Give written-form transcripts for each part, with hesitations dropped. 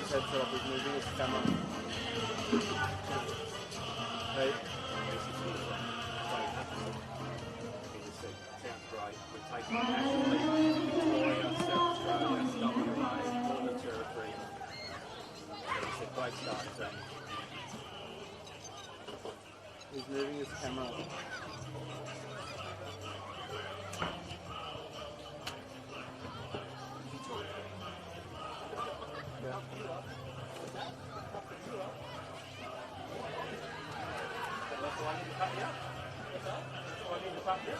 his headset off, he's moving his camera. Hey. Sounds great. We're taking nationally, Victoria, South Australia, WA, Northern Territory. It's a great start, team. He's moving his camera. Yeah. That's why I need to cut you up. That's why I need to cut you up.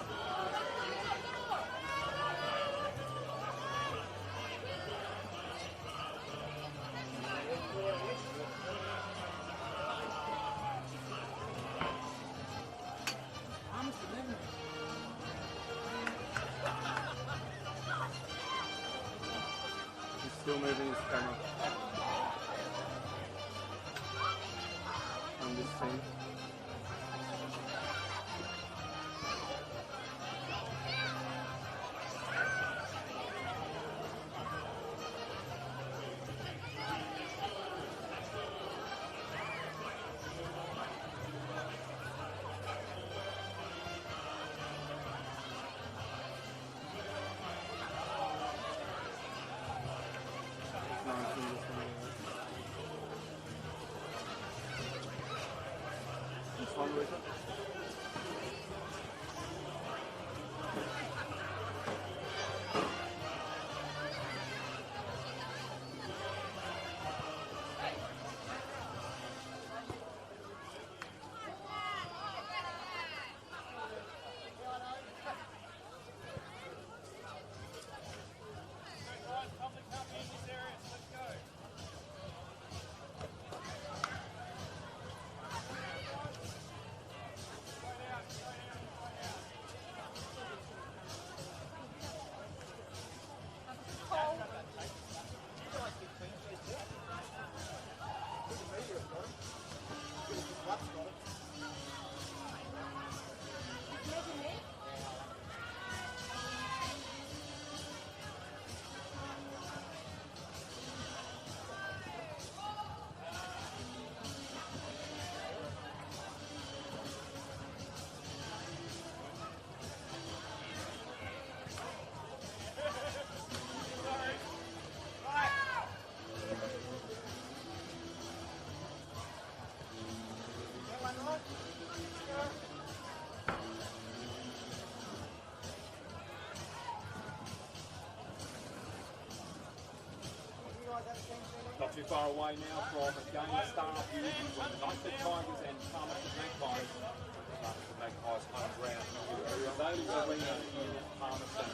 He's still moving his camera. On this team. This one with it. Not too far away now from a game start here between the Nightcliff Tigers and Palmerston Magpies. Palmerston Magpies home ground. Cazalys arena in Palmerston.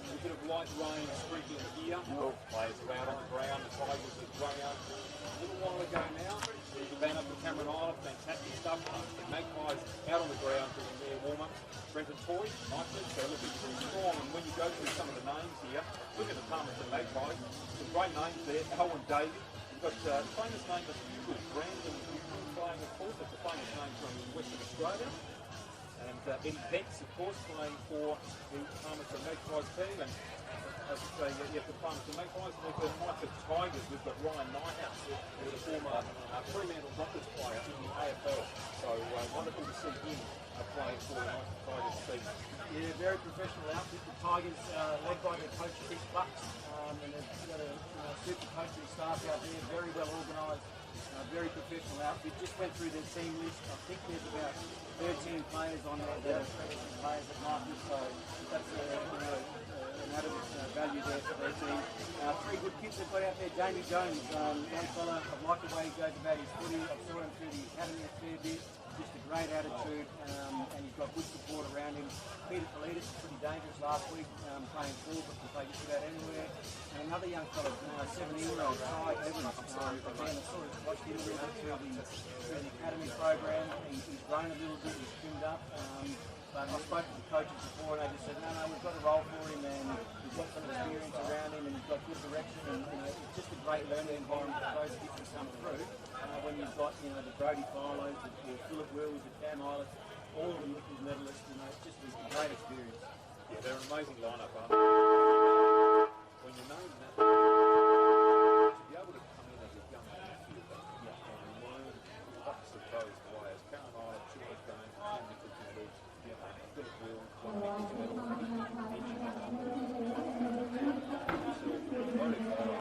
A bit of light rain streaking here. Players are out on the ground. The Tigers have ground a little while ago now. The banner for Cameron Island, fantastic stuff. The Magpies out on the ground doing their warm-up. Brenton Toy, Nightcliff, so looking pretty strong. And when you go through some of the names here, look at the Palmerston Magpies. Some great names there. Owen David. You've got the famous name of Bugle, Brandon Bugle playing, of course. That's a famous name from Western Australia. And Eddie Pence, of course, playing for the Palmerston Magpies team. And as I say, you have the Palmerston Magpies and the Nightcliff Tigers. We've got Ryan Nighthouse, who's a former Fremantle Rockets player in the AFL. So wonderful to see him playing for the Nightcliff Tigers team. Yeah, very professional outfit. The Tigers, led by their coach Chris Bucks, and they've got a super coaching staff out there, very well organised, very professional outfit. Just went through their team list. I think there's about 13 players on there that are players at Nightcliff, so that's an added value there for their team. Three good kids they've got out there. Jamie Jones, young fella, I like the way he goes about his footy. I saw him through the academy a fair bit. Just a great attitude, and he's got good support around him. Peter Politis was pretty dangerous last week, playing forward, but can take it out anywhere. And another young fella, 17-year-old Ty Evans. Again, I sort of watched him through the academy program. He's grown a little bit, he's trimmed up. But I spoke to the coaches before, and they just said, no, we've got a role for him, and we've got some experience around him, and he's got good direction, and it's just a great learning environment for those kids to come through. When you've got the Brody Filos, the Philip Wills, the Cam Islet, all of them Nichols medalists, it's just a great experience. Yeah, they're an amazing lineup, aren't they? When you know that, to be able to come in as a medal finish.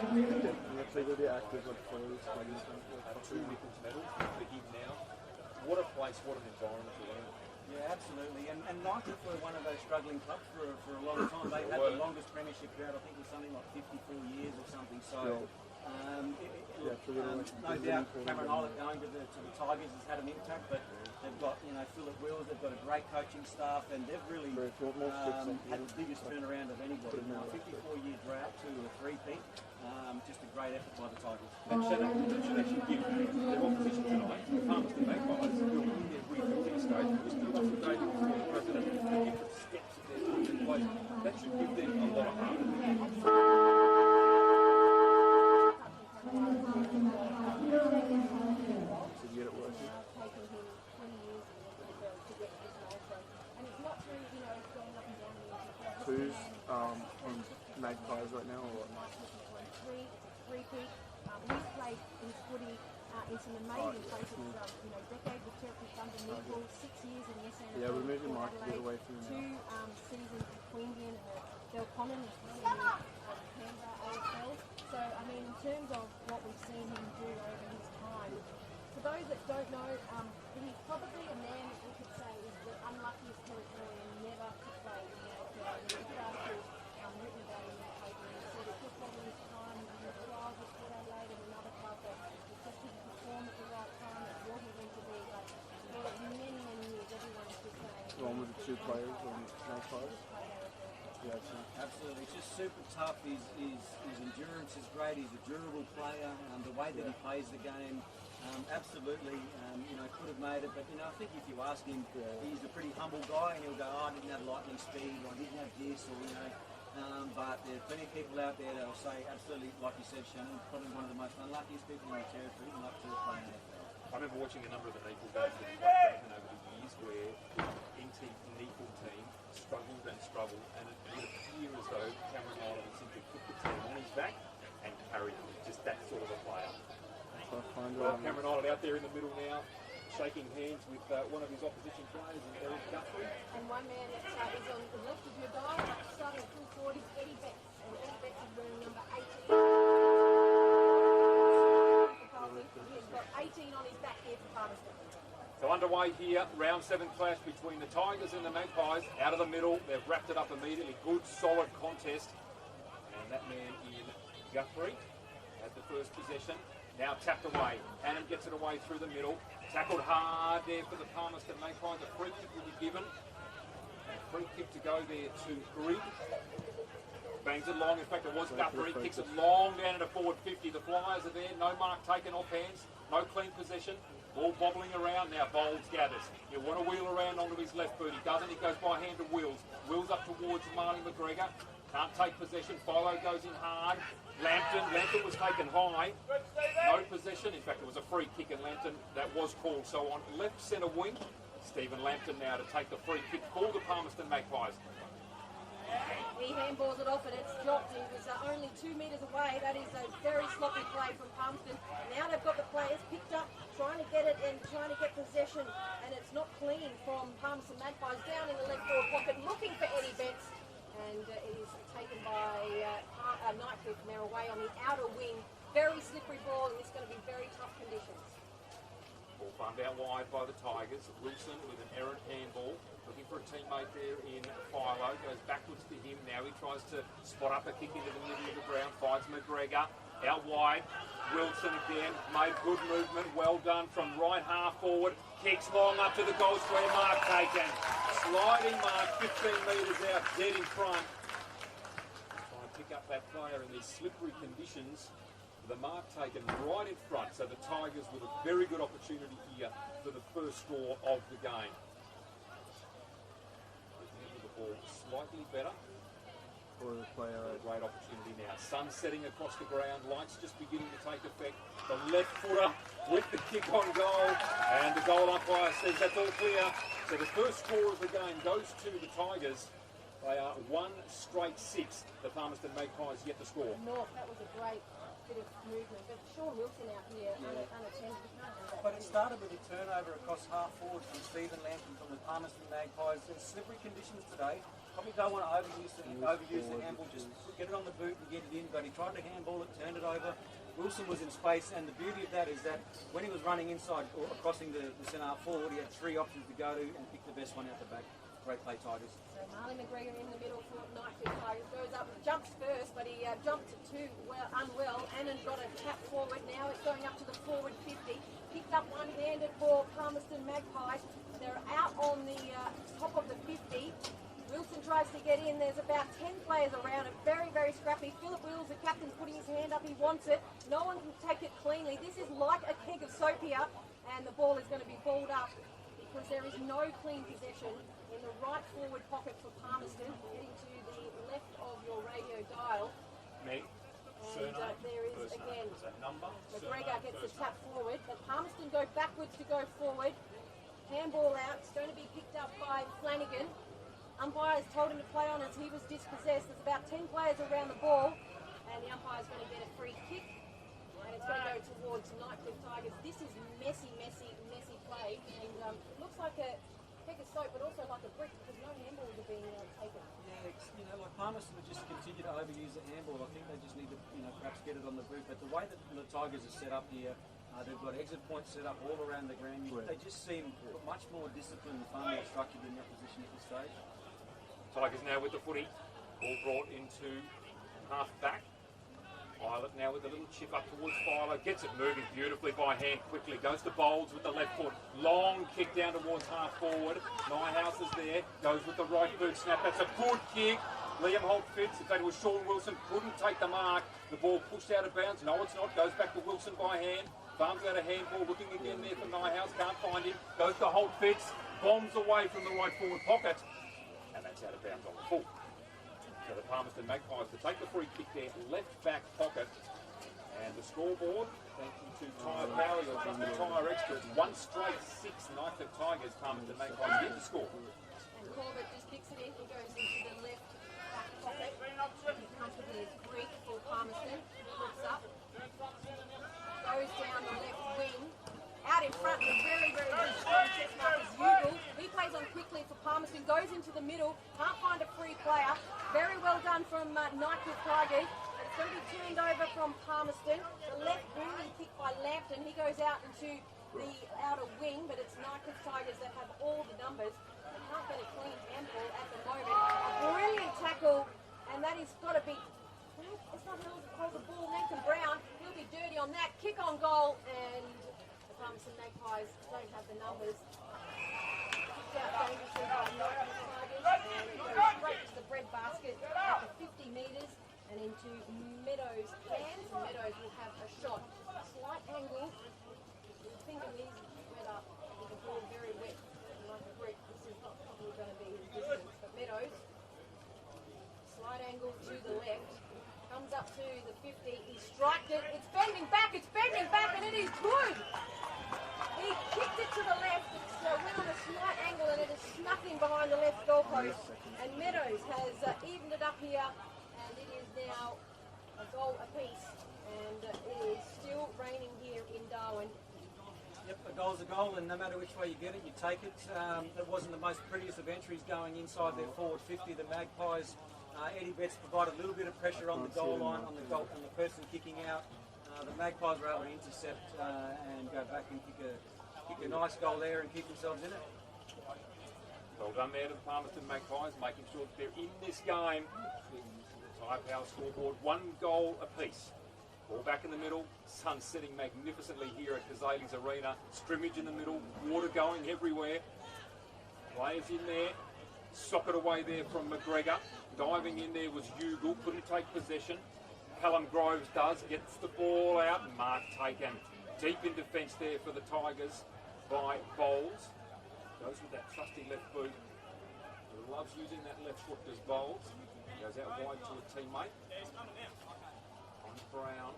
And if they go the active like players, Two Nichols medals for him now. What a place, what an environment to learn. Yeah, absolutely. And Nightcliff were one of those struggling clubs for a long time. They had the longest premiership drought, I think it was something like 54 years or something. So, no doubt Cameron Island going to the Tigers has had an impact, but they've got, Philip Wills, they've got a great coaching staff, and they've really had the biggest turnaround of anybody. 54-year drought to a three-peat. Just a great effort by the Tigers. That should actually give their opposition tonight, the Palmerston Magpies, who are in their rebuilding stage, just do lots of data before the president, the different steps that they're putting in place. That should give them a lot of heart. to get it working. Who's on Magpies right now, or what? Repeat. He's played his footy in some amazing places. Decade with Turkey Thunder, Newcastle, 6 years in the SNFL. Yeah, we're moving Mark a bit away from him. 2 seasons in Queanbeyan and Belconnen as well in Canberra AFL. So, I mean, in terms of what we've seen him do over his time, for those that don't know, he's probably a man that we could say is the unluckiest Territorian never to play in the AFL. He did articles written about him in the paper, and he said it just wasn't his time. He was trials with Port Adelaide and another club that it just didn't perform at the right time. It wasn't meant to be, but for many, many years, everyone was just saying. One with the 2 players on Magpies. Yeah, absolutely. It's just super tough. His endurance is great. He's a durable player. The way that he plays the game, absolutely, could have made it. But, I think if you ask him, he's a pretty humble guy, and he'll go, I didn't have lightning speed, or I didn't have this, or, but there are plenty of people out there that will say, absolutely, like you said, Shannon, probably one of the most unluckiest people in the territory, not to play in AFL. I remember watching a number of the Neeple games that he's played over the years where the Neeple team struggled, and it would appear as though Cameron Island simply put the team on his back and carried him. Just that sort of a player. Well, Cameron Island out there in the middle now, shaking hands with one of his opposition players, Eric Guthrie. And one man that is on the left of your dial, starting at full forward, is Eddie Betts. And Eddie Betts is wearing number 18. He's got 18 on his back here for Palmerston. So underway here, round 7 clash between the Tigers and the Magpies. Out of the middle, they've wrapped it up immediately. Good, solid contest. And that man in Guthrie had the first possession. Now tapped away. Adam gets it away through the middle. Tackled hard there for the Palmerston Magpies. A free kick will be given. A free kick to go there to Grigg. Bangs it long. In fact, it was Guthrie. Kicks it long down at a forward 50. The Flyers are there. No mark taken off hands. No clean possession. Ball bobbling around now. Bowles gathers. You want to wheel around onto his left boot. He doesn't. He goes by hand to Wills. Wills up towards Marley McGregor. Can't take possession. Philo goes in hard. Lambton was taken high. No possession. In fact, it was a free kick, and Lambton that was called. So on left centre wing, Stephen Lambton now to take the free kick for the Palmerston Magpies. He handballs it off and it's dropped. It was only 2 metres away. That is a very sloppy play from Palmerston. Now they've got the players picked up, trying to get it and trying to get possession. And it's not clean from Palmerston Magpies. Down in the left forward pocket, looking for Eddie Betts. And it is taken by Nightcliff now away on the outer wing. Very slippery ball, and it's going to be very tough conditions. Ball farmed out wide by the Tigers. Wilson with an errant handball. Looking for a teammate there in Philo. Goes backwards to him. Now he tries to spot up a kick into the middle of the ground. Finds McGregor. Out wide. Wilson again. Made good movement. Well done from right half forward. Kicks long up to the goal square. Mark taken. Sliding mark 15 metres out. Dead in front. Try and pick up that player in these slippery conditions. The mark taken right in front. So the Tigers with a very good opportunity here for the first score of the game. Ball slightly better for the player. A great opportunity now. Sun setting across the ground, lights just beginning to take effect. The left footer with the kick on goal, and the goal umpire says that's all clear. So the first score of the game goes to the Tigers. They are 1 straight 6. The Palmerston Magpies yet to score. North, that was a great bit of movement. But Sean Wilson out here unattended. You can't have that. But it started with a turnover across half forward from Stephen Lampton from the Palmerston Magpies. There's slippery conditions today. Probably don't want to overuse the handball, just get it on the boot and get it in. But he tried to handball it, turned it over. Wilson was in space, and the beauty of that is that when he was running inside or crossing the centre forward, he had three options to go to and pick the best one out the back. Great play, Tigers. So Marley McGregor in the middle for Nightcliff Tigers goes up, jumps first, but he jumped too unwell. Annan got a tap forward. Now it's going up to the forward 50. Picked up one-handed for Palmerston Magpies. They're out on the top of the 50. Wilson tries to get in. There's about 10 players around it. Very, very scrappy. Philip Wills, the captain's putting his hand up. He wants it. No one can take it cleanly. This is like a keg of soap here, and the ball is going to be balled up because there is no clean possession in the right forward pocket for Palmerston, heading to the left of your radio dial. Meg, And there is first again, name. Is that number? McGregor Surname, gets the first tap forward, but Palmerston go backwards to go forward. Handball out. It's going to be picked up by Flanagan. Umpire has told him to play on as he was dispossessed. There's about 10 players around the ball, and the umpire is going to get a free kick, and it's going to go towards Nightcliff Tigers. This is messy play, and it looks like a keg of soap, but also like a brick because no handballs are being taken. Yeah, like Palmerston would just continue to overuse the handball. I think they just need to, perhaps get it on the boot. But the way that the Tigers are set up here, they've got exit points set up all around the ground. They just seem much more disciplined and far more structured in their position at this stage. Tigers now with the footy. Ball brought into half back. Violet now with a little chip up towards Philo. Gets it moving beautifully by hand quickly. Goes to Bowles with the left foot. Long kick down towards half forward. Nyhouse is there. Goes with the right boot snap. That's a good kick. Liam Holt fits. In fact, it was Sean Wilson. Couldn't take the mark. The ball pushed out of bounds. No, it's not. Goes back to Wilson by hand. Farms out a handball. Looking again there for Nyhouse. Can't find him. Goes to Holt fits. Bombs away from the right forward pocket. And that's out of bounds on the full. So the Palmerston Magpies to take the free kick there, left back pocket. And the scoreboard, thank you to Tyre Barry or just the Tyre Experts, 1 straight 6 Nightcliff Tigers, Palmerston Magpies get the score. And Corbett just kicks it in. He goes into the left back pocket. He comfortably is Greek for Palmerston. Looks up. Goes down the left wing. Out in front, the very, very good strong chest mark is Ugal. He plays on quickly for Palmerston. Goes into the middle. Can't find a free player. Very well done from Nightcliff Tigers. It's going to be turned over from Palmerston. The left booming kick by Lampton. He goes out into the outer wing, but it's Nightcliff Tigers that have all the numbers. They can't get a clean handball at the moment. A brilliant tackle, and that has got to be... It's not hold the ball. Nathan Brown, he'll be dirty on that. Kick on goal, and the Palmerston Magpies don't have the numbers. Kicked out dangerously by Nightcliff Tigers, and it goes straight to the bread basket at the 50 metres and into Meadows' hands. And Meadows will have a shot. Slight angle. The finger knees wet up with the ball very wet, like a brick. This is not probably going to be his distance. But Meadows, slight angle to the left. Comes up to the 50, he striked it, it's bending back, and it is good! He kicked it to the left, it went on a slight angle and it is snuck in behind the left goalpost. And Meadows has evened it up here, and it is now a goal apiece. And it is still raining here in Darwin. Yep, a goal's a goal, and no matter which way you get it, you take it. It wasn't the most prettiest of entries going inside their forward 50. The Magpies, Eddie Betts provided a little bit of pressure on the goal line, on the person kicking out. The Magpies were able to intercept and go back and kick a nice goal there and keep themselves in it. Well done there to the Palmerston Magpies, making sure that they're in this game. The Tyre Power scoreboard, 1 goal apiece. Ball back in the middle, sun setting magnificently here at Cazalys Arena. Scrimmage in the middle, water going everywhere. Players in there, sock it away there from McGregor. Diving in there was Ugal, couldn't take possession. Callum Groves does, gets the ball out, mark taken. Deep in defence there for the Tigers by Bowles. Goes with that trusty left boot. Loves using that left foot as Bowles. Goes out wide to a teammate. On Brown.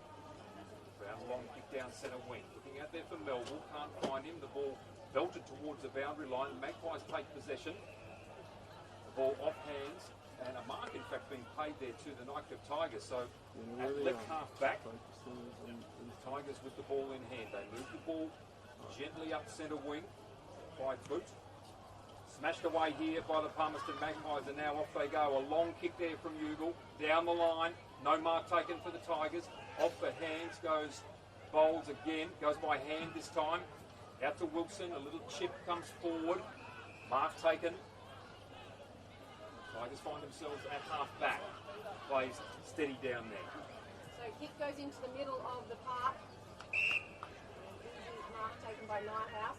Brown long kick down centre wing. Looking out there for Melville, can't find him. The ball belted towards the boundary line. The Magpies take possession. The ball off hands and a mark in fact being paid there to the Nightcliff Tigers. So Yeah, at really left half back, focusing on Tigers with the ball in hand. They move the ball gently up centre wing, 5 foot. Smashed away here by the Palmerston Magpies, and now off they go. A long kick there from Ugle, down the line. No mark taken for the Tigers. Off the hands goes Bowles again, goes by hand this time. Out to Wilson, a little chip comes forward. Mark taken. Tigers find themselves at half back. Plays steady down there. So kick goes into the middle of the park. And easy mark taken by Nighthouse.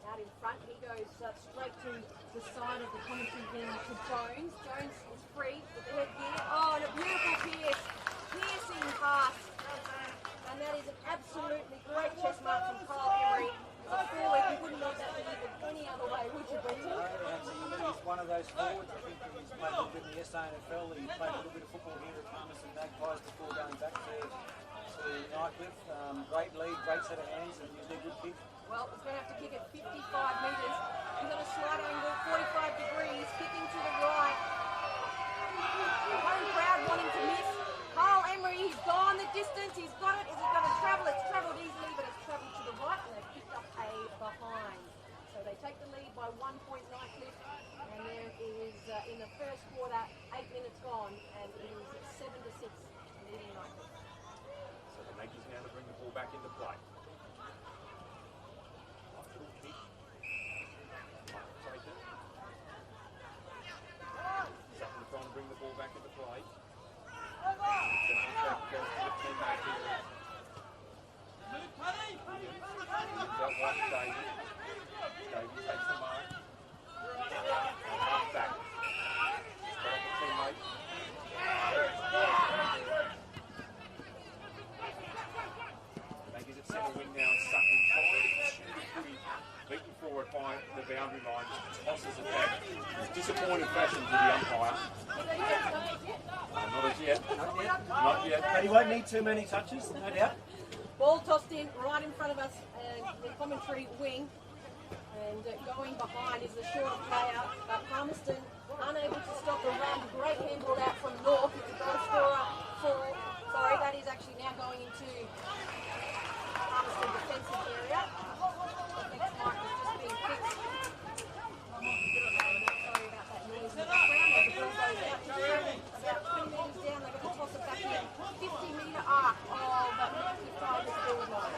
Out in front, he goes straight to the side of the commentary bin to Jones. Jones is free with the headgear. Oh, and a beautiful piercing pass. And that is an absolutely great chest mark from Kyle Emery. As a forward, you wouldn't want that delivered any other way, would you, Brenton? He's one of those forwards. I think he's played a little bit in the SANFL. He played a little bit of football here at Palmerston Magpies before going back to Nightcliff. Great lead, great set of hands, and usually a good kick. Well, he's going to have to kick at 55 metres. He's on a slight angle, 45 degrees, kicking to the right. The home crowd wanting to miss. Kyle Emery, he's gone the distance, he's got it. Is it going to travel? It's travelled easily, but it's travelled to the right, and they've picked up a behind. So they take the lead by 1 point Nightcliff, and there is, in the first quarter, 8 minutes gone, and it is 7-6 leading Nightcliff. So the Magpies now to bring the ball back into play. Bring the ball back into play. Davey takes the mark. Half back. Got off the teammate. Magpies at centre wing now, and Sutton trying to shoot the footy. Beaten forward by the boundary line, just tosses it back. Disappointing fashion to the umpire. Not as yet. Not yet. But he won't need too many touches, no doubt. Ball tossed in right in front of us, the commentary wing, and going behind is the shorter player. Palmerston unable to stop the run. Great handball out from North. It's a goal scorer for, sorry, that is actually now going into Palmerston defensive area. The next mark is just being fixed. Sorry about that noise in the background. The ball goes out to travel about 20 metres down. They're going to toss it back in. 50-metre arc of the Tigers ball line.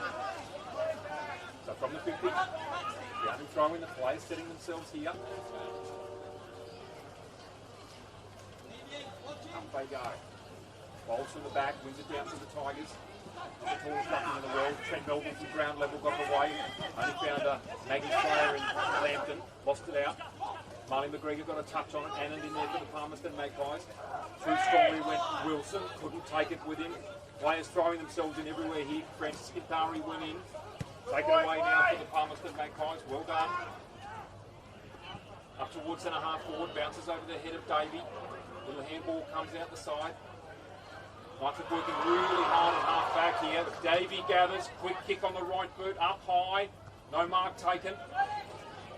So from the 50, down and throw in the players setting themselves here. Up they go. Bowles from the back, wins it down to the Tigers. The tallest ruckman in the world. Trent Melville from ground level got away. Only found a Maggie's player in Lambton. Lost it out. Marley McGregor got a touch on it. Anand in there for the Palmerston Magpies. Too strongly went Wilson. Couldn't take it with him. Players throwing themselves in everywhere here. Francis Gintari went in. Taken away now for the Palmerston Magpies. Well done. Up towards centre half forward. Bounces over the head of Davey. Little handball comes out the side. Nightcliff working really hard at half back here. Davey gathers. Quick kick on the right boot. Up high. No mark taken.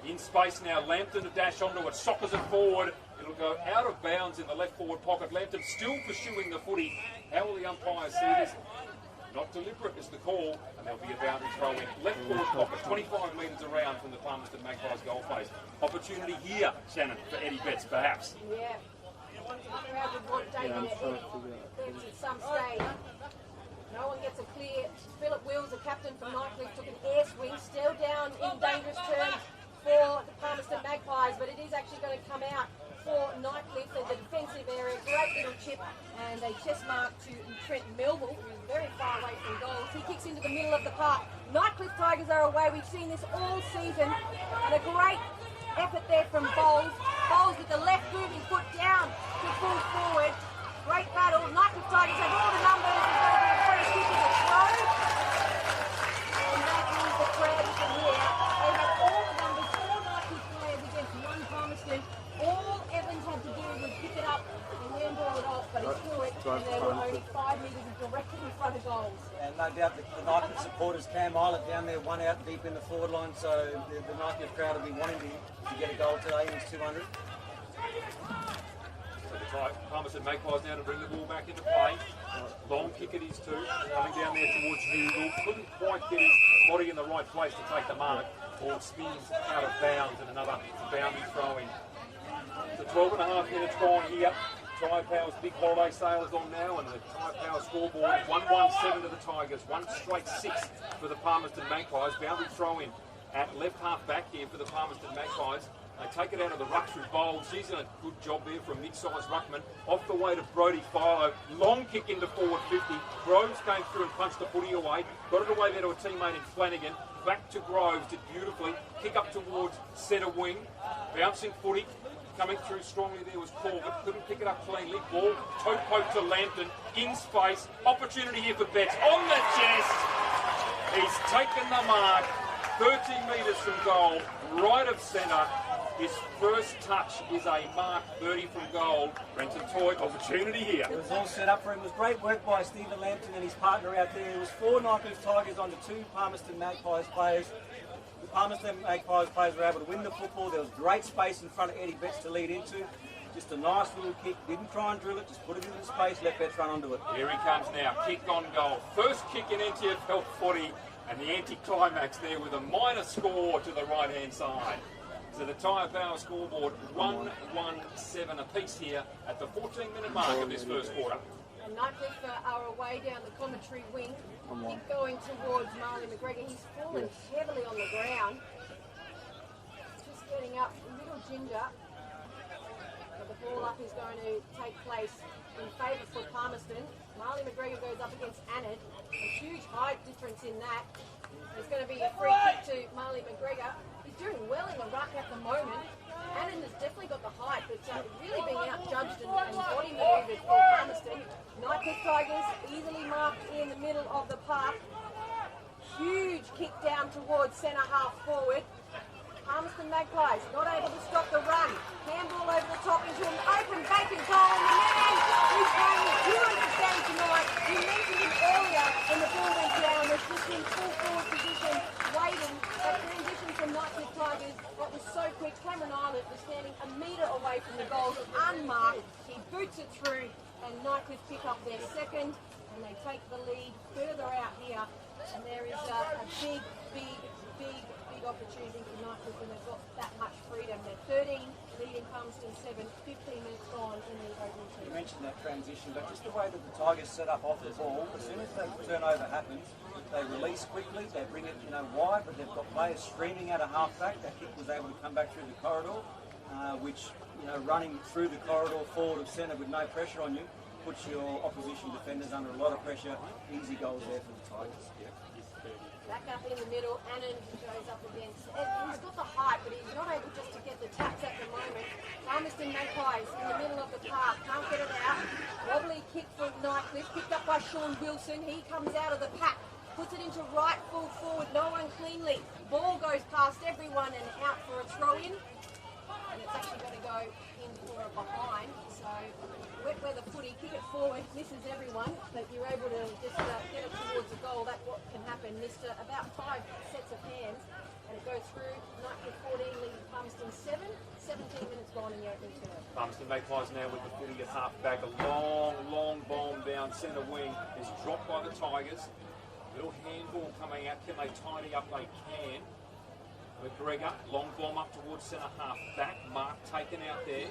In space now. Lambton to dash onto it. Sockers it forward. It'll go out of bounds in the left forward pocket. Lambton still pursuing the footy. How will the umpires see this? Not deliberate is the call, and there'll be a boundary throw in. Left forward pocket, 25 metres around from the Palmerston Magpies goal face. Opportunity here, Shannon, for Eddie Betts, perhaps. Yeah. The crowd would want David at some stage. No one gets a clear. Philip Wills, the captain from Nightcliff, took an air swing, still down in dangerous terms for the Palmerston Magpies, but it is actually going to come out for Nightcliff in the defensive area. Great little chip and a chest mark to Trent Melville, who's very far away from goals. He kicks into the middle of the park. Nightcliff Tigers are away. We've seen this all season, and a great effort there from Bowles. Bowles with the left boot, his foot down to pull forward. Great battle. Nightcliff Tigers have all the numbers. It's going to be a free kick as a throw. And that is the crowd you can hear. They have all the numbers, 4 Nightcliff players against 1 Palmerston. All Evans had to do was pick it up and handball it off, but he threw it, and there were only 5 metres directly in front of goals. And no doubt the Nightcliff supporters, Cam Islet down there, 1 out deep in the forward line, so the Nightcliff crowd will be wanting to get a goal today in his 200. Palmerston Magpies now to bring the ball back into play. Long kick it is too. Coming down there towards Newell. Couldn't quite get his body in the right place to take the mark. Ball spins out of bounds and another boundary throw-in. The 12.5 minutes gone here. Tyre Power's big holiday sale is on now, and the Tyre Power scoreboard 1-1-7 to the Tigers. 1 straight 6 for the Palmerston Magpies. Boundary throw-in at left half back here for the Palmerston Magpies. They take it out of the ruck through bowls. She's done a good job there for a mid-sized ruckman. Off the way to Brodie Philo. Long kick into forward 50. Groves came through and punched the footy away. Got it away there to a teammate in Flanagan. Back to Groves, did beautifully. Kick up towards centre wing. Bouncing footy. Coming through strongly there was Corbett. Couldn't pick it up cleanly. Ball toe poke to Lambton. In space. Opportunity here for Betts. On the chest. He's taken the mark. 30 metres from goal. Right of centre. His first touch is a mark 30 from goal. Brenton Toy, opportunity here. It was all set up for him. It was great work by Stephen Lambton and his partner out there. It was 4 Nightcliff Tigers on the 2 Palmerston Magpies players. The Palmerston Magpies players were able to win the football. There was great space in front of Eddie Betts to lead into. Just a nice little kick. Didn't try and drill it. Just put it into the space. Let Betts run onto it. Here he comes now. Kick on goal. First kick in NTFL footy. And the anti-climax there with a minor score to the right-hand side. So the Tyre Power scoreboard 1-1-7 apiece here at the 14-minute mark of this first quarter. And Nightcliff are away down the commentary wing. Keep going towards Marley McGregor. He's fallen heavily on the ground. Just getting up, little ginger. But the ball up is going to take place in favour for Palmerston. Marley McGregor goes up against Anand. A huge height difference in that. There's going to be a free kick to Marley McGregor. He's doing well in the ruck at the moment. Anand has definitely got the height, but really being outjudged and body manoeuvred for Palmerston. Nightcliff Tigers easily marked in the middle of the park. Huge kick down towards centre half forward. Palmerston Magpies not able to stop the run. Handball over the top into an open vacant goal, and the man who's playing a beautiful game tonight, we mentioned him earlier when the ball went down, was just in full forward position, waiting. That transition from Nightcliff Tigers, that was so quick. Cameron Islet was standing a metre away from the goal, unmarked. He boots it through, and Nightcliff pick up their second, and they take the lead further out here. And there is a big opportunity for Nightcliff when they've got that much freedom. They're 13, leading Palmerston 7, 15 minutes gone in the opening two. You mentioned that transition, but just the way that the Tigers set up off the ball, as soon as the turnover happens, they release quickly, they bring it wide, but they've got players streaming out of half-back. That kick was able to come back through the corridor, which, running through the corridor forward of centre with no pressure on you, puts your opposition defenders under a lot of pressure. Easy goals there for the Tigers. Back up in the middle, Anand goes up against. He's got the height, but he's not able just to get the taps at the moment. Palmerston Magpies in the middle of the park, can't get it out. Wobbly kick for Nightcliff, picked up by Sean Wilson. He comes out of the pack, puts it into right full forward, no one cleanly. Ball goes past everyone and out for a throw-in. And it's actually going to go in for a behind. So wet weather footy, kick it forward, misses everyone, but you're able to just get it towards the goal. That's what can happen. Missed about 5 sets of hands, and it goes through. Nightcliff 14, leading Palmerston 7. 17 minutes gone in the opening term. Palmerston Magpies now with the footy at half back. A long bomb down centre wing is dropped by the Tigers. Little handball coming out. Can they tidy up? They can. McGregor, long bomb up towards centre half back. Mark taken out there.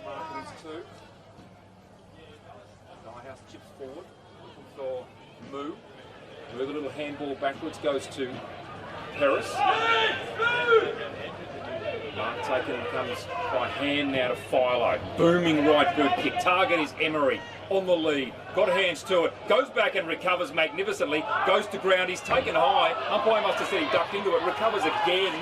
Mark it is 2. Nighthouse chips forward, looking for Moo. Move a little handball backwards, goes to Harris. Mark taken comes by hand now to Philo. Booming right boot kick. Target is Emery on the lead. Got hands to it. Goes back and recovers magnificently. Goes to ground. He's taken high. Umpire must have said he ducked into it. Recovers again.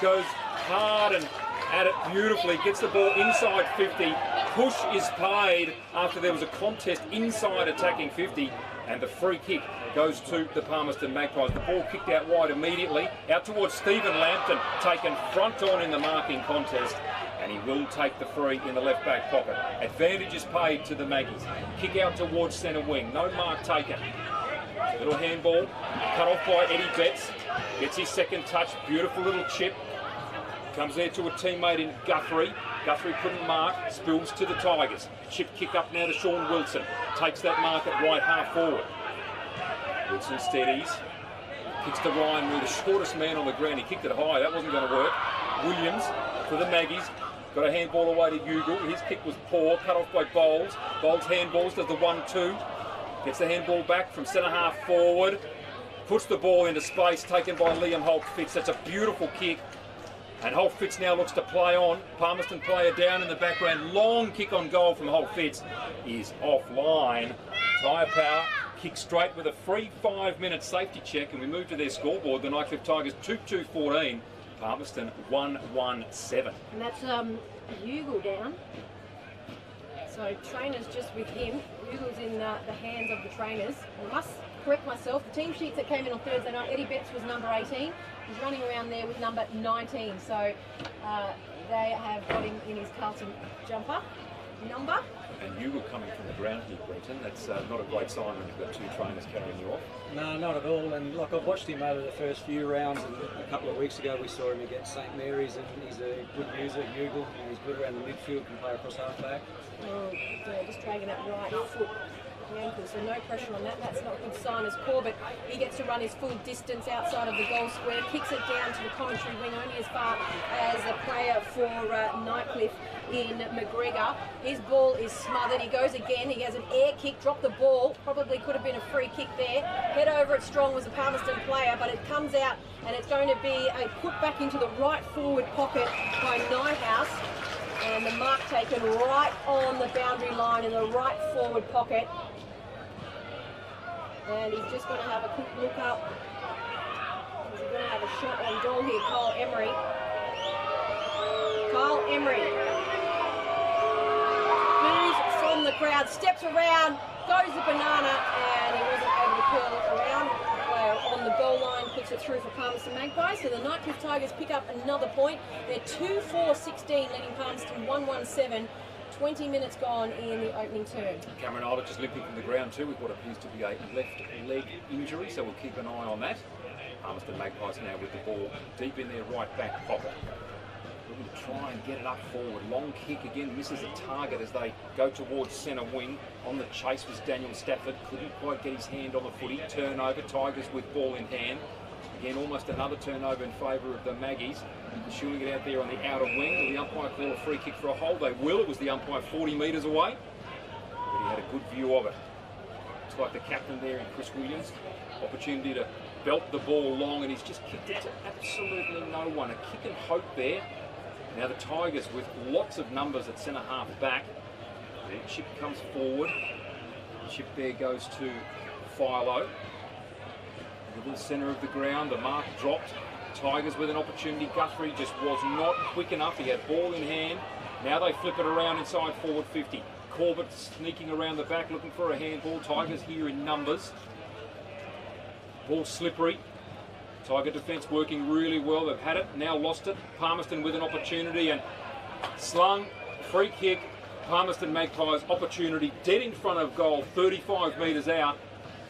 Goes hard and at it beautifully. Gets the ball inside 50. Push is paid after there was a contest inside attacking 50. And the free kick goes to the Palmerston Magpies. The ball kicked out wide immediately. Out towards Stephen Lambton. Taken front on in the marking contest. And he will take the free in the left back pocket. Advantage is paid to the Maggies. Kick out towards centre wing. No mark taken. Little handball. Cut off by Eddie Betts. Gets his second touch. Beautiful little chip. Comes there to a teammate in Guthrie. Guthrie couldn't mark, spills to the Tigers. Chip kick up now to Sean Wilson. Takes that mark at right half forward. Wilson steadies. Kicks to Ryan Rue, the shortest man on the ground. He kicked it high, that wasn't going to work. Williams for the Maggies. Got a handball away to Ugle. His kick was poor, cut off by Bowles. Bowles handballs, does the 1-2. Gets the handball back from centre half forward. Puts the ball into space, taken by Liam Holt-Fitz. That's a beautiful kick. And Holt-Fitz now looks to play on. Palmerston player down in the background. Long kick on goal from Holt-Fitz is offline. Tyre Power kick straight with a free 5-minute safety check, and we move to their scoreboard. The Nightcliff Tigers 2-2-14. Palmerston 1-1-7. And that's Ugle down. So trainers just with him. Ugle's in the hands of the trainers. I must correct myself. The team sheets that came in on Thursday night, Eddie Betts was number 18. He's running around there with number 19. So they have got him in his Carlton jumper number. And Ugle coming from the ground here, Brenton. That's not a great sign when you've got two trainers carrying you off. No, not at all. And like, I've watched him over the first few rounds, and a couple of weeks ago we saw him against St Mary's, and he's a good user, Ugle, and he's good around the midfield, can play across half back. Oh, yeah, just dragging that right foot. The ankle, so no pressure on that. That's not a good sign as Corbett. He gets to run his full distance outside of the goal square, kicks it down to the commentary wing only as far as the player for Nightcliff in McGregor. His ball is smothered. He goes again. He has an air kick, dropped the ball. Probably could have been a free kick there. Head over it strong was a Palmerston player, but it comes out and it's going to be a put back into the right forward pocket by Nighthouse. And the mark taken right on the boundary line in the right forward pocket. And he's just going to have a quick look up. He's going to have a shot on goal here, Kyle Emery. Kyle Emery moves from the crowd, steps around, goes the banana, and he wasn't able to curl it around. Player on the goal line puts it through for Palmerston Magpies. So the Nightcliff Tigers pick up another point. They're 2-4-16, leading Palmerston 1-1-7. 20 minutes gone in the opening term. Cameron Aldrich is limping from the ground too with what appears to be a left leg injury, so we'll keep an eye on that. Palmerston Magpies now with the ball deep in their right back pocket. Looking to try and get it up forward. Long kick again, misses a target as they go towards centre wing. On the chase was Daniel Stafford, couldn't quite get his hand on the footy. Turnover, Tigers with ball in hand. Again, almost another turnover in favour of the Maggies. Shooting it out there on the outer wing. Will the umpire call a free kick for a hold? They will. It was the umpire 40 metres away. But he had a good view of it. Looks like the captain there in Chris Williams. Opportunity to belt the ball long, and he's just kicked it to absolutely no one. A kick and hope there. Now the Tigers with lots of numbers at centre half back. The chip comes forward. The chip there goes to Philo. In the centre of the ground, the mark dropped. Tigers with an opportunity. Guthrie just was not quick enough. He had ball in hand. Now they flip it around inside forward 50. Corbett sneaking around the back looking for a handball. Tigers here in numbers. Ball slippery. Tiger defence working really well. They've had it, now lost it. Palmerston with an opportunity and slung. Free kick. Palmerston Magpies opportunity dead in front of goal, 35 metres out.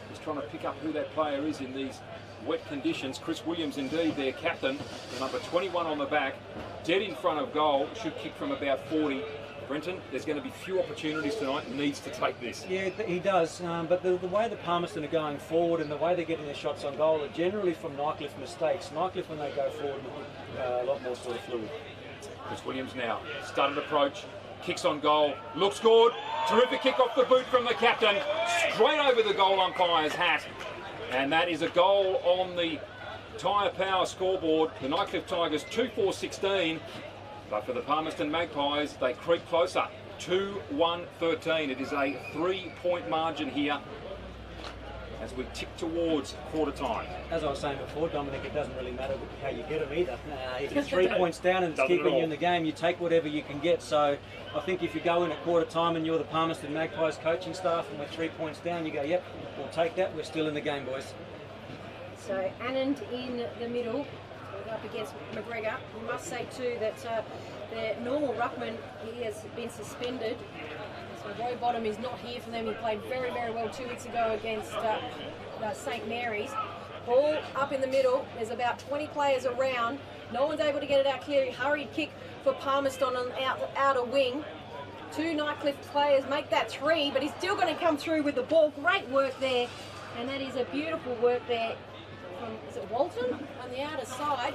Just trying to pick up who that player is in these wet conditions. Chris Williams indeed, their captain, the number 21 on the back, dead in front of goal, should kick from about 40. Brenton, there's going to be few opportunities tonight, needs to take this. Yeah, he does, but the way the Palmerston are going forward and the way they're getting their shots on goal are generally from Nightcliff mistakes. Nightcliff, when they go forward, a lot more sort of fluid. Chris Williams now, started approach, kicks on goal, looks good, terrific kick off the boot from the captain, straight over the goal umpire's hat. And that is a goal on the Tyre Power scoreboard. The Nightcliff Tigers 2-4-16. But for the Palmerston Magpies, they creep closer. 2-1-13. It is a 3-point margin here as we tick towards quarter time. As I was saying before, Dominic, it doesn't really matter how you get them either. If you're 3 points down and it's keeping you in the game, you take whatever you can get. So I think if you go in at quarter time and you're the Palmerston Magpies coaching staff and we're 3 points down, you go, yep, we'll take that. We're still in the game, boys. So Anand in the middle, up against McGregor. We must say too that their normal ruckman, he has been suspended. So Roy Bottom is not here for them. He played very, very well 2 weeks ago against St Mary's. Ball up in the middle. There's about 20 players around. No one's able to get it out clear. Hurried kick for Palmerston on outer wing. 2 Nightcliff players make that 3, but he's still going to come through with the ball. Great work there, and that is a beautiful work there from, is it Walton on the outer side?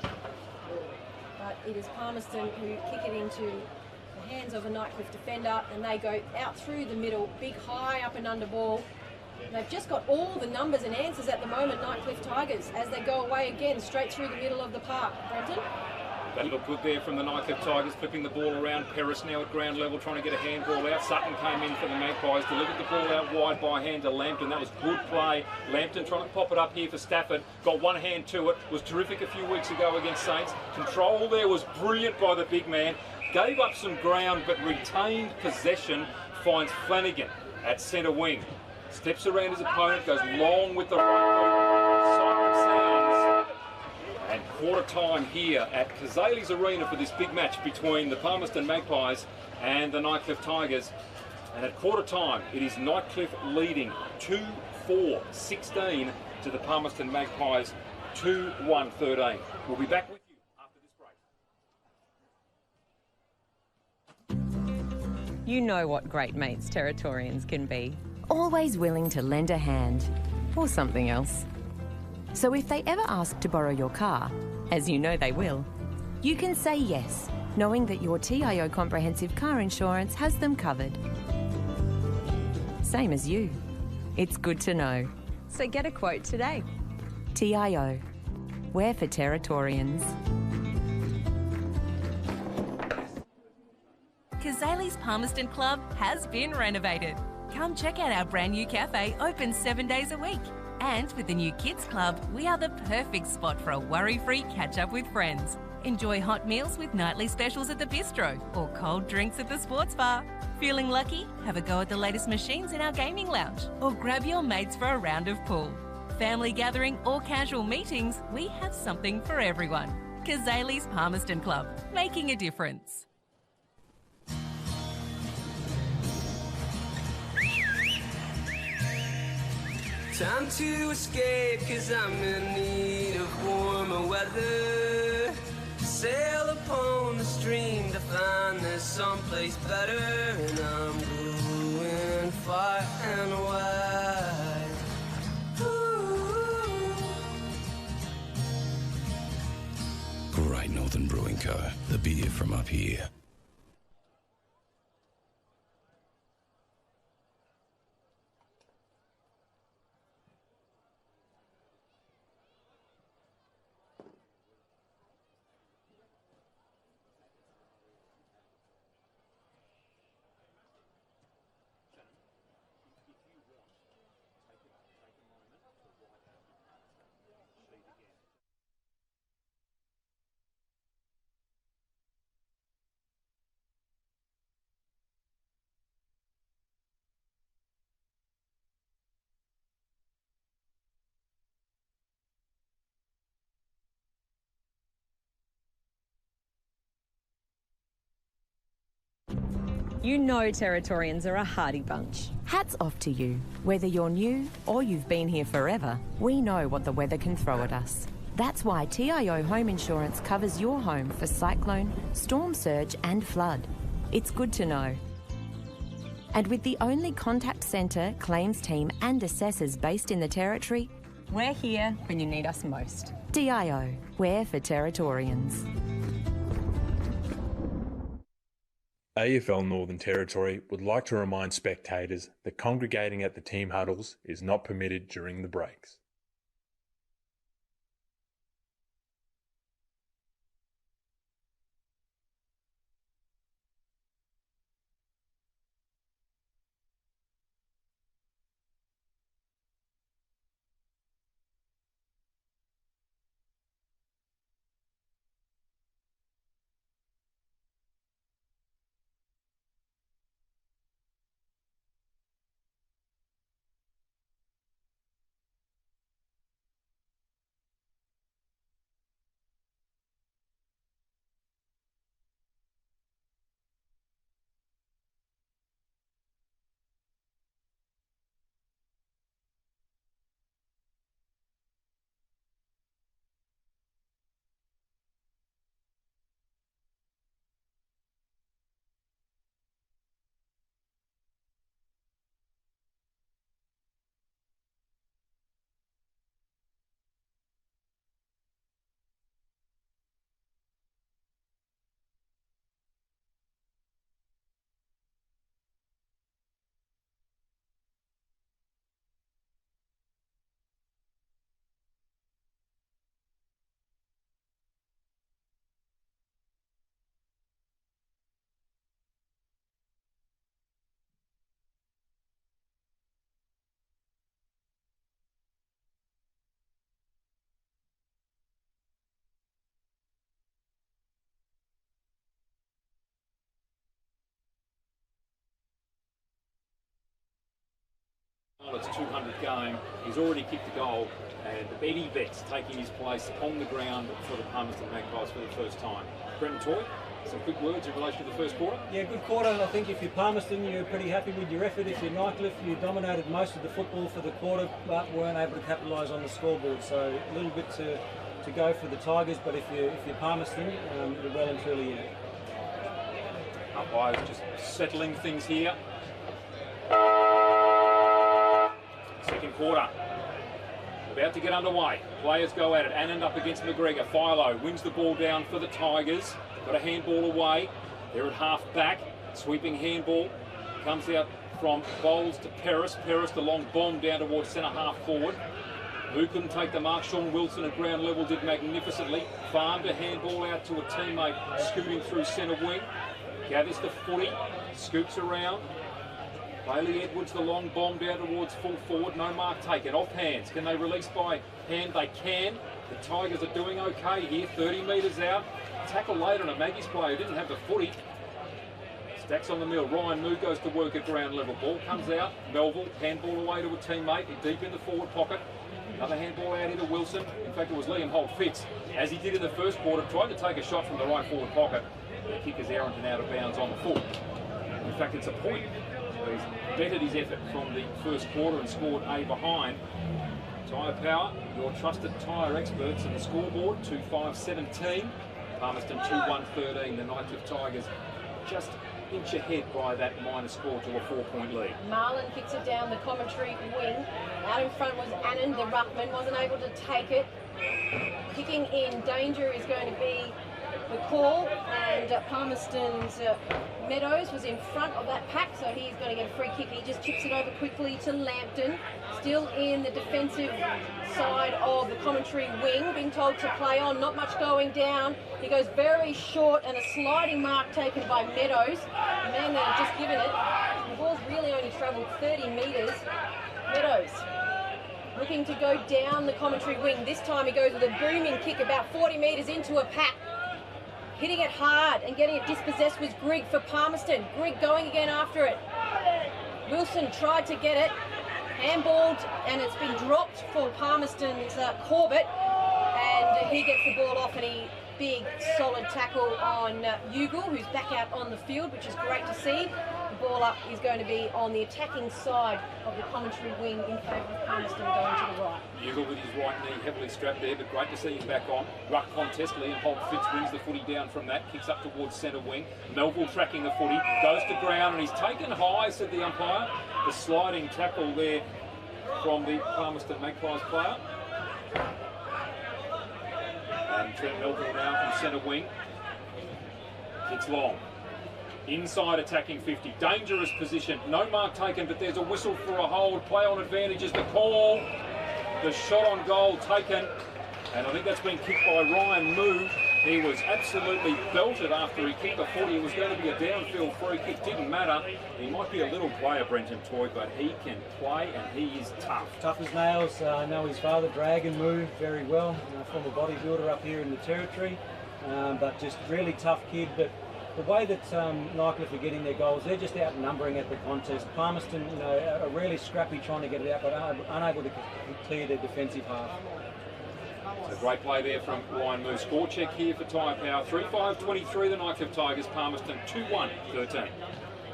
But it is Palmerston who kick it into the hands of a Nightcliff defender, and they go out through the middle, big high up and under ball. They've just got all the numbers and answers at the moment, Nightcliff Tigers, as they go away again, straight through the middle of the park. Brenton? That looked good there from the Nightcliff Tigers, flipping the ball around. Paris now at ground level, trying to get a handball out. Sutton came in for the Magpies, delivered the ball out wide by hand to Lambton. That was good play. Lambton trying to pop it up here for Stafford. Got one hand to it. Was terrific a few weeks ago against Saints. Control there was brilliant by the big man. Gave up some ground, but retained possession. Finds Flanagan at centre wing. Steps around his opponent, goes long with the right foot. Siren sounds. And quarter time here at Cazalys Arena for this big match between the Palmerston Magpies and the Nightcliff Tigers. And at quarter time, it is Nightcliff leading 2-4-16 to the Palmerston Magpies 2-1-13. We'll be back with you after this break. You know what great mates Territorians can be. Always willing to lend a hand, or something else. So if they ever ask to borrow your car, as you know they will, you can say yes, knowing that your TIO comprehensive car insurance has them covered. Same as you. It's good to know. So get a quote today. TIO. We're for Territorians. Cazalys Palmerston Club has been renovated. Come check out our brand new cafe, open 7 days a week. And with the new Kids Club, we are the perfect spot for a worry-free catch-up with friends. Enjoy hot meals with nightly specials at the bistro or cold drinks at the sports bar. Feeling lucky? Have a go at the latest machines in our gaming lounge or grab your mates for a round of pool. Family gathering or casual meetings, we have something for everyone. Cazalys Palmerston Club, making a difference. Time to escape, 'cause I'm in need of warmer weather. Sail upon the stream to find there's someplace better. And I'm going far and wide. Ooh. Great Northern Brewing Co., the beer from up here. You know Territorians are a hardy bunch. Hats off to you. Whether you're new or you've been here forever, we know what the weather can throw at us. That's why TIO Home Insurance covers your home for cyclone, storm surge and flood. It's good to know. And with the only contact centre, claims team and assessors based in the Territory, we're here when you need us most. TIO, we're for Territorians. AFL Northern Territory would like to remind spectators that congregating at the team huddles is not permitted during the breaks. on its 200th game. He's already kicked a goal, and Eddie Betts taking his place on the ground for the Palmerston Magpies for the first time. Brendan Toy, some quick words in relation to the first quarter? Yeah, good quarter. I think if you're Palmerston, you're pretty happy with your effort. If you're Nightcliff, you dominated most of the football for the quarter, but weren't able to capitalise on the scoreboard. So a little bit to go for the Tigers, but if you're Palmerston, you're well and truly in it. Umpires just settling things here. Second quarter. About to get underway. Players go at it. Anand up against McGregor. Philo wins the ball down for the Tigers. Got a handball away. They're at half back. Sweeping handball. Comes out from Bowles to Paris. Paris the long bomb down towards centre half forward. Who couldn't take the mark? Sean Wilson at ground level did magnificently. Farmed a handball out to a teammate scooting through centre wing. Gathers the footy. Scoops around. Bailey Edwards, the long bomb down towards full forward. No mark taken. Off hands. Can they release by hand? They can. The Tigers are doing okay here. 30 metres out. Tackle late on a Magpies player who didn't have the footy. Stacks on the mill. Ryan Moo goes to work at ground level. Ball comes out. Melville, handball away to a teammate. Deep in the forward pocket. Another handball out into Wilson. In fact, it was Liam Holt-Fitz, as he did in the first quarter, tried to take a shot from the right forward pocket. The kick is errant and out of bounds on the foot. In fact, it's a point. He's bettered his effort from the first quarter and scored a behind. Tyre Power, your trusted tyre experts, and the scoreboard 2-5-17. Palmerston 2-1-13. The Nightcliff Tigers just inch ahead by that minor score to a 4-point lead. Marlon kicks it down the commentary wing. Out in front was Anand, the ruckman, wasn't able to take it. Kicking in danger is going to be the call, and Palmerston's Meadows was in front of that pack, so he's going to get a free kick. He just chips it over quickly to Lampton, still in the defensive side of the commentary wing, being told to play on, not much going down. He goes very short, and a sliding mark taken by Meadows, the man that had just given it. The ball's really only travelled 30 metres. Meadows looking to go down the commentary wing. This time he goes with a booming kick about 40 metres into a pack. Hitting it hard and getting it dispossessed was Grigg for Palmerston. Grigg going again after it. Wilson tried to get it, handballed, and it's been dropped for Palmerston's Corbett, and he gets the ball off, and he big solid tackle on Ugle, who's back out on the field, which is great to see. The ball up is going to be on the attacking side of the commentary wing in favour of Palmerston going to the right. Ugle with his right knee heavily strapped there, but great to see him back on. Ruck contest, Liam Holt-Fitz wins the footy down from that, kicks up towards centre wing. Melville tracking the footy, goes to ground, and he's taken high, said the umpire. The sliding tackle there from the Palmerston Magpies player. And Trent Melville now from centre wing. Kicks long. Inside attacking 50. Dangerous position. No mark taken, but there's a whistle for a hold. Play on advantage is the call. The shot on goal taken. And I think that's been kicked by Ryan Moo. He was absolutely belted after he kicked the footy. It was going to be a downfield free kick. Didn't matter. He might be a little player, Brenton Toy, but he can play and he is tough. Tough as nails. I know his father, Dragon Moo, very well. Former bodybuilder up here in the territory. But just really tough kid. But the way that Nightcliff are getting their goals, they're just outnumbering at the contest. Palmerston, are really scrappy trying to get it out, but unable to clear their defensive half. So great play there from Ryan Moo. Score check here for Tyre Power. 3-5-23, the Nightcliff Tigers. Palmerston 2-1-13.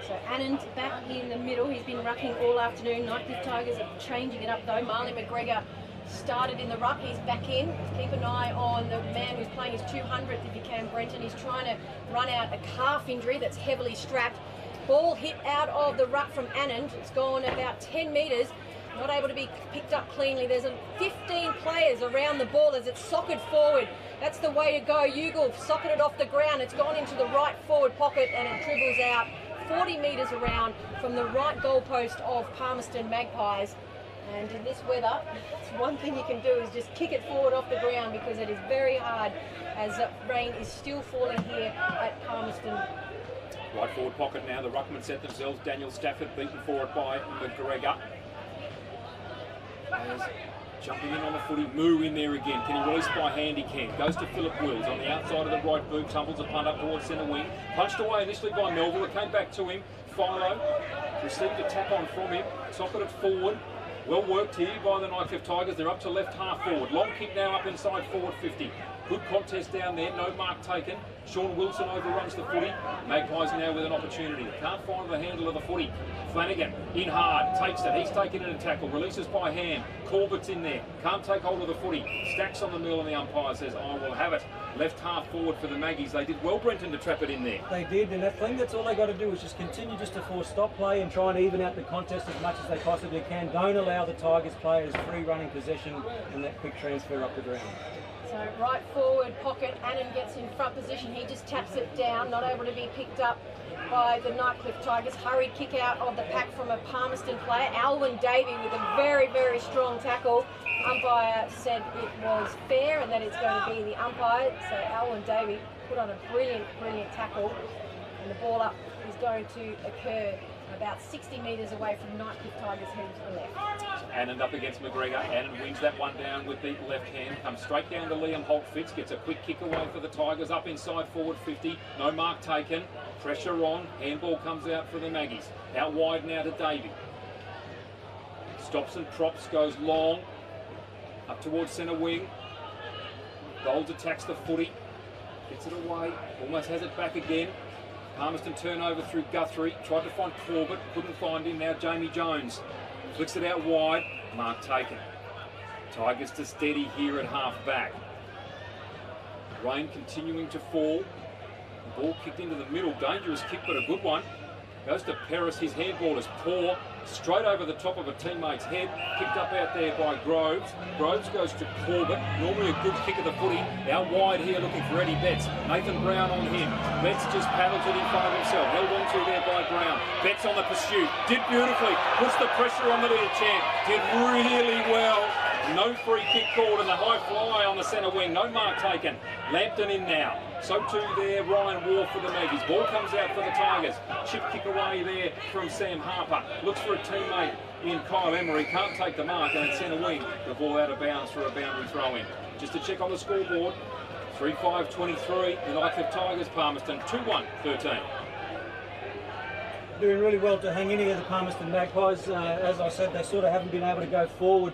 So Anand back in the middle. He's been rucking all afternoon. Nightcliff Tigers are changing it up though. Marley McGregor started in the ruck. He's back in. Keep an eye on the man who's playing his 200th if you can, Brenton. He's trying to run out a calf injury that's heavily strapped. Ball hit out of the ruck from Anand. It's gone about 10 metres. Not able to be picked up cleanly. There's 15 players around the ball as it's socked forward. That's the way to go. Ugle socketed off the ground. It's gone into the right forward pocket and it dribbles out 40 metres around from the right goalpost of Palmerston Magpies. And in this weather, one thing you can do is just kick it forward off the ground because it is very hard as rain is still falling here at Palmerston. Right forward pocket now. The ruckmen set themselves. Daniel Stafford beaten forward by McGregor. As jumping in on the footy, Moo in there again. Can he release by hand? He can. Goes to Philip Wills on the outside of the right boot, tumbles a punt up towards centre wing. Punched away initially by Melville. It came back to him. Philo received a tap on from him, socketed forward. Well worked here by the Nightcliff Tigers. They're up to left half forward. Long kick now up inside forward 50. Good contest down there, no mark taken. Sean Wilson overruns the footy. Magpies now with an opportunity. Can't find the handle of the footy. Flanagan in hard, takes it. He's taken in a tackle, releases by hand. Corbett's in there, can't take hold of the footy. Stacks on the mill and the umpire says, I will have it. Left half forward for the Maggies. They did well, Brenton, to trap it in there. They did, and I think that's all they got to do is just continue just to force stop play and try and even out the contest as much as they possibly can. Don't allow the Tigers players free running possession and that quick transfer up the ground. So right forward pocket, Annan gets in front position. He just taps it down, not able to be picked up by the Nightcliff Tigers. Hurried kick out of the pack from a Palmerston player. Alwyn Davey with a very, very strong tackle. Umpire said it was fair and that it's going to be the umpire. So Alwyn Davey put on a brilliant, brilliant tackle. And the ball up is going to occur about 60 metres away from Nightcliff Tigers heading to the left. Annan up against McGregor. Annan wins that one down with the left hand. Comes straight down to Liam Holt-Fitz. Gets a quick kick away for the Tigers. Up inside forward 50. No mark taken. Pressure on. Handball comes out for the Maggies. Out wide now to Davey. Stops and props. Goes long. Up towards centre wing. Golds attacks the footy. Gets it away. Almost has it back again. Palmerston turnover through Guthrie. Tried to find Corbett. Couldn't find him. Now Jamie Jones. Flicks it out wide. Mark taken. Tigers to steady here at half back. Rain continuing to fall. The ball kicked into the middle. Dangerous kick, but a good one. Goes to Peris. His handball is poor. Straight over the top of a teammate's head. Picked up out there by Groves. Groves goes to Corbett. Normally a good kick of the footy. Out wide here looking for Eddie Betts. Nathan Brown on him. Betts just paddled it in front of himself. Held on to there by Brown. Betts on the pursuit. Did beautifully. Puts the pressure on the little champ. Did really well. No free kick called and the high fly on the centre wing. No mark taken. Lampton in now. So too there, Ryan Ward for the Maggies. Ball comes out for the Tigers. Chip kick away there from Sam Harper. Looks for a teammate in Kyle Emery. Can't take the mark and at centre wing. The ball out of bounds for a boundary throw in. Just to check on the scoreboard. 3-5-23. The Nightcliff Tigers, Palmerston 2-1-13. Doing really well to hang in here, the Palmerston Magpies. As I said, they sort of haven't been able to go forward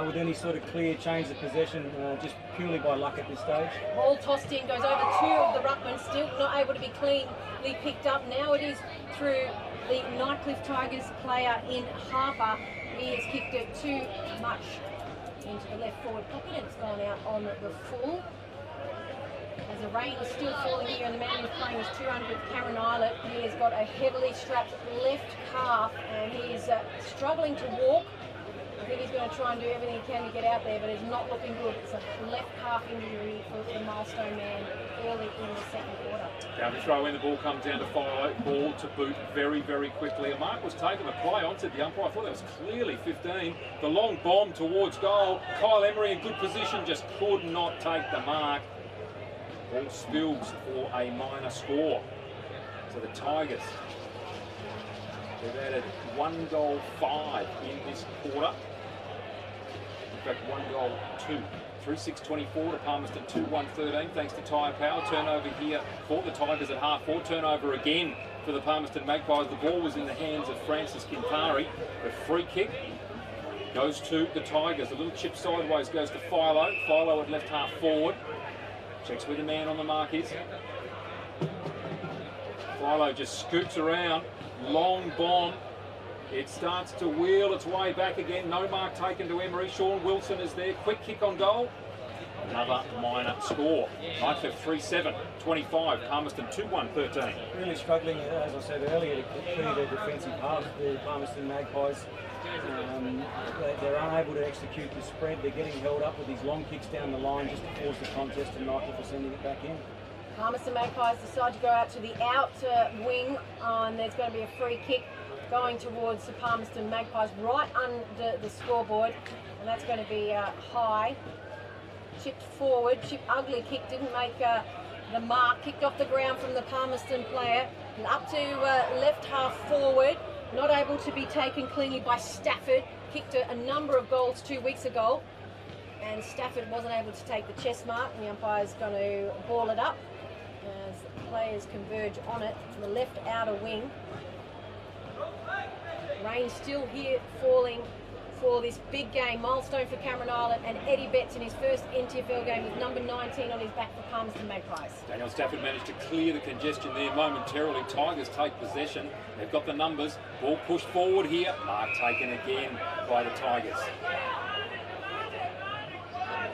with any sort of clear change of possession, just purely by luck at this stage. Ball tossed in, goes over two of the ruckmen, still not able to be cleanly picked up. Now it is through the Nightcliff Tigers player in Harper. He has kicked it too much into the left forward pocket and it's gone out on the full. As the rain is still falling here and the man who's playing is 200, Cameron Eilert. He has got a heavily strapped left calf and he's struggling to walk. I think he's going to try and do everything he can to get out there, but it's not looking good. It's a left calf injury for the milestone man early in the second quarter. Down to throw in, the ball comes down to follow. Ball to boot very, very quickly. A mark was taken, a play onto the umpire. I thought that was clearly 15. The long bomb towards goal. Kyle Emery in good position, just could not take the mark. Ball spills for a minor score. So the Tigers, they've added 1 goal 5 in this quarter. In fact, 1 goal 2. 3-6-24 to Palmerston 2-1-13 thanks to Tyre Power. Turnover here for the Tigers at half 4. Turnover again for the Palmerston Magpies. The ball was in the hands of Francis Kintari. The free kick goes to the Tigers. A little chip sideways goes to Philo. Philo at left half forward. Checks where the man on the mark is. Philo just scoots around. Long bomb. It starts to wheel its way back again. No mark taken to Emery. Sean Wilson is there. Quick kick on goal. Another minor score. Nightcliff 3-7-25. Palmerston 2-1-13. Really struggling, as I said earlier, to clear their defensive half, the Palmerston Magpies. They're unable to execute the spread. They're getting held up with these long kicks down the line just to force the contest, and Nightcliff are sending it back in. Palmerston Magpies decide to go out to the out wing, and there's going to be a free kick going towards the Palmerston Magpies right under the scoreboard, and that's going to be high. Chipped forward, Chip ugly kick, didn't make the mark, kicked off the ground from the Palmerston player, up to left half forward, not able to be taken cleanly by Stafford, kicked a number of goals 2 weeks ago, and Stafford wasn't able to take the chest mark, and the umpire's going to ball it up as players converge on it, the left outer wing. Rain still here falling for this big game, milestone for Cameron Island, and Eddie Betts in his first NTFL game with number 19 on his back for Palmerston Magpies. Daniel Stafford managed to clear the congestion there momentarily. Tigers take possession. They've got the numbers. Ball pushed forward here. Mark taken again by the Tigers.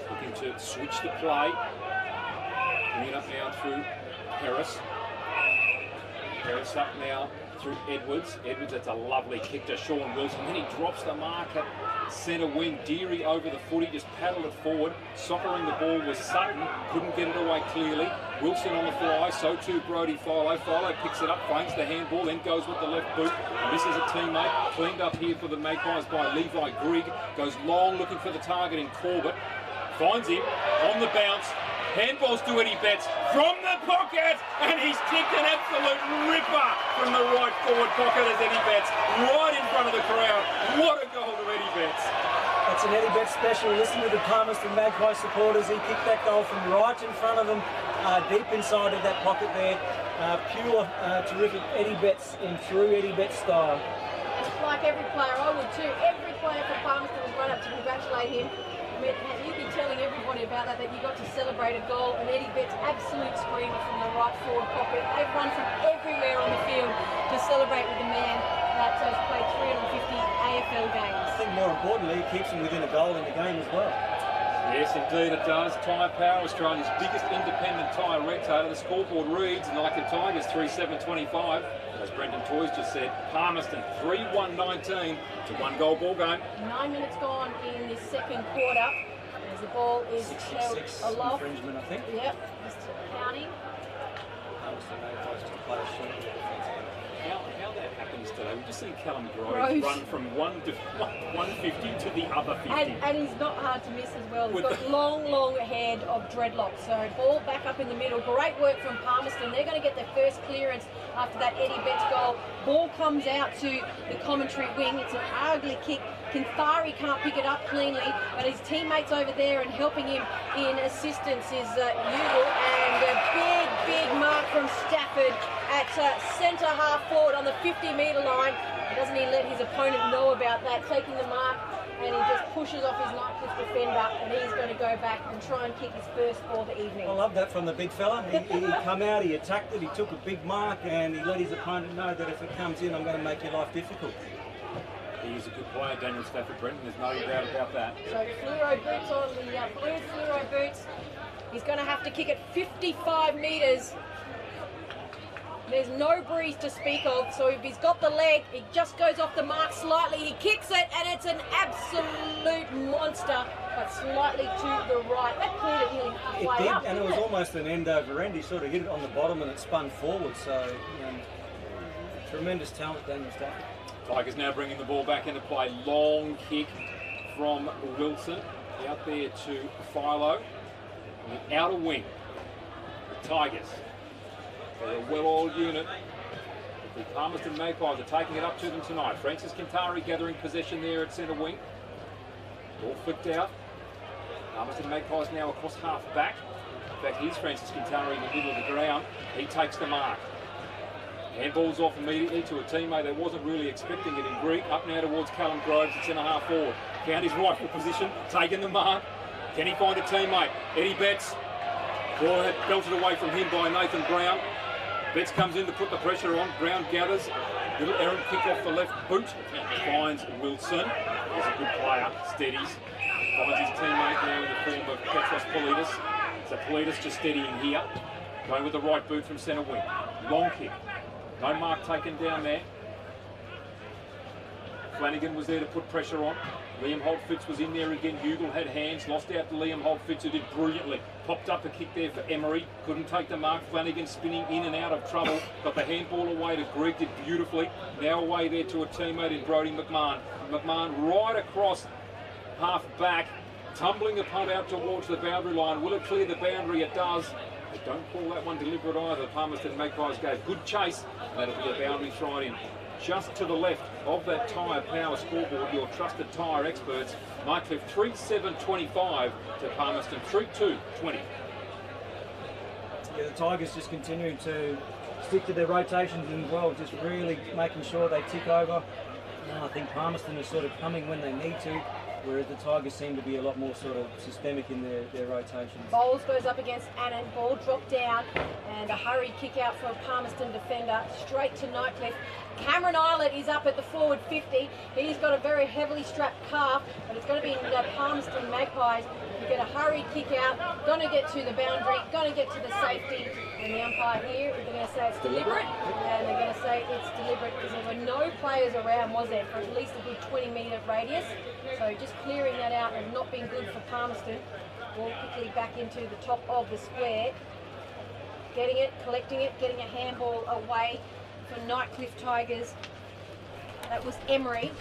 Looking to switch the play. Bring it up now through Harris. Harris up now through Edwards. Edwards, that's a lovely kick to Sean Wilson. Then he drops the mark at centre wing. Deary over the footy, just paddled it forward. Soccering the ball was Sutton. Couldn't get it away clearly. Wilson on the fly, so too Brody Philo. Philo picks it up, feints the handball, then goes with the left boot. And this is a teammate. Cleaned up here for the Magpies by Levi Grigg. Goes long looking for the target in Corbett. Finds him on the bounce. Handballs to Eddie Betts from the pocket, and he's kicked an absolute ripper from the right forward pocket as Eddie Betts, right in front of the crowd. What a goal to Eddie Betts. That's an Eddie Betts special. Listen to the Palmerston Magpie supporters. He kicked that goal from right in front of them, deep inside of that pocket there. Pure, terrific Eddie Betts in true Eddie Betts style. Like every player, I would too. Every player for Palmerston was run up to congratulate him. You'd be telling everybody about that you got to celebrate a goal, and Eddie Betts absolute screamer from the right forward pocket. They've run from everywhere on the field to celebrate with the man that has played 350 AFL games. I think more importantly, it keeps him within a goal in the game as well. Yes, indeed it does. Tyre Power, Australia's biggest independent tyre retailer. The scoreboard reads Nightcliff Tigers 3-7-25. As Brendan Toys just said, Palmerston 3-1-19. It's a one-goal ball game. 9 minutes gone in the second quarter. As the ball is held aloft. Infringement, I think. Yep, just counting. How that happens today? We've just seen Callum Groves run from 150 to the other 50. And he's not hard to miss as well. He's got long head of dreadlocks. So ball back up in the middle. Great work from Palmerston. They're going to get their first clearance after that Eddie Betts goal. Ball comes out to the commentary wing. It's an ugly kick. Kinthari can't pick it up cleanly, but his teammates over there and helping him in assistance is Ugal, and a big mark from Stafford at centre half forward on the 50-metre line. Doesn't he let his opponent know about that, taking the mark, and he just pushes off his Nightcliff defender, and he's going to go back and try and kick his first for the evening. I love that from the big fella. He come out, he attacked it, he took a big mark, and he let his opponent know that if it comes in, I'm going to make your life difficult. He is a good player, Daniel Stafford, Brenton. There's no doubt about that. So fluoro boots on, the blue fluoro boots. He's going to have to kick it 55 metres. There's no breeze to speak of, so if he's got the leg, he just goes off the mark slightly. He kicks it, and it's an absolute monster, but slightly to the right. That cleared it nearly halfway up, and it was almost an end over end. He sort of hit it on the bottom, and it spun forward. So, tremendous talent, Daniel Stafford. Tigers now bringing the ball back into play. Long kick from Wilson. Out there to Philo. On the outer wing. The Tigers. They're a well-oiled unit. The Palmerston Magpies are taking it up to them tonight. Francis Kinthari gathering possession there at centre wing. Ball flicked out. Palmerston Magpies now across half back. In fact, here's Francis Kinthari in the middle of the ground. He takes the mark. Handball's off immediately to a teammate that wasn't really expecting it in Greek. Up now towards Callum Groves at centre half forward. Found his rightful position, taking the mark. Can he find a teammate? Eddie Betts. Ball had belted away from him by Nathan Brown. Betts comes in to put the pressure on. Brown gathers. Little errant kick off the left boot. Finds Wilson. He's a good player. Steadies. Finds his teammate now in the form of Petros Politis. So Politis just steadying here. Going with the right boot from centre wing. Long kick. No mark taken down there. Flanagan was there to put pressure on. Liam Holt-Fitz was in there again. Hugel had hands, lost out to Liam Holt-Fitz, who did brilliantly. Popped up a kick there for Emery. Couldn't take the mark. Flanagan spinning in and out of trouble. Got the handball away to Greg, did beautifully. Now away there to a teammate in Brody McMahon. McMahon right across half back, tumbling the punt out towards the boundary line. Will it clear the boundary? It does. They don't call that one deliberate either. The Palmerston Magpies gave good chase, and that'll be a boundary thrown in. Just to the left of that Tyre Power scoreboard, your trusted tyre experts. Nightcliff 3-7-25 to Palmerston 3-2-20. Yeah, the Tigers just continuing to stick to their rotations as well, just really making sure they tick over. No, I think Palmerston is sort of coming when they need to, whereas the Tigers seem to be a lot more sort of systemic in their rotations. Bowles goes up against Annan, ball dropped down, and a hurried kick out for a Palmerston defender, straight to Nightcliff. Cameron Islet is up at the forward 50. He's got a very heavily strapped calf, but it's going to be the Palmerston Magpies who get a hurried kick out, going to get to the boundary, going to get to the safety, and the umpire here is going to say it's deliberate, and they're going to say it's deliberate because there were no players around, was there, for at least a good 20-metre radius. So just clearing that out and not being good for Palmerston. Ball quickly back into the top of the square. Getting it, collecting it, getting a handball away for Nightcliff Tigers. That was Emery.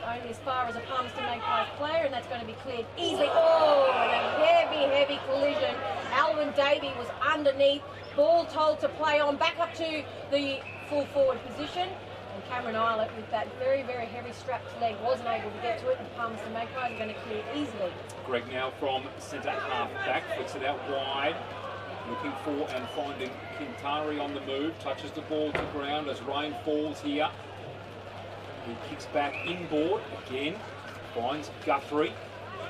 Only as far as a Palmerston Magpies player, and that's going to be cleared easily. Oh, and a heavy, heavy collision. Alvin Davey was underneath. Ball told to play on, back up to the full forward position. And Cameron Islet, with that very, very heavy strapped leg, wasn't able to get to it, and Palmerston Magpies are going to clear easily. Greg now from centre half back, flicks it out wide, looking for and finding Kintari on the move, touches the ball to ground as rain falls here. He kicks back inboard again, finds Guthrie.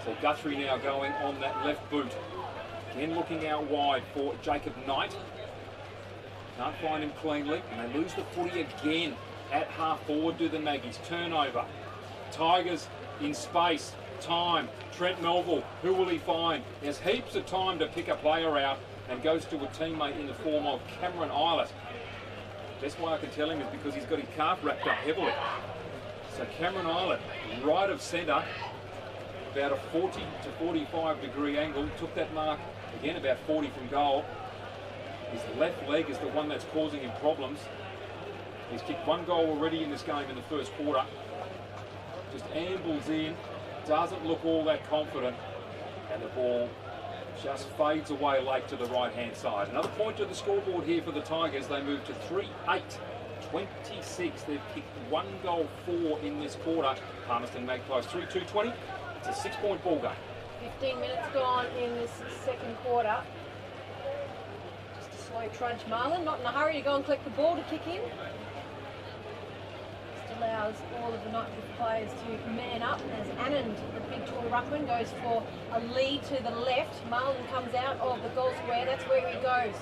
So Guthrie now going on that left boot. Again looking out wide for Jacob Knight. Can't find him cleanly, and they lose the footy again at half forward to the Maggies. Turnover. Tigers in space. Time. Trent Melville. Who will he find? There's heaps of time to pick a player out, and goes to a teammate in the form of Cameron Islet. Best way I can tell him is because he's got his calf wrapped up heavily. So Cameron Islet, right of centre, about a 40 to 45 degree angle, took that mark again about 40 from goal. His left leg is the one that's causing him problems. He's kicked one goal already in this game in the first quarter. Just ambles in, doesn't look all that confident, and the ball just fades away late to the right-hand side. Another point to the scoreboard here for the Tigers. They move to 3-8, 26. They've kicked 1 goal 4 in this quarter. Palmerston Magpies 3-2-20. It's a 6-point ball game. 15 minutes gone in this second quarter. Just a slow trudge. Marlon, not in a hurry to go and collect the ball to kick in. Just allows all of the Nightcliff players to man up as Anand, the big tall ruckman, goes for a lead to the left. Marlon comes out of the goal square. That's where he goes.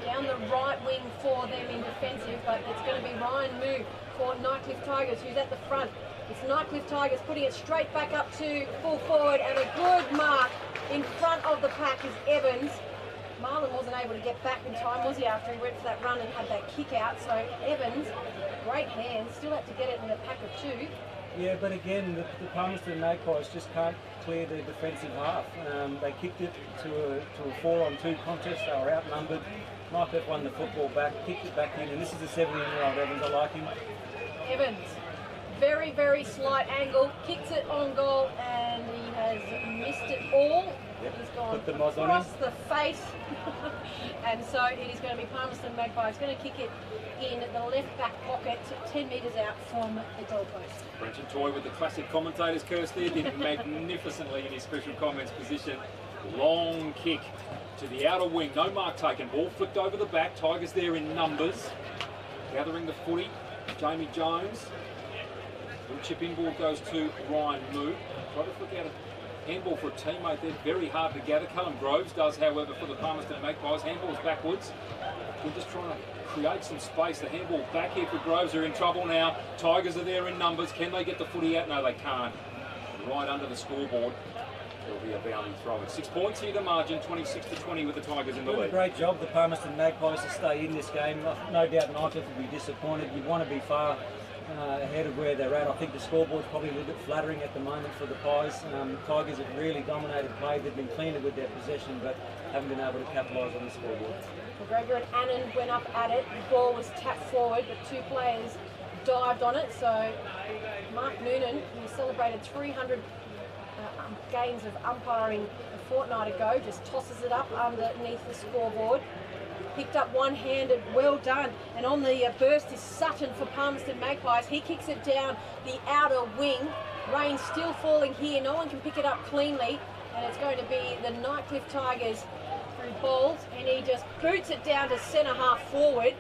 Down the right wing for them in defensive, but it's going to be Ryan Moo for Nightcliff Tigers, who's at the front. It's Nightcliff Tigers putting it straight back up to full forward, and a good mark in front of the pack is Evans. Marlon wasn't able to get back in time, was he, after he went for that run and had that kick out. So Evans, great hands, still had to get it in a pack of 2. Yeah, but again, the Palmerston Magpies just can't clear their defensive half. They kicked it to a 4-on-2 contest. They were outnumbered. Nightcliff won the football back, kicked it back in, and this is a 17-year-old Evans. I like him. Evans, very, very slight angle, kicks it on goal, and he has missed it all. Yep. He's gone Put the mod on across him. the face, and so it is going to be Palmerston Magpies going to kick it in the left back pocket, 10 metres out from the goalpost. Brenton Toy with the classic commentator's curse there, did magnificently in his special comments position. Long kick to the outer wing, no mark taken, ball flipped over the back. Tigers there in numbers, gathering the footy. Jamie Jones, little chip in ball goes to Ryan Moo. Try to flick out a handball for a teammate there, very hard to gather. Callum Groves does, however, for the Palmerston Magpies. Handball's backwards. We're just trying to create some space. The handball back here for Groves. Are in trouble now. Tigers are there in numbers. Can they get the footy out? No, they can't. Right under the scoreboard. There'll be a boundary throw. It's 6 points here, the margin, 26-20 with the Tigers in the Doing lead. a great job, the Palmerston Magpies, to stay in this game. No doubt Nightcliff will be disappointed. You want to be far ahead of where they're at. I think the scoreboard's probably a little bit flattering at the moment for the Pies. Tigers have really dominated play. They've been cleaner with their possession, but haven't been able to capitalise on the scoreboard. McGregor and Annan went up at it. The ball was tapped forward, but 2 players dived on it. So Mark Noonan, who celebrated 300 games of umpiring a fortnight ago, just tosses it up underneath the scoreboard. Picked up one-handed, well done. And on the burst is Sutton for Palmerston Magpies. He kicks it down the outer wing. Rain still falling here. No one can pick it up cleanly. And it's going to be the Nightcliff Tigers through Bowles. And he just boots it down to centre half forward.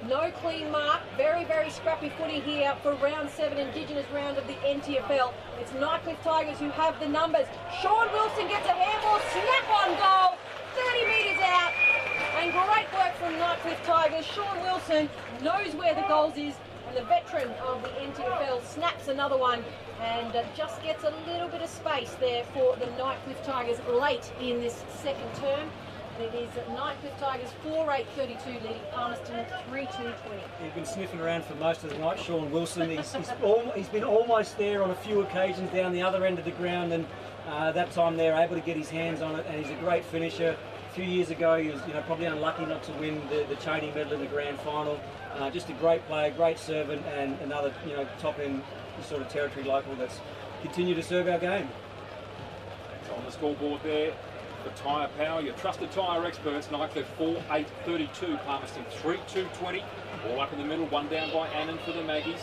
No clean mark. Very, very scrappy footy here for round 7, Indigenous round of the NTFL. It's Nightcliff Tigers who have the numbers. Sean Wilson gets a handball, snap on goal, 30 metres out. And great work from Nightcliff Tigers. Sean Wilson knows where the goals is, and the veteran of the NTFL snaps another one and just gets a little bit of space there for the Nightcliff Tigers late in this second term. It is Nightcliff Tigers 4-8-32 leading Palmerston 3-2-20. He's been sniffing around for most of the night, Sean Wilson. He's been almost there on a few occasions down the other end of the ground, and that time they're able to get his hands on it, and he's a great finisher. A few years ago he was probably unlucky not to win the Cheney medal in the grand final. Just a great player, great servant, and another top end sort of territory local that's continued to serve our game. So on the scoreboard there, for tyre power, your trusted tyre experts, Nightcliff 4-8-32, Palmerston 3-2-20. All up in the middle, one down by Annan for the Maggies.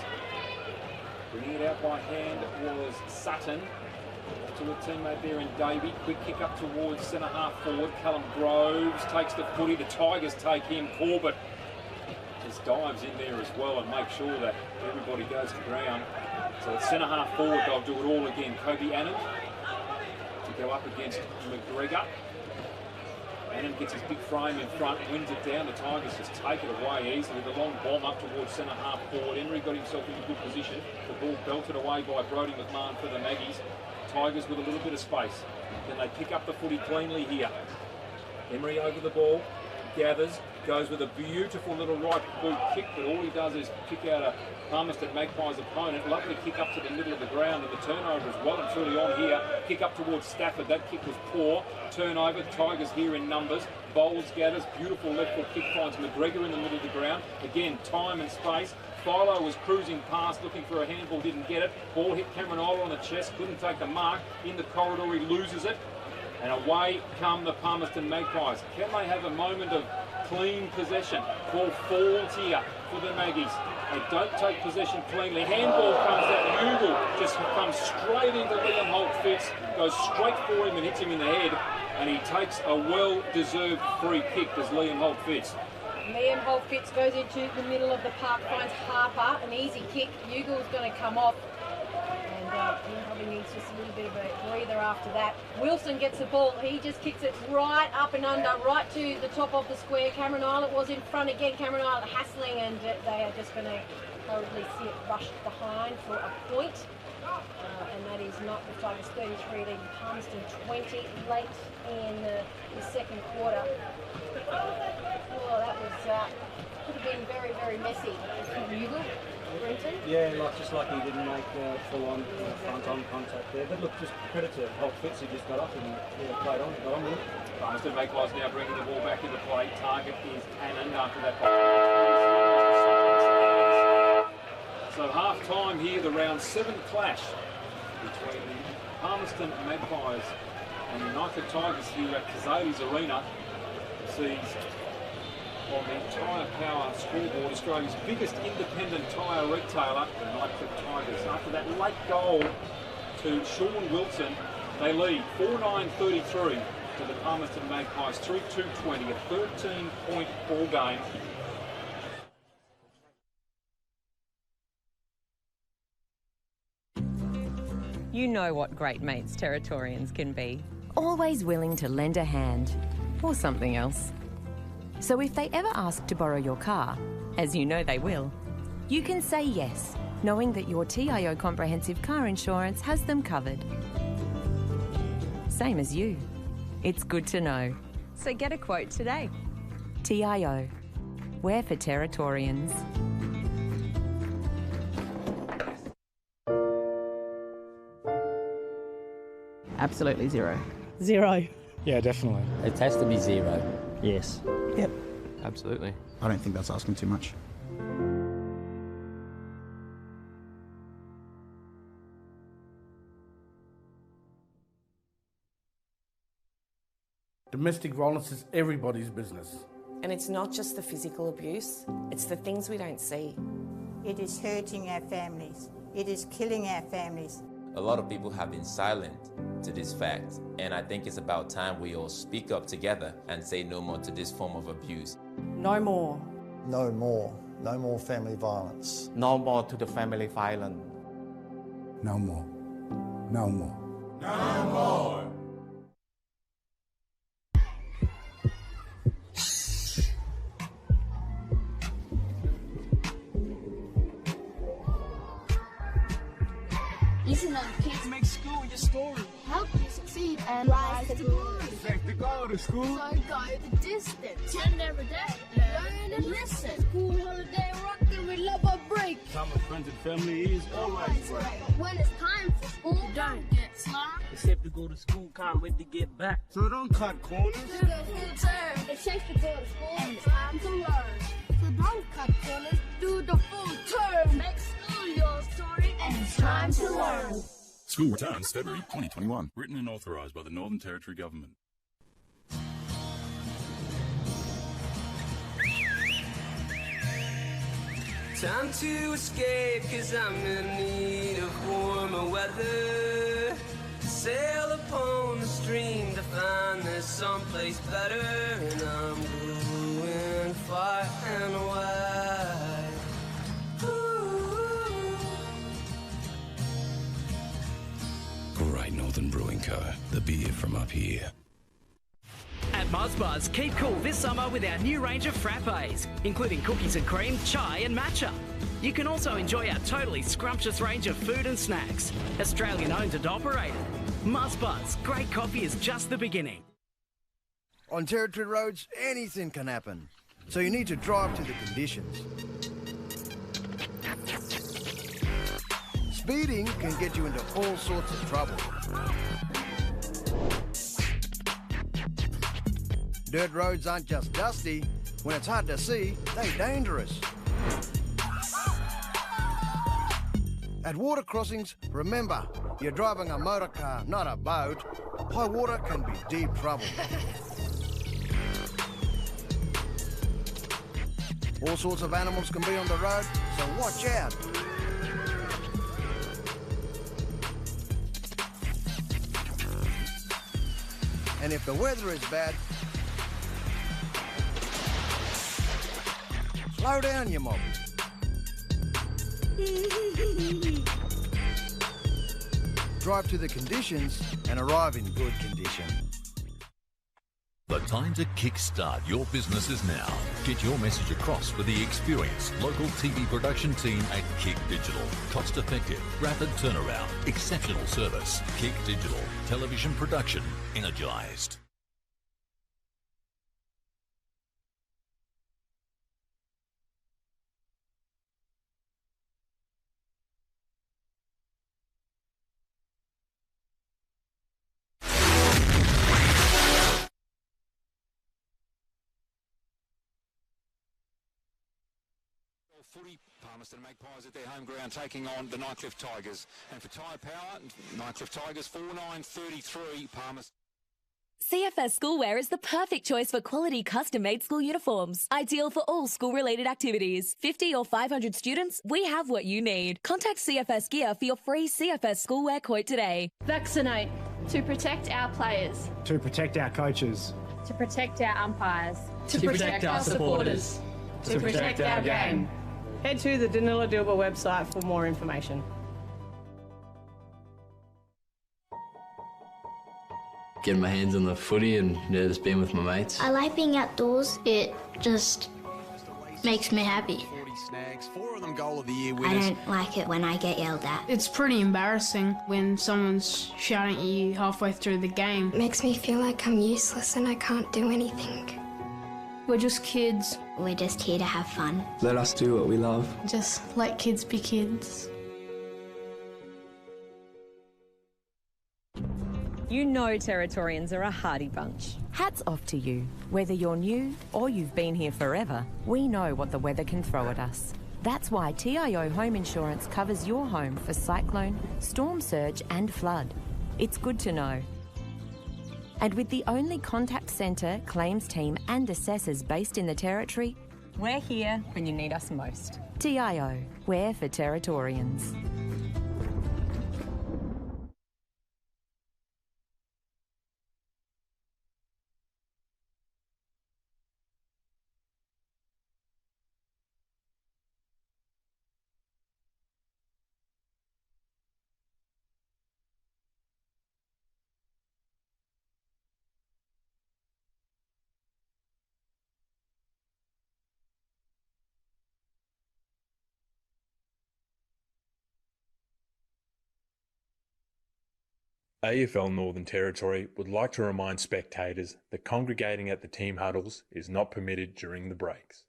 Bringing it out by hand was Sutton. To a teammate there in Davey. Quick kick up towards centre half forward. Callum Groves takes the footy. The Tigers take him. Corbett just dives in there as well and makes sure that everybody goes to ground. So at centre half forward, they'll do it all again. Kobe Annan to go up against McGregor. Annan gets his big frame in front, wins it down. The Tigers just take it away easily. The long bomb up towards centre half forward. Henry got himself in a good position. The ball belted away by Brodie McMahon for the Maggies. Tigers with a little bit of space. Then they pick up the footy cleanly here. Emery over the ball, gathers, goes with a beautiful little right boot kick, but all he does is kick out a Palmerston Magpies opponent. Lovely kick up to the middle of the ground, and the turnover is well and truly on here. Kick up towards Stafford, that kick was poor. Turnover, Tigers here in numbers. Bowles gathers, beautiful left foot kick, finds McGregor in the middle of the ground. Again, time and space. Philo was cruising past, looking for a handball, didn't get it. Ball hit Cameron Ola on the chest, couldn't take the mark. In the corridor, he loses it. And away come the Palmerston Magpies. Can they have a moment of clean possession? Ball falls here for the Maggies. They don't take possession cleanly. Handball comes out. Ugle just comes straight into Liam Holt-Fitz, goes straight for him and hits him in the head. And he takes a well-deserved free kick, does Liam Holt-Fitz. Liam Holt-Fitz goes into the middle of the park, finds Harper, an easy kick. Ugle's going to come off, and he probably needs just a little bit of a breather after that. Wilson gets the ball, he just kicks it right up and under, right to the top of the square. Cameron Island was in front again, Cameron Island hassling, and they are just going to hurriedly see it rushed behind for a point. And that is not the Tigers 33 leading Palmerston 20 late in the second quarter. Oh, that was could have been very, very messy. Ugle, Brenton? Yeah, just like he didn't make full-on front-on contact there. But look, just credit to Holt-Fitz, who just got up and played on, got on with it. Palmerston Magpies now bringing the ball back into play. Target is Annan after that. So half-time here, the round 7 clash between the Palmerston Magpies and the Nightcliff Tigers here at Cazalys Arena. Sees on the Tyre Power scoreboard Australia's biggest independent tyre retailer, the Nightcliff Tigers. After that late goal to Sean Wilson, they lead 4-9-33 to the Palmerston Magpies 3-2-20, a 13-point ball game. You know what great mates Territorians can be. Always willing to lend a hand, or something else. So if they ever ask to borrow your car, as you know they will, you can say yes, knowing that your TIO comprehensive car insurance has them covered. Same as you. It's good to know. So get a quote today. TIO. We're for Territorians. Absolutely zero. Zero. Yeah, definitely. It has to be zero. Yes. Yep. Absolutely. I don't think that's asking too much. Domestic violence is everybody's business. And it's not just the physical abuse, it's the things we don't see. It is hurting our families. It is killing our families. A lot of people have been silent to this fact, and I think it's about time we all speak up together and say no more to this form of abuse. No more. No more. No more family violence. No more to the family violence. No more. No more. No more. Listen up, kids. Make school your story. Help you succeed and rise to glory. Safe to go to school. So go the distance. Attend every day. Learn and listen. School holiday rockin' with love or break. Time with friends and family is always great. When it's time for school, don't get slack. It's safe to go to school, can't wait to get back. So don't cut corners. Do the full term. It's safe to go to school and it's time to learn. So don't cut corners. Do the full term. Make school your story and it's time to learn. School returns February 2021. Written and authorised by the Northern Territory Government. Time to escape, cause I'm in need of warmer weather. Sail upon the stream to find there's someplace better. And I'm going far and wide. Ooh. Great Northern Brewing Co. The beer from up here. At Muzzbuzz, keep cool this summer with our new range of frappes, including cookies and cream, chai and matcha. You can also enjoy our totally scrumptious range of food and snacks, Australian owned and operated. Muzzbuzz, great coffee is just the beginning. On Territory roads, anything can happen, so you need to drive to the conditions. Speeding can get you into all sorts of trouble. Dirt roads aren't just dusty. When it's hard to see, they're dangerous. At water crossings, remember, you're driving a motor car, not a boat. High water can be deep trouble. All sorts of animals can be on the road, so watch out. And if the weather is bad, slow down, you mob. Drive to the conditions and arrive in good condition. The time to kickstart your business is now. Get your message across with the experienced local TV production team at Kick Digital. Cost effective, rapid turnaround, exceptional service. Kick Digital. Television production energised. Footy, Palmerston Magpies at their home ground taking on the Nightcliff Tigers. And for tyre power, Nightcliff Tigers 4933, Palmerston. CFS Schoolwear is the perfect choice for quality custom-made school uniforms. Ideal for all school-related activities. 50 or 500 students, we have what you need. Contact CFS Gear for your free CFS Schoolwear quote today. Vaccinate. To protect our players. To protect our coaches. To protect our umpires. To protect our supporters. To protect our game. Head to the Danila Dilba website for more information. Getting my hands on the footy and just being with my mates. I like being outdoors. It just makes me happy. 40 snags, 4 of them goal of the year I winners. don't like it when I get yelled at. It's pretty embarrassing when someone's shouting at you halfway through the game. It makes me feel like I'm useless and I can't do anything. We're just kids. We're just here to have fun. Let us do what we love. Just let kids be kids. You know Territorians are a hardy bunch. Hats off to you. Whether you're new or you've been here forever, we know what the weather can throw at us. That's why TIO Home Insurance covers your home for cyclone, storm surge and flood. It's good to know. And with the only contact centre, claims team and assessors based in the Territory, we're here when you need us most. TIO, we're for Territorians. AFL Northern Territory would like to remind spectators that congregating at the team huddles is not permitted during the breaks.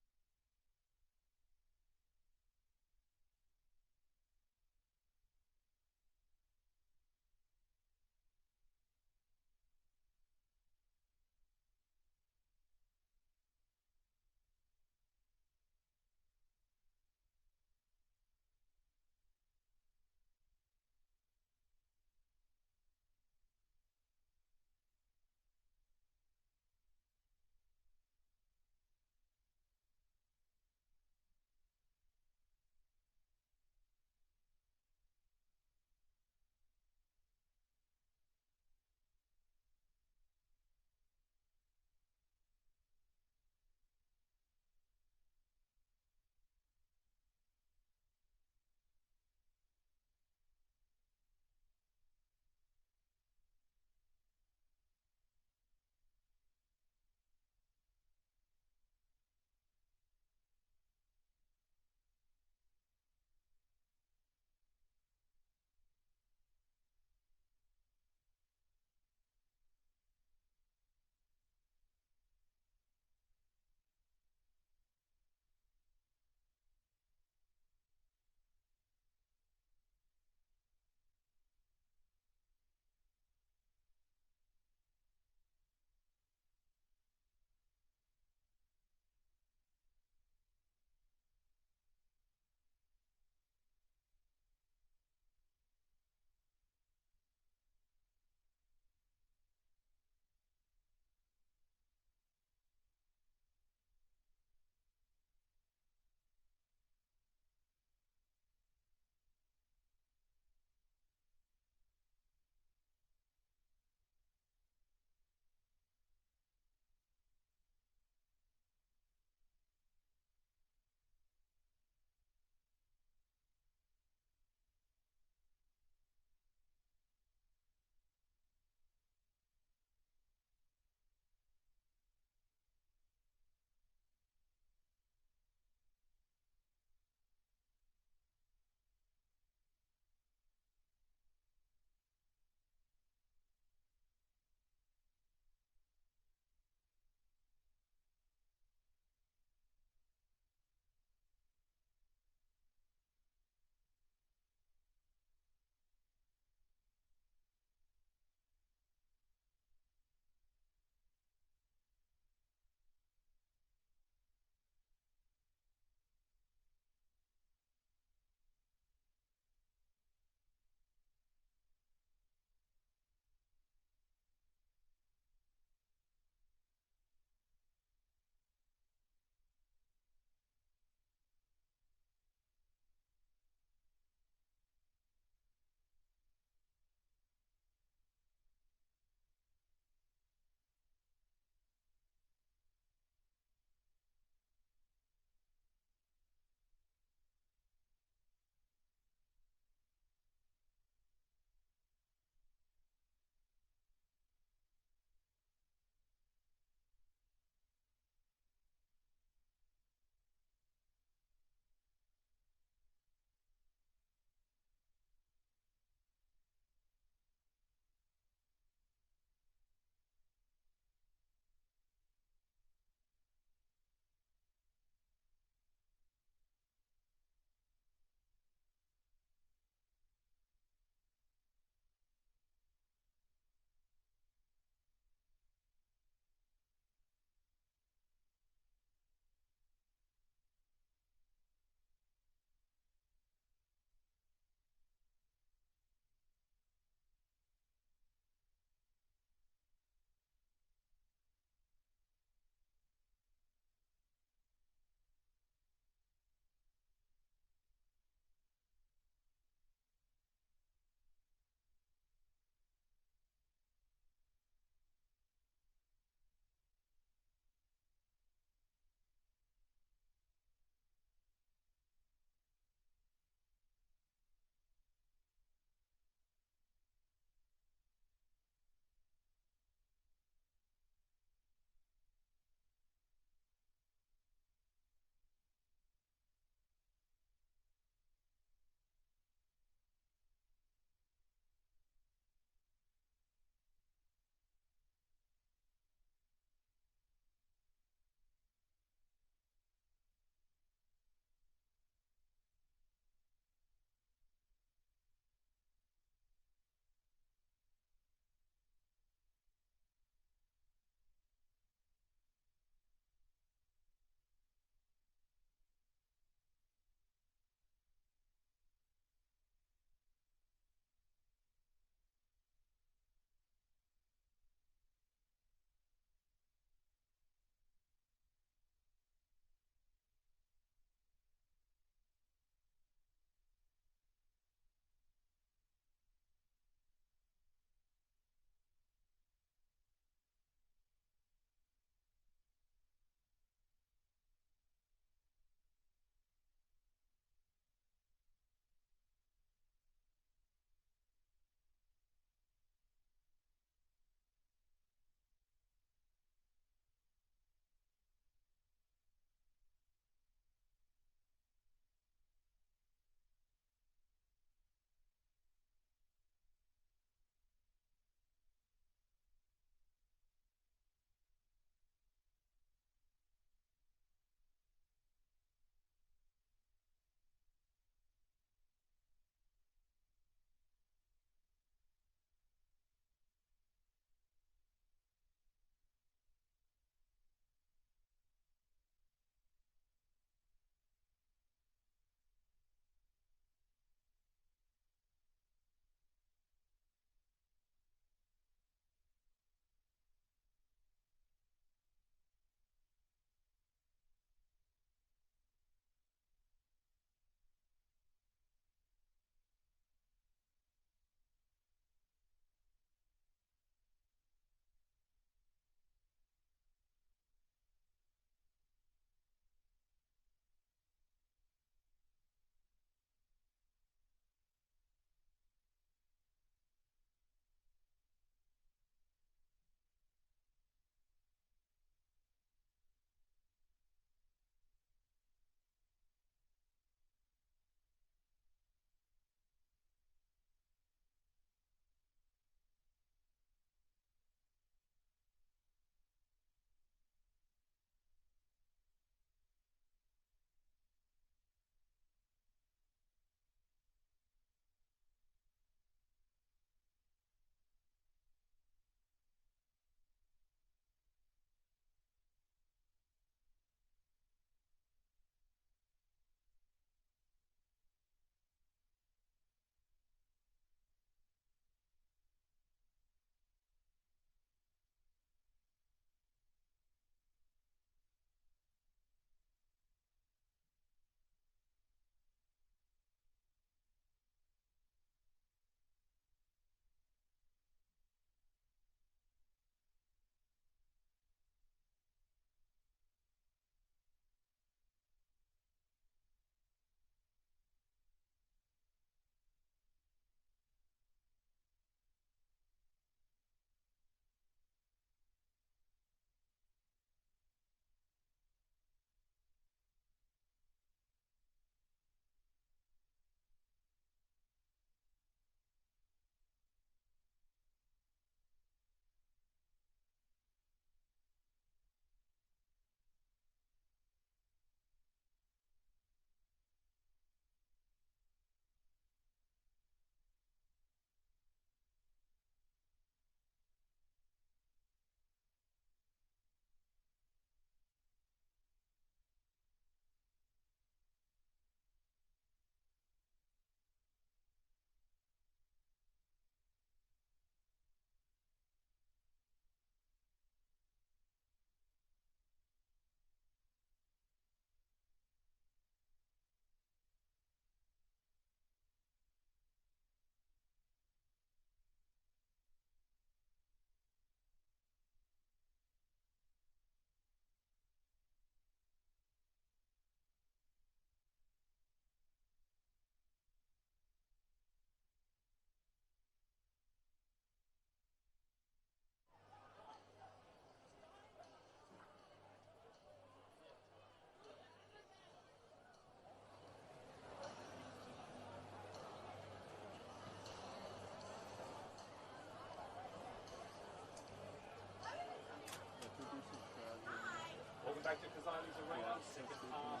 back to Cazalys Arena. Second half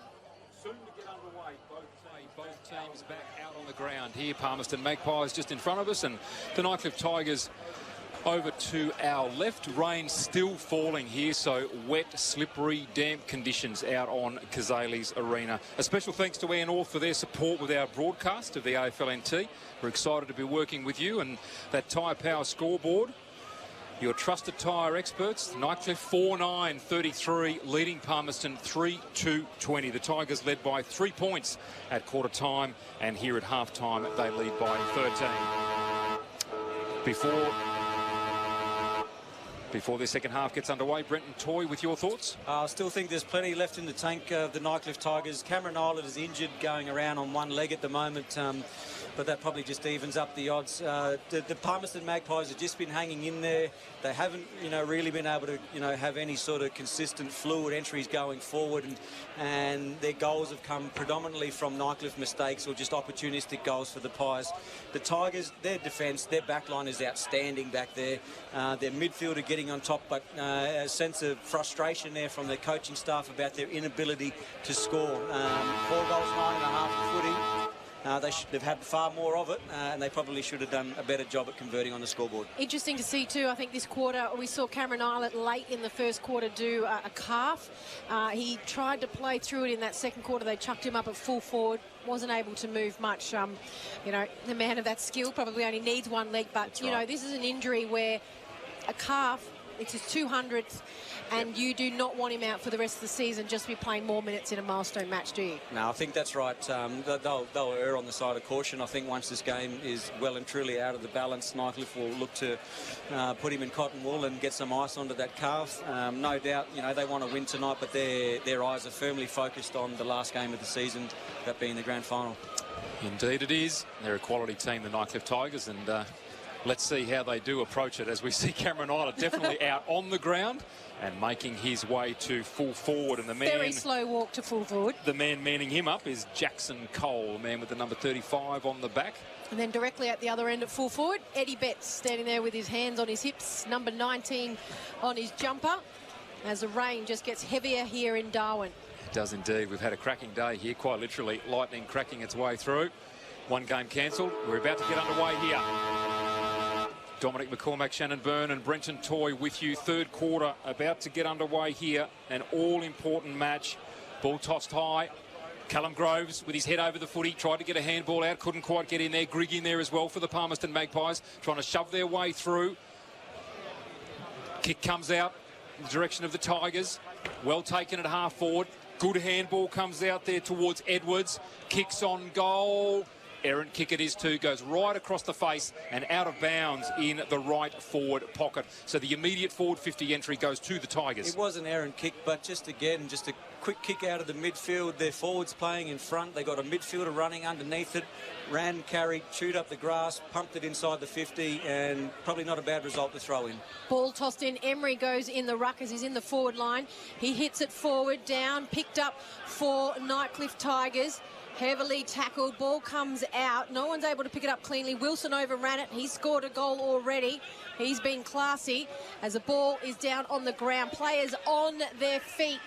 soon to get underway. Both teams back out on the ground here. Palmerston Magpies just in front of us, and the Nightcliff Tigers over to our left. Rain still falling here, so wet, slippery, damp conditions out on Cazalys Arena. A special thanks to Air North for their support with our broadcast of the AFLNT. We're excited to be working with you, and that tyre power scoreboard. Your trusted tyre experts, Nightcliff 4-9-33, leading Palmerston 3-2-20. The Tigers led by 3 points at quarter time, and here at half time they lead by 13. Before the second half gets underway, Brenton Toy with your thoughts? I still think there's plenty left in the tank of the Nightcliff Tigers. Cameron Islet is injured, going around on one leg at the moment, but that probably just evens up the odds. The Palmerston Magpies have just been hanging in there. They haven't, really been able to, have any sort of consistent fluid entries going forward, and their goals have come predominantly from Nightcliff mistakes or just opportunistic goals for the Pies. The Tigers, their defence, their backline is outstanding back there. Their midfield are getting on top, but a sense of frustration there from their coaching staff about their inability to score. 4 goals, 9.5 footy. They've had far more of it, and they probably should have done a better job at converting on the scoreboard. Interesting to see too. I think this quarter we saw Cameron Islet late in the first quarter do a calf. He tried to play through it in that second quarter. They chucked him up at full forward. Wasn't able to move much. The man of that skill probably only needs one leg, but this is an injury where a calf, it's his 200th, and you do not want him out for the rest of the season just to be playing more minutes in a milestone match, do you? No, I think that's right. They'll err on the side of caution. I think once this game is well and truly out of the balance, Nightcliff will look to put him in cotton wool and get some ice onto that calf. No doubt, they want to win tonight, but their eyes are firmly focused on the last game of the season, that being the grand final. Indeed it is. They're a quality team, the Nightcliff Tigers, and let's see how they do approach it, as we see Cameron Islet definitely out on the ground and making his way to full forward. And the man... Very slow walk to full forward. The man manning him up is Jackson Cole, a man with the number 35 on the back. And then directly at the other end at full forward, Eddie Betts standing there with his hands on his hips, number 19 on his jumper, as the rain just gets heavier here in Darwin. It does indeed. We've had a cracking day here, quite literally. Lightning cracking its way through. One game cancelled. We're about to get underway here. Dominic McCormack, Shannon Byrne and Brenton Toy with you. Third quarter about to get underway here. An all-important match. Ball tossed high. Callum Groves with his head over the footy. Tried to get a handball out. Couldn't quite get in there. Grigg in there as well for the Palmerston Magpies. Trying to shove their way through. Kick comes out in the direction of the Tigers. Well taken at half forward. Good handball comes out there towards Edwards. Kicks on goal. Errant kick it is too, goes right across the face and out of bounds in the right forward pocket. So the immediate forward 50 entry goes to the Tigers. It was an errant kick, but just a quick kick out of the midfield. Their forwards playing in front. They got a midfielder running underneath it. Ran, carried, chewed up the grass, pumped it inside the 50, and probably not a bad result to throw in. Ball tossed in. Emery goes in the ruck as he's in the forward line. He hits it forward, down, picked up for Nightcliff Tigers. Heavily tackled, ball comes out. No one's able to pick it up cleanly. Wilson overran it. He scored a goal already. He's been classy as the ball is down on the ground. Players on their feet.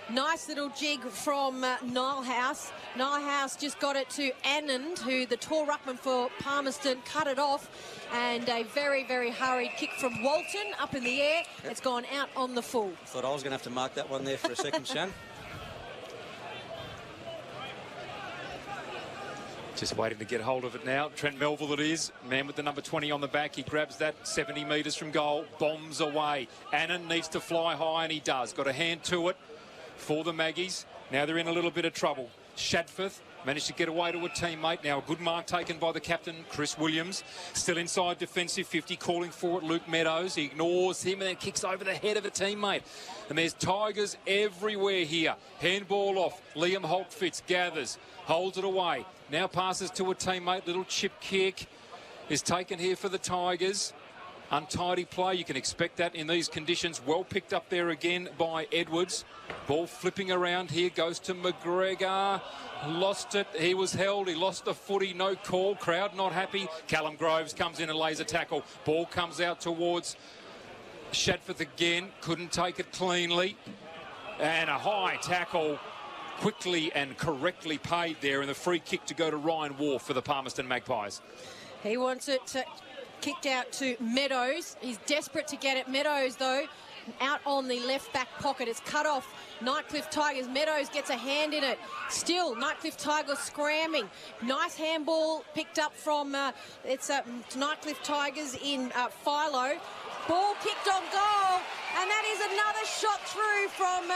Nice little jig from Nilehouse. Nilehouse just got it to Anand, who the tall ruckman for Palmerston, cut it off. And a very, very hurried kick from Walton up in the air. It's gone out on the full. Thought I was going to have to mark that one there for a second, Shan. Just waiting to get hold of it now. Trent Melville it is. Man with the number 20 on the back. He grabs that 70 metres from goal. Bombs away. Annan needs to fly high, and he does. Got a hand to it for the Maggies. Now they're in a little bit of trouble. Shadforth managed to get away to a teammate. Now a good mark taken by the captain, Chris Williams. Still inside defensive 50, calling for it, Luke Meadows. He ignores him and then kicks over the head of a teammate. And there's Tigers everywhere here. Handball off. Liam Holtfitz gathers, holds it away. Now passes to a teammate. Little chip kick is taken here for the Tigers. Untidy play, you can expect that in these conditions. Well picked up there again by Edwards. Ball flipping around here, goes to McGregor. Lost it, he was held, he lost the footy, no call. Crowd not happy. Callum Groves comes in and lays a tackle. Ball comes out towards Shadforth again, couldn't take it cleanly. And a high tackle, quickly and correctly paid there, and the free kick to go to Ryan Wharf for the Palmerston Magpies. He wants it kicked out to Meadows. He's desperate to get it. Meadows, though, out on the left back pocket. It's cut off. Nightcliff Tigers. Meadows gets a hand in it. Still, Nightcliff Tigers scramming. Nice handball picked up from Nightcliff Tigers in Philo. Ball kicked on goal, and that is another shot through from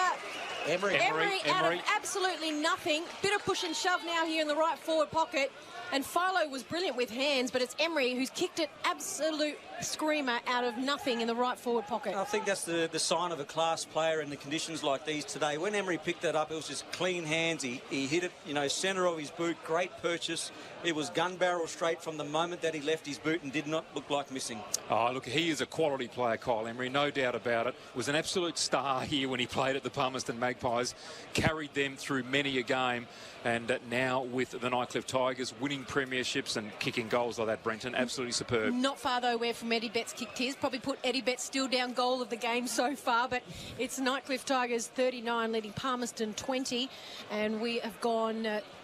Emery out of absolutely nothing. Bit of push and shove now here in the right forward pocket. And Philo was brilliant with hands, but it's Emery who's kicked it absolute screamer out of nothing in the right forward pocket. I think that's the sign of a class player in the conditions like these today. When Emery picked that up, it was just clean hands. He hit it, you know, centre of his boot. Great purchase. It was gun barrel straight from the moment that he left his boot and did not look like missing. Oh, look, he is a quality player, Kyle Emery, no doubt about it. Was an absolute star here when he played at the Palmerston Magpies. Carried them through many a game. And now with the Nightcliff Tigers winning premierships and kicking goals like that, Brenton, absolutely superb. Not far, though, where from Eddie Betts kicked his. Probably put Eddie Betts still down goal of the game so far, but it's Nightcliff Tigers 39 leading Palmerston 20, and we have gone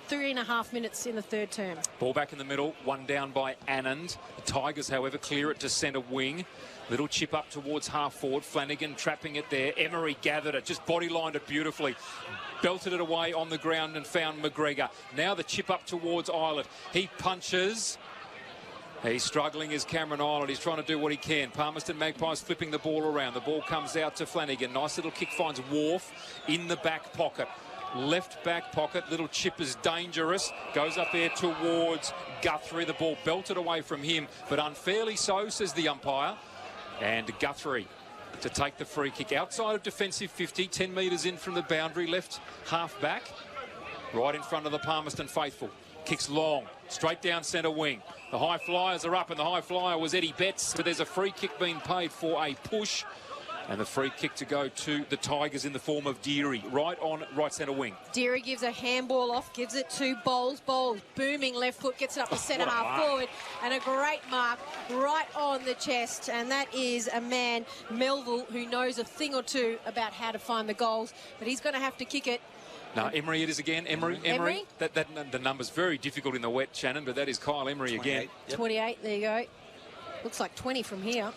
3.5 minutes in the third term. Ball back in the middle, one down by Anand. The Tigers, however, clear it to centre wing. Little chip up towards half forward. Flanagan trapping it there. Emery gathered it, just body-lined it beautifully. Belted it away on the ground and found McGregor. Now the chip up towards Islet. He punches. He's struggling as Cameron Islet. He's trying to do what he can. Palmerston Magpies flipping the ball around. The ball comes out to Flanagan. Nice little kick finds Wharf in the back pocket. Left back pocket, little chip is dangerous. Goes up there towards Guthrie. The ball belted away from him, but unfairly so, says the umpire. And Guthrie to take the free kick outside of defensive 50, 10 metres in from the boundary, left half back, right in front of the Palmerston faithful. Kicks long, straight down centre wing. The high flyers are up, and the high flyer was Eddie Betts, but there's a free kick being paid for a push. And the free kick to go to the Tigers in the form of Deary, right on right centre wing. Deary gives a handball off, gives it to Bowles. Bowles, booming left foot, gets it up to centre half forward. And a great mark right on the chest. And that is a man, Melville, who knows a thing or two about how to find the goals. But he's going to have to kick it. No, Emery it is again. Emery. The number's very difficult in the wet, Shannon, but that is Kyle Emery again. Yep. 28, there you go. Looks like 20 from here.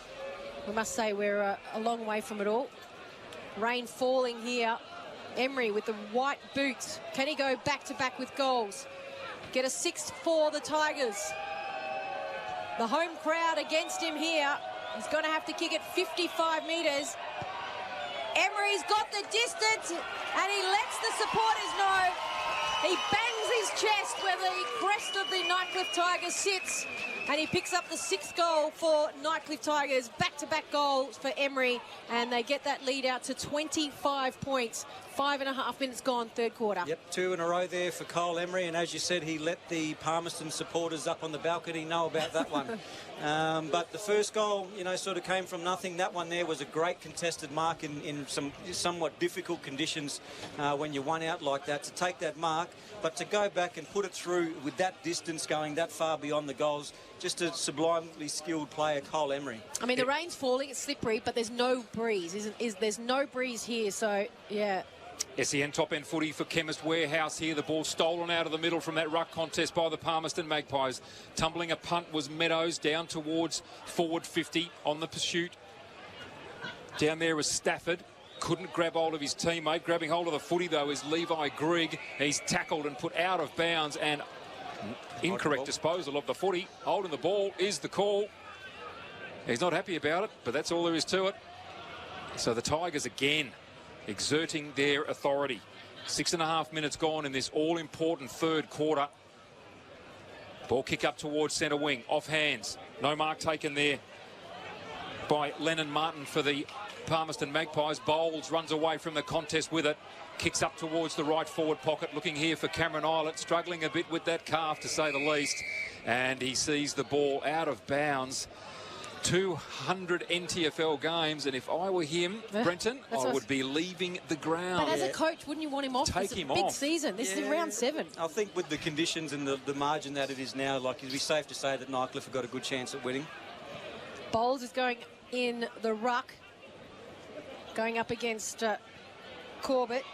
We must say we're a long way from it all. Rain falling here. Emery with the white boots. Can he go back-to-back with goals? Get a sixth for the Tigers. The home crowd against him here. He's going to have to kick it 55 metres. Emery's got the distance, and he lets the supporters know. He bangs his chest where the crest of the Nightcliff Tigers sits, and he picks up the sixth goal for Nightcliff Tigers. Back-to-back goals for Emery, and they get that lead out to 25 points. 5.5 minutes gone, third quarter. Yep, 2 in a row there for Kyle Emery, and as you said, he let the Palmerston supporters up on the balcony know about that one. But the first goal, you know, sort of came from nothing. That one there was a great contested mark in some somewhat difficult conditions when you're one out like that, to take that mark, but to go back and put it through with that distance going that far beyond the goals. Just a sublimely skilled player, Kyle Emery. I mean, the rain's falling, it's slippery, but there's no breeze. There's no breeze here, so, yeah. SEN top end footy for Chemist Warehouse here. The ball stolen out of the middle from that ruck contest by the Palmerston Magpies. Tumbling a punt was Meadows down towards forward 50 on the pursuit. Down there was Stafford. Couldn't grab hold of his teammate. Grabbing hold of the footy, though, is Levi Grigg. He's tackled and put out of bounds, and incorrect disposal of the footy. Holding the ball is the call. He's not happy about it, but that's all there is to it. So the Tigers again exerting their authority. 6.5 minutes gone in this all-important third quarter. Ball kick up towards centre wing, off hands. No mark taken there by Lennon Martin for the Palmerston Magpies. Bowles runs away from the contest with it. Kicks up towards the right forward pocket, looking here for Cameron Islet, struggling a bit with that calf, to say the least. And he sees the ball out of bounds. 200 NTFL games, and if I were him, Brenton, I would be leaving the ground. But as a coach, wouldn't you want him off? Take him off. Big season. This is round 7. I think with the conditions and the margin that it is now, like, it'd be safe to say that Nightcliff have got a good chance at winning. Bowles is going in the ruck, going up against Corbett.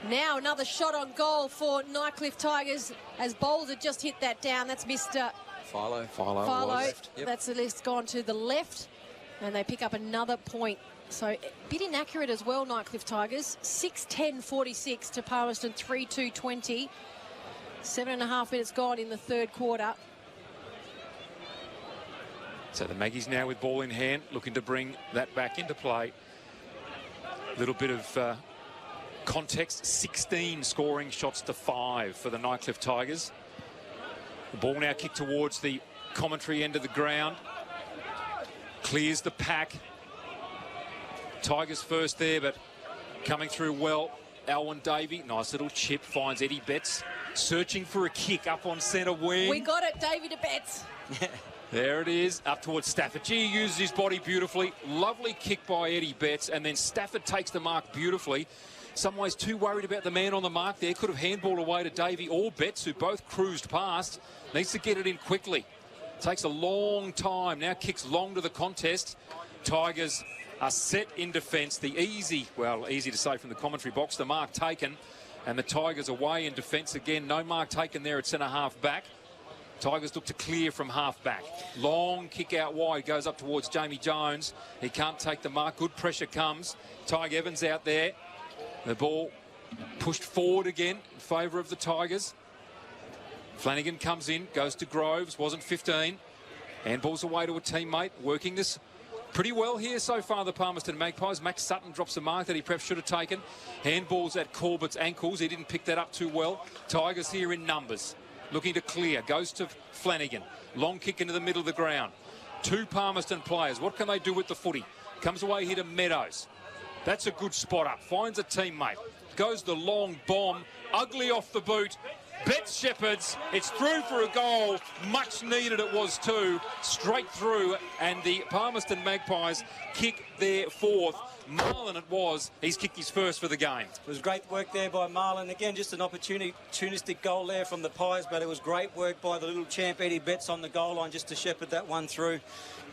Now another shot on goal for Nightcliff Tigers as Bowles had just hit that down. That's Mr. Philo. Yep. That's at least gone to the left, and they pick up another point. So a bit inaccurate as well, Nightcliff Tigers. 6:10:46 to Palmerston 3:2:20. 7.5 minutes gone in the third quarter. So the Maggies now with ball in hand, looking to bring that back into play. A little bit of context, 16 scoring shots to 5 for the Nightcliff Tigers. The ball now kicked towards the commentary end of the ground. Clears the pack. Tigers first there, but coming through well. Alwyn Davey, nice little chip, finds Eddie Betts. Searching for a kick up on centre wing. We got it, Davey to Betts. There it is, up towards Stafford. Gee, he uses his body beautifully. Lovely kick by Eddie Betts, and then Stafford takes the mark beautifully. Some ways too worried about the man on the mark there. Could have handballed away to Davey or Betts, who both cruised past. Needs to get it in quickly. Takes a long time. Now kicks long to the contest. Tigers are set in defence. The easy to say from the commentary box, the mark taken. And the Tigers away in defence again. No mark taken there at centre-half back. Tigers look to clear from half-back. Long kick out wide, goes up towards Jamie Jones. He can't take the mark. Good pressure comes. Tyg Evans out there. The ball pushed forward again in favour of the Tigers. Flanagan comes in, goes to Groves, wasn't 15. Handballs away to a teammate, working this pretty well here so far, the Palmerston Magpies. Max Sutton drops a mark that he perhaps should have taken. Handballs at Corbett's ankles. He didn't pick that up too well. Tigers here in numbers. Looking to clear. Goes to Flanagan. Long kick into the middle of the ground. 2 Palmerston players. What can they do with the footy? Comes away here to Meadows. That's a good spot up. Finds a teammate. Goes the long bomb. Ugly off the boot. Betts Shepherds, it's through for a goal. Much needed it was too. Straight through, and the Palmerston Magpies kick their 4th. Marlon it was. He's kicked his first for the game. It was great work there by Marlon. Again, just an opportunistic goal there from the Pies, but it was great work by the little champ Eddie Betts on the goal line just to shepherd that one through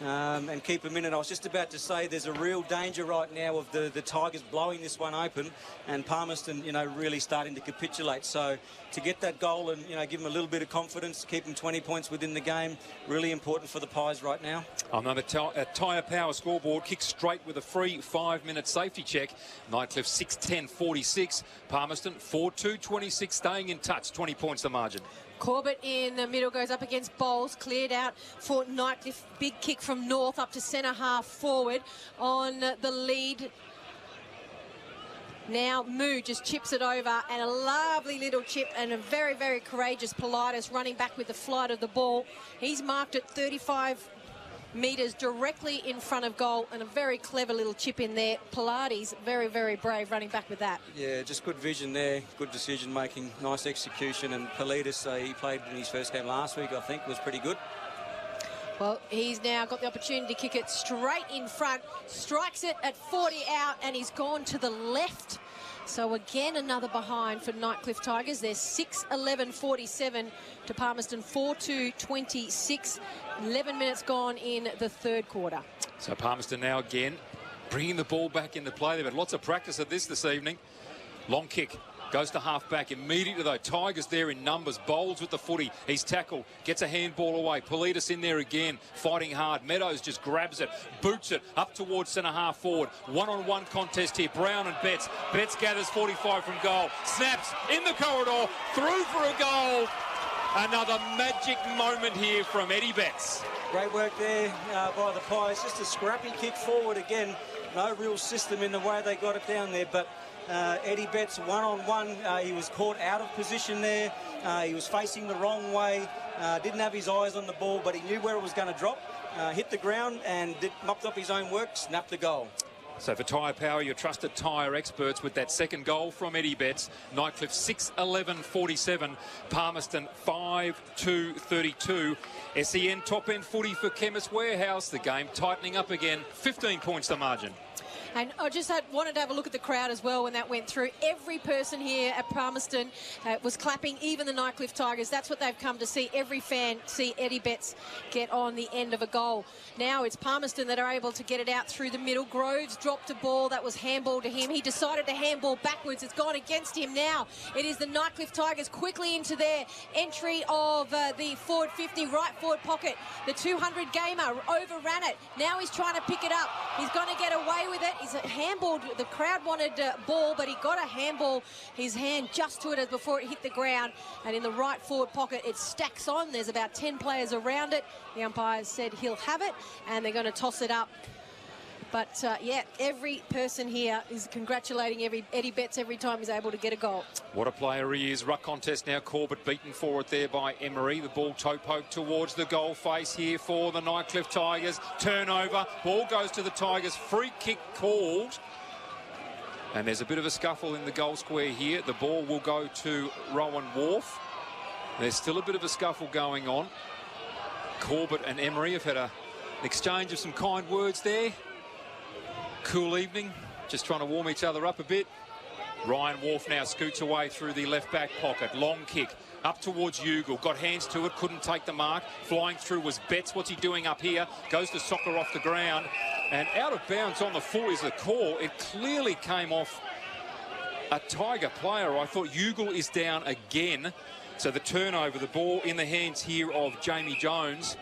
and keep him in it. I was just about to say there's a real danger right now of the Tigers blowing this one open and Palmerston, really starting to capitulate. So to get that goal and, give them a little bit of confidence, keep them 20 points within the game, really important for the Pies right now. Another Tyre Power scoreboard, kick straight with a free 5-minute safety check. Nightcliff 6:10:46. Palmerston 4:2:26, staying in touch, 20 points the margin. Corbett in the middle goes up against Bowles, cleared out for Nightcliff. Big kick from North up to centre half forward on the lead. Now Moo just chips it over, and a lovely little chip, and a very, very courageous Politis running back with the flight of the ball. He's marked at 35 metres directly in front of goal, and a very clever little chip in there. Pilates, very, very brave running back with that. Yeah, just good vision there, good decision making, nice execution, and Pilates, he played in his first game last week, I think, was pretty good. Well, he's now got the opportunity to kick it straight in front, strikes it at 40 out, and he's gone to the left. So again, another behind for Nightcliff Tigers. They're 6:11:47 to Palmerston 4:2:26. 11 minutes gone in the third quarter. So Palmerston now again bringing the ball back into play. They've had lots of practice at this evening. Long kick. Goes to half-back immediately, though. Tigers there in numbers. Bowles with the footy. He's tackled. Gets a handball away. Politis in there again, fighting hard. Meadows just grabs it, boots it up towards centre-half forward. One-on-one contest here. Brown and Betts. Betts gathers 45 from goal. Snaps in the corridor. Through for a goal. Another magic moment here from Eddie Betts. Great work there by the Pies. Just a scrappy kick forward again. No real system in the way they got it down there, but Eddie Betts one-on-one. He was caught out of position there. He was facing the wrong way. Didn't have his eyes on the ball, but he knew where it was going to drop. Hit the ground and mopped up his own work, snapped the goal. So for Tyre Power, your trusted tyre experts with that second goal from Eddie Betts. Nightcliff 6:11:47. Palmerston 5:2:32. SEN top-end footy for Chemist Warehouse. The game tightening up again. 15 points the margin. And I just wanted to have a look at the crowd as well when that went through. Every person here at Palmerston was clapping, even the Nightcliff Tigers. That's what they've come to see. Every fan see Eddie Betts get on the end of a goal. Now it's Palmerston that are able to get it out through the middle. Groves dropped a ball that was handball to him. He decided to handball backwards. It's gone against him now. It is the Nightcliff Tigers quickly into their entry of the forward 50, right forward pocket. The 200 gamer overran it. Now he's trying to pick it up. He's going to get away with it. He's handballed. The crowd wanted ball, but he got a handball his hand just to it before it hit the ground. And in the right forward pocket, it stacks on. There's about 10 players around it. The umpire said he'll have it, and they're going to toss it up. But, yeah, every person here is congratulating Eddie Betts every time he's able to get a goal. What a player he is. Ruck contest now. Corbett beaten for it there by Emery. The ball toe poke towards the goal face here for the Nightcliff Tigers. Turnover. Ball goes to the Tigers. Free kick called. And there's a bit of a scuffle in the goal square here. The ball will go to Rowan Wharf. There's still a bit of a scuffle going on. Corbett and Emery have had an exchange of some kind words there. Cool evening, just trying to warm each other up a bit. Ryan Wharf now scoots away through the left back pocket. Long kick up towards Ugle. Got hands to it, couldn't take the mark. Flying through was Betts. What's he doing up here? Goes to soccer off the ground. And out of bounds on the full is the call. It clearly came off a Tiger player. I thought Ugle is down again. So the turnover, the ball in the hands here of Jamie Jones.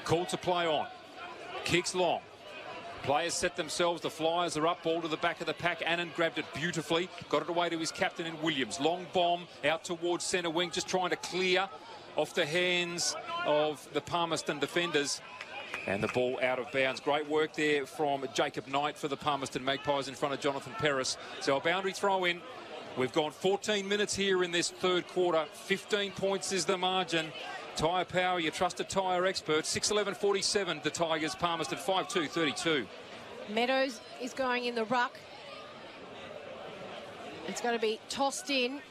Called to play on. Kicks long. Players set themselves, the Flyers are up, ball to the back of the pack. Annan grabbed it beautifully, got it away to his captain in Williams. Long bomb out towards centre wing, just trying to clear off the hands of the Palmerston defenders. And the ball out of bounds. Great work there from Jacob Knight for the Palmerston Magpies in front of Jonathan Paris. So a boundary throw in. We've gone 14 minutes here in this third quarter. 15 points is the margin. Tyre Power, your trusted tyre expert. 6:11:47, the Tigers. Palmerston 5-2-32. Meadows is going in the ruck. It's going to be tossed in.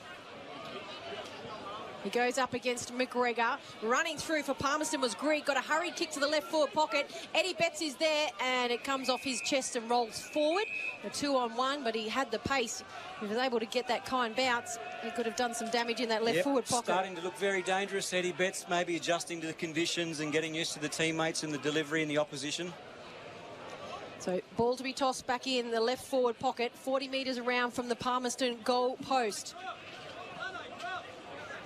He goes up against McGregor. Running through for Palmerston was Greig. Got a hurried kick to the left forward pocket. Eddie Betts is there, and it comes off his chest and rolls forward. A 2-on-1, but he had the pace. He was able to get that kind bounce. He could have done some damage in that left forward pocket. Starting to look very dangerous. Eddie Betts maybe adjusting to the conditions and getting used to the teammates and the delivery and the opposition. So ball to be tossed back in the left forward pocket, 40 metres around from the Palmerston goal post.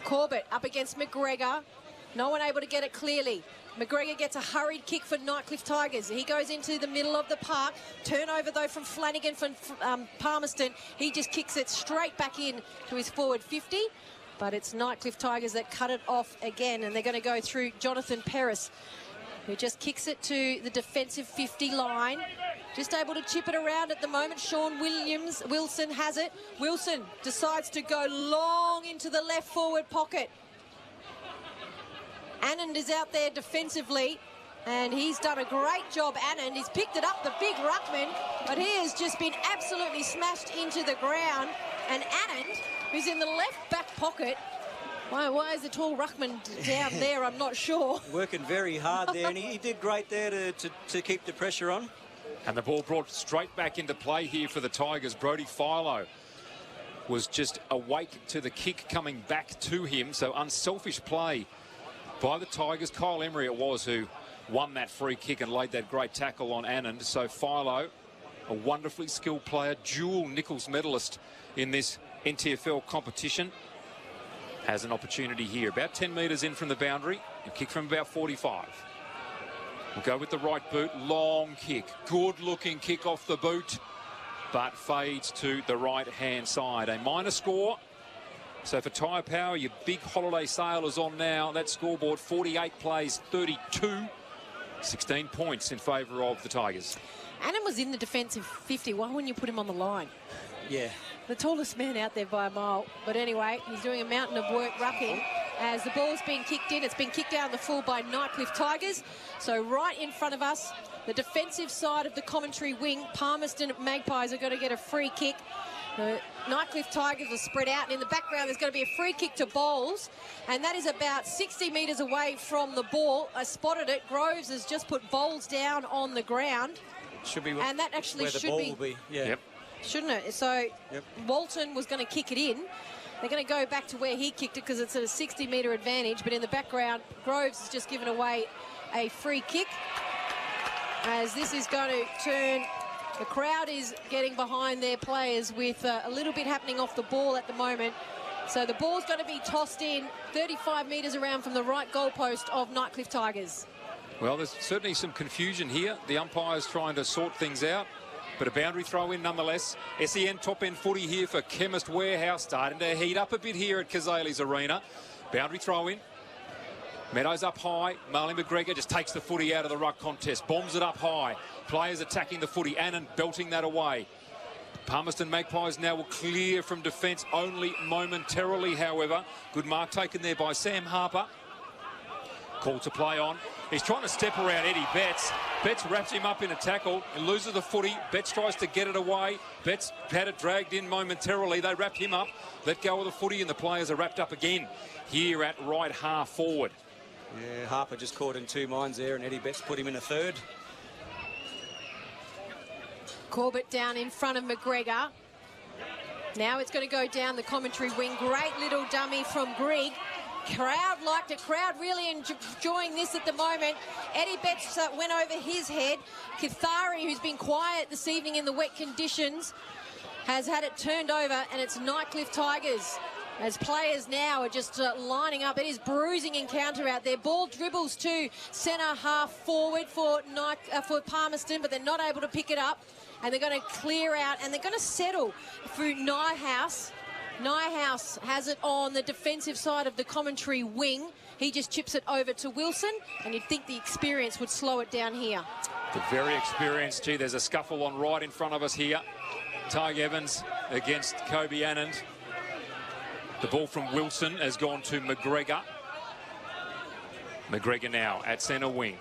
Corbett up against McGregor. No one able to get it clearly. McGregor gets a hurried kick for Nightcliff Tigers. He goes into the middle of the park. Turnover, though, from Flanagan from Palmerston. He just kicks it straight back in to his forward 50. But it's Nightcliff Tigers that cut it off again, and they're going to go through Jonathan Paris, who just kicks it to the defensive 50 line. Just able to chip it around at the moment. Sean Wilson has it. Wilson decides to go long into the left forward pocket. Annan is out there defensively, and he's done a great job. Annan, he's picked it up, the big ruckman, but he has just been absolutely smashed into the ground. And Annan, who's in the left back pocket, why is the tall ruckman down there? I'm not sure. Working very hard there, and he did great there to keep the pressure on. And the ball brought straight back into play here for the Tigers. Brodie Philo was just awake to the kick coming back to him. So unselfish play by the Tigers. Kyle Emery it was who won that free kick and laid that great tackle on Annan. So Philo, a wonderfully skilled player, dual Nichols medalist in this NTFL competition, has an opportunity here. About 10 metres in from the boundary. A kick from about 45. We'll go with the right boot. Long kick. Good looking kick off the boot, but fades to the right hand side. A minor score. So for Tyre Power, your big holiday sale is on now. That scoreboard, 48 plays, 32. 16 points in favour of the Tigers. Annan was in the defensive 50. Why wouldn't you put him on the line? Yeah. The tallest man out there by a mile. But anyway, he's doing a mountain of work rucking as the ball's been kicked in. It's been kicked down the full by Nightcliff Tigers. So right in front of us, the defensive side of the commentary wing, Palmerston Magpies are going to get a free kick. The Nightcliff Tigers are spread out, and in the background there's going to be a free kick to Bowles, and that is about 60 metres away from the ball. I spotted it. Groves has just put Bowles down on the ground. Should be. And that actually where the should ball be. Will be. Yeah. Yep. Shouldn't it? So Walton was going to kick it in. They're going to go back to where he kicked it because it's at a 60-metre advantage. But in the background, Groves has just given away a free kick. As this is going to turn, the crowd is getting behind their players with a little bit happening off the ball at the moment. So the ball's going to be tossed in 35 metres around from the right goalpost of Nightcliff Tigers. Well, there's certainly some confusion here. The umpire's trying to sort things out, but a boundary throw in nonetheless. SEN top end footy here for Chemist Warehouse, starting to heat up a bit here at Cazalys Arena. Boundary throw in. Meadows up high. Marley McGregor just takes the footy out of the ruck contest, bombs it up high. Players attacking the footy. Annan belting that away. Palmerston Magpies now will clear from defence only momentarily, however. Good mark taken there by Sam Harper. Call to play on. He's trying to step around Eddie Betts. Betts wraps him up in a tackle and loses the footy. Betts tries to get it away. Betts had it dragged in momentarily. They wrapped him up, let go of the footy, and the players are wrapped up again here at right half forward. Yeah, Harper just caught in two minds there, and Eddie Betts put him in a third. Corbett down in front of McGregor. Now it's going to go down the commentary wing. Great little dummy from Grigg. Crowd liked it. Crowd really enjoying this at the moment. Eddie Betts went over his head. Kithari, who's been quiet this evening in the wet conditions, has had it turned over, and it's Nightcliff Tigers. As players now are just lining up. It is bruising encounter out there. Ball dribbles to centre half forward for Palmerston, but they're not able to pick it up. And they're going to clear out, and they're going to settle through Nyhouse. Nyhouse has it on the defensive side of the commentary wing. He just chips it over to Wilson, and you'd think the experience would slow it down here. The very experienced. Gee, there's a scuffle on right in front of us here. Tyg Evans against Kobe Anand. The ball from Wilson has gone to McGregor. McGregor now at centre wing.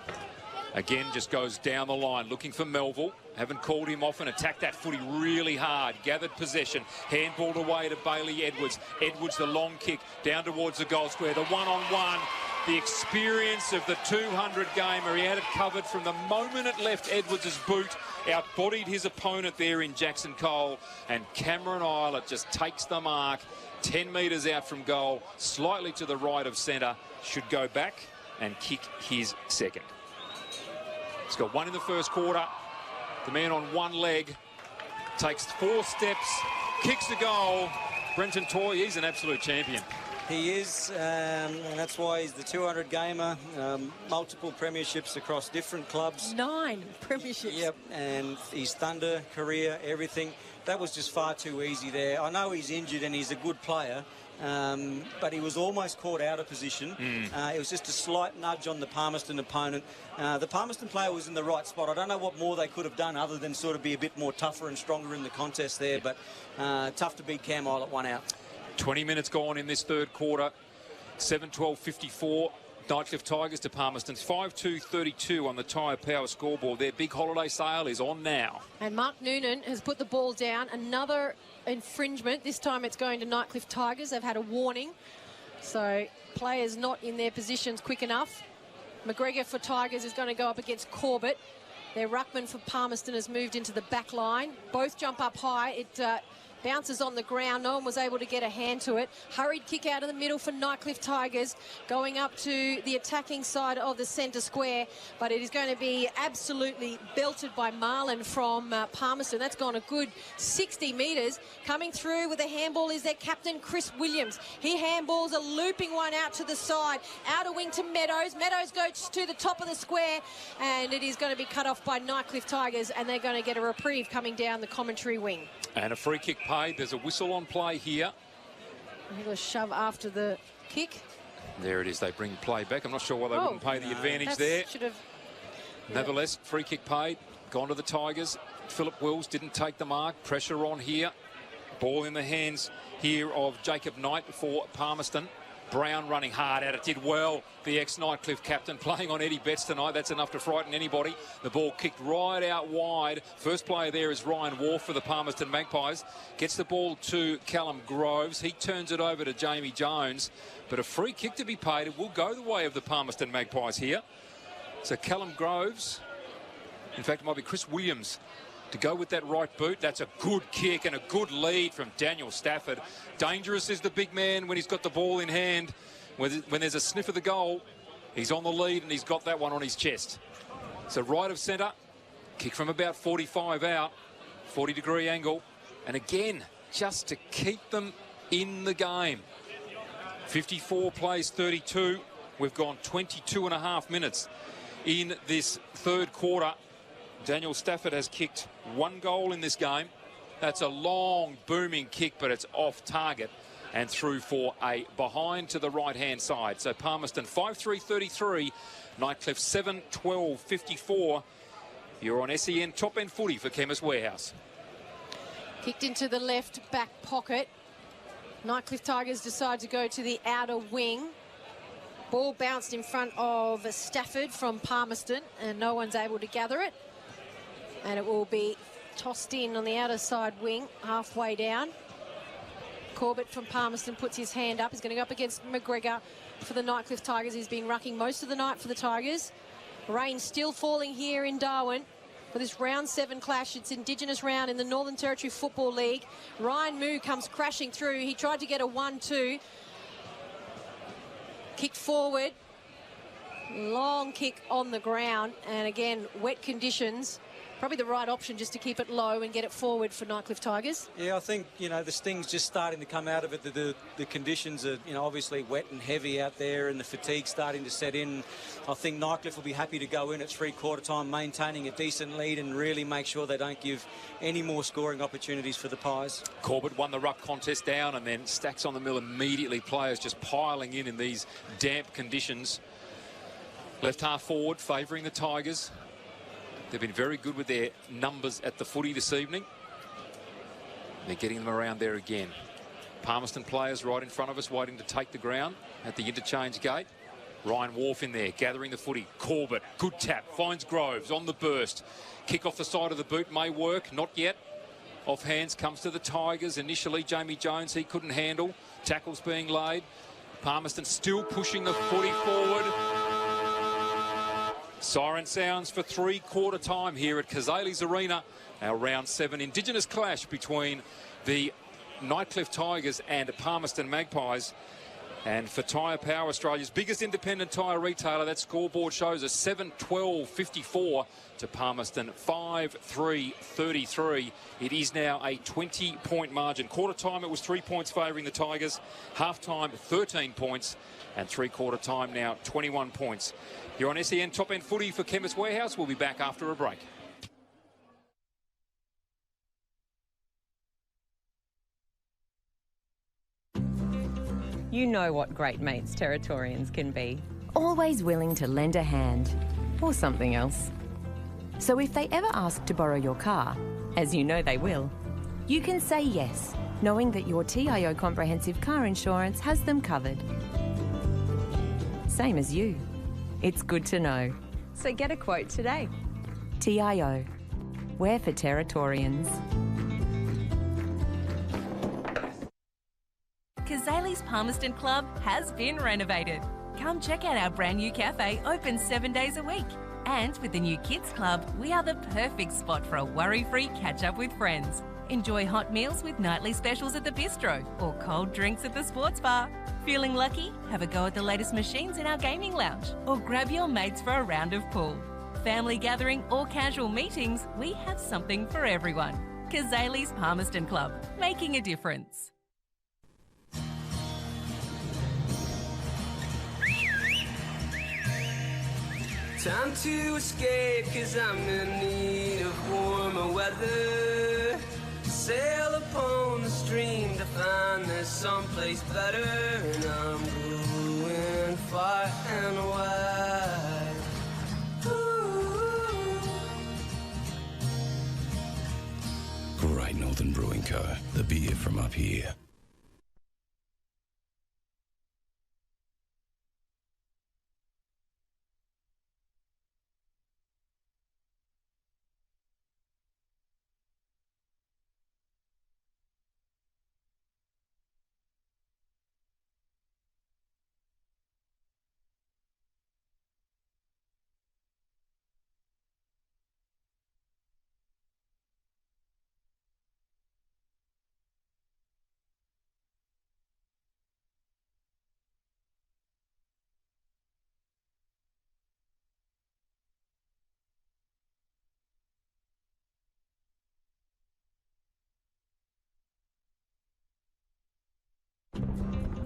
Again, just goes down the line, looking for Melville. Haven't called him off and attacked that footy really hard. Gathered possession. Handballed away to Bailey Edwards. Edwards, the long kick down towards the goal square. The one-on-one. The experience of the 200 gamer. He had it covered from the moment it left Edwards' boot. Outbodied his opponent there in Jackson Cole. And Cameron Islet just takes the mark. 10 metres out from goal. Slightly to the right of centre. Should go back and kick his second. He's got one in the first quarter. The man on one leg takes 4 steps, kicks the goal. Brenton Toy, he's an absolute champion. He is, and that's why he's the 200 gamer. Multiple premierships across different clubs. 9 premierships. Yep, and his Thunder career, everything. That was just far too easy there. I know he's injured and he's a good player, but he was almost caught out of position. It was just a slight nudge on the Palmerston opponent. The Palmerston player was in the right spot. I don't know what more they could have done other than sort of be a bit more tougher and stronger in the contest there, but tough to beat Cam Isle at 1 out. 20 minutes gone in this third quarter. 7-12-54. Nightcliff Tigers to Palmerston's 5-2-32 on the Tyre Power scoreboard. Their big holiday sale is on now. And Mark Noonan has put the ball down. Another infringement. This time it's going to Nightcliff Tigers. They've had a warning. So players not in their positions quick enough. McGregor for Tigers is going to go up against Corbett. Their ruckman for Palmerston has moved into the back line. Both jump up high. It bounces on the ground. No one was able to get a hand to it. Hurried kick out of the middle for Nightcliff Tigers, going up to the attacking side of the centre square. But it is going to be absolutely belted by Marlin from Palmerston. That's gone a good 60 metres. Coming through with a handball is their captain, Chris Williams. He handballs a looping one out to the side. Outer wing to Meadows. Meadows goes to the top of the square, and it is going to be cut off by Nightcliff Tigers, and they're going to get a reprieve coming down the commentary wing. And a free kick paid. There's a whistle on play here. I think it was shove after the kick. There it is. They bring play back. I'm not sure why they wouldn't pay the advantage there. Nevertheless, free kick paid. Gone to the Tigers. Philip Wills didn't take the mark. Pressure on here. Ball in the hands here of Jacob Knight for Palmerston. Brown running hard at it. Did well. The ex-Nightcliff captain playing on Eddie Betts tonight. That's enough to frighten anybody. The ball kicked right out wide. First player there is Ryan Wharf for the Palmerston Magpies. Gets the ball to Callum Groves. He turns it over to Jamie Jones. But a free kick to be paid. It will go the way of the Palmerston Magpies here. So Callum Groves In fact, it might be Chris Williams to go with that right boot. That's a good kick and a good lead from Daniel Stafford. Dangerous is the big man when he's got the ball in hand. When there's a sniff of the goal, he's on the lead and he's got that one on his chest. So right of centre, kick from about 45 out, 40-degree angle. And again, just to keep them in the game. 54 plays 32. We've gone 22 and a half minutes in this third quarter. Daniel Stafford has kicked 1 goal in this game. That's a long, booming kick, but it's off target and through for a behind to the right-hand side. So Palmerston 5-3-33, Nightcliff 7-12-54. You're on SEN Top End Footy for Chemist Warehouse. Kicked into the left back pocket. Nightcliff Tigers decide to go to the outer wing. Ball bounced in front of Stafford from Palmerston, and no one's able to gather it. And it will be tossed in on the outer side wing, halfway down. Corbett from Palmerston puts his hand up. He's going to go up against McGregor for the Nightcliff Tigers. He's been rucking most of the night for the Tigers. Rain still falling here in Darwin for this round 7 clash. It's Indigenous round in the Northern Territory Football League. Ryan Moo comes crashing through. He tried to get a 1-2. Kicked forward. Long kick on the ground. And again, wet conditions. Probably the right option just to keep it low and get it forward for Nightcliff Tigers. Yeah, I think, you know, the sting's just starting to come out of it. The conditions are, you know, obviously wet and heavy out there, and the fatigue starting to set in. I think Nightcliff will be happy to go in at three-quarter time, maintaining a decent lead and really make sure they don't give any more scoring opportunities for the Pies. Corbett won the ruck contest down and then stacks on the mill immediately. Players just piling in these damp conditions. Left half forward, favouring the Tigers. They've been very good with their numbers at the footy this evening. They're getting them around there again. Palmerston players right in front of us waiting to take the ground at the interchange gate. Ryan Wharf in there gathering the footy. Corbett, good tap, finds Groves on the burst. Kick off the side of the boot may work, not yet. Off hands comes to the Tigers. Initially Jamie Jones, he couldn't handle. Tackles being laid. Palmerston still pushing the footy forward. Siren sounds for three-quarter time here at Cazalys Arena. Our round 7 Indigenous clash between the Nightcliff Tigers and Palmerston Magpies. And for Tyre Power, Australia's biggest independent tyre retailer, that scoreboard shows us 7-12-54 to Palmerston 5-3-33. It is now a 20-point margin. Quarter time it was 3 points favouring the Tigers. Half time 13 points. And three-quarter time now 21 points. You're on SEN Top End Footy for Chemist Warehouse. We'll be back after a break. You know what great mates Territorians can be. Always willing to lend a hand, or something else. So if they ever ask to borrow your car, as you know they will, you can say yes, knowing that your TIO comprehensive car insurance has them covered. Same as you. It's good to know. So get a quote today. TIO. We're for Territorians. Cazalys Palmerston Club has been renovated. Come check out our brand new cafe, open 7 days a week. And with the new Kids Club, we are the perfect spot for a worry-free catch-up with friends. Enjoy hot meals with nightly specials at the bistro or cold drinks at the sports bar. Feeling lucky? Have a go at the latest machines in our gaming lounge or grab your mates for a round of pool. Family gathering or casual meetings, we have something for everyone. Cazalys Palmerston Club, making a difference. Time to escape, 'cause I'm in need of warmer weather. Sail upon the stream to find there's someplace better. And I'm going far and wide. Ooh. Great Northern Brewing Co., the beer from up here.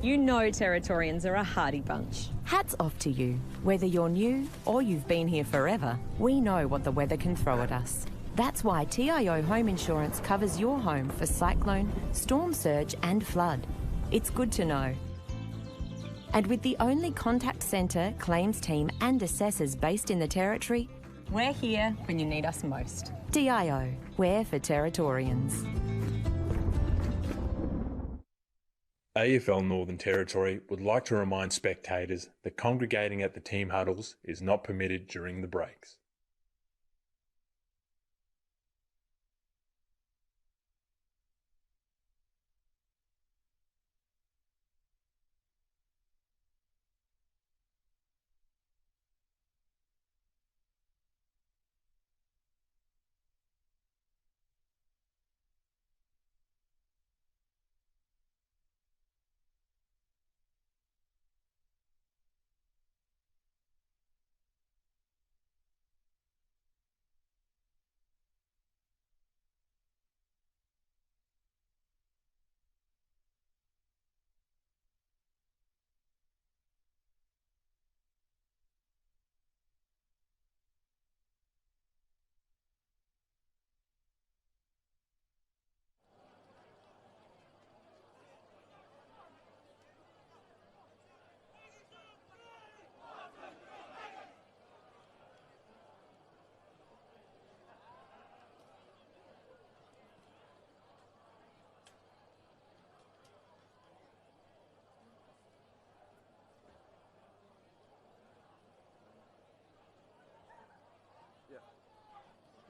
You know Territorians are a hardy bunch. Hats off to you. Whether you're new or you've been here forever, we know what the weather can throw at us. That's why TIO Home Insurance covers your home for cyclone, storm surge and flood. It's good to know. And with the only contact centre, claims team and assessors based in the Territory, we're here when you need us most. TIO, we're for Territorians. AFL Northern Territory would like to remind spectators that congregating at the team huddles is not permitted during the breaks.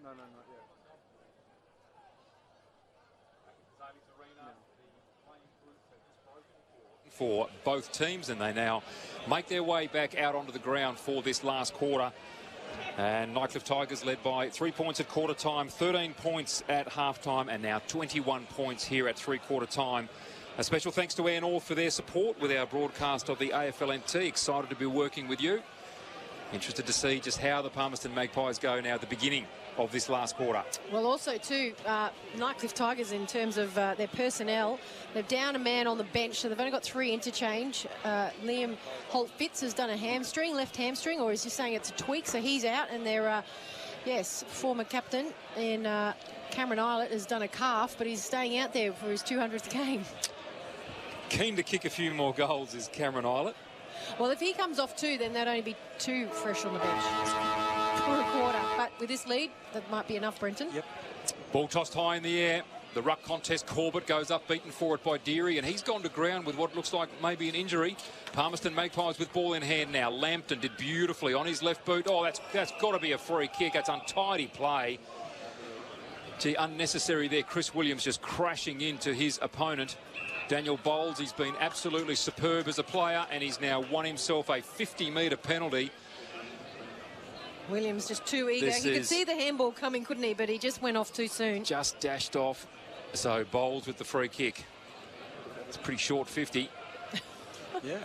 No, not yet. For both teams, and they now make their way back out onto the ground for this last quarter. And Nightcliff Tigers led by 3 points at quarter time, 13 points at half time, and now 21 points here at three-quarter time. A special thanks to Air North for their support with our broadcast of the AFL NT. Excited to be working with you. Interested to see just how the Palmerston Magpies go now at the beginning of this last quarter. Well, also too, Nightcliff Tigers in terms of their personnel, they're down a man on the bench, so they've only got 3 interchange. Liam Holt-Fitz has done a hamstring, left hamstring, or is he saying it's a tweak, so he's out. And their, yes, former captain in Cameron Islet has done a calf, but he's staying out there for his 200th game. Keen to kick a few more goals is Cameron Islet. Well, if he comes off too, then that'd only be 2 fresh on the bench for a quarter. But with this lead, that might be enough, Brenton. Yep. Ball tossed high in the air. The ruck contest, Corbett goes up, beaten for it by Deary, and he's gone to ground with what looks like maybe an injury. Palmerston Magpies with ball in hand now. Lampton did beautifully on his left boot. Oh, that's got to be a free kick. That's untidy play. Gee, unnecessary there. Chris Williams just crashing into his opponent. Daniel Bowles, he's been absolutely superb as a player, and he's now won himself a 50-metre penalty. Williams just too eager. He could see the handball coming, couldn't he? But he just went off too soon. Just dashed off. So Bowles with the free kick. It's a pretty short 50. Yeah.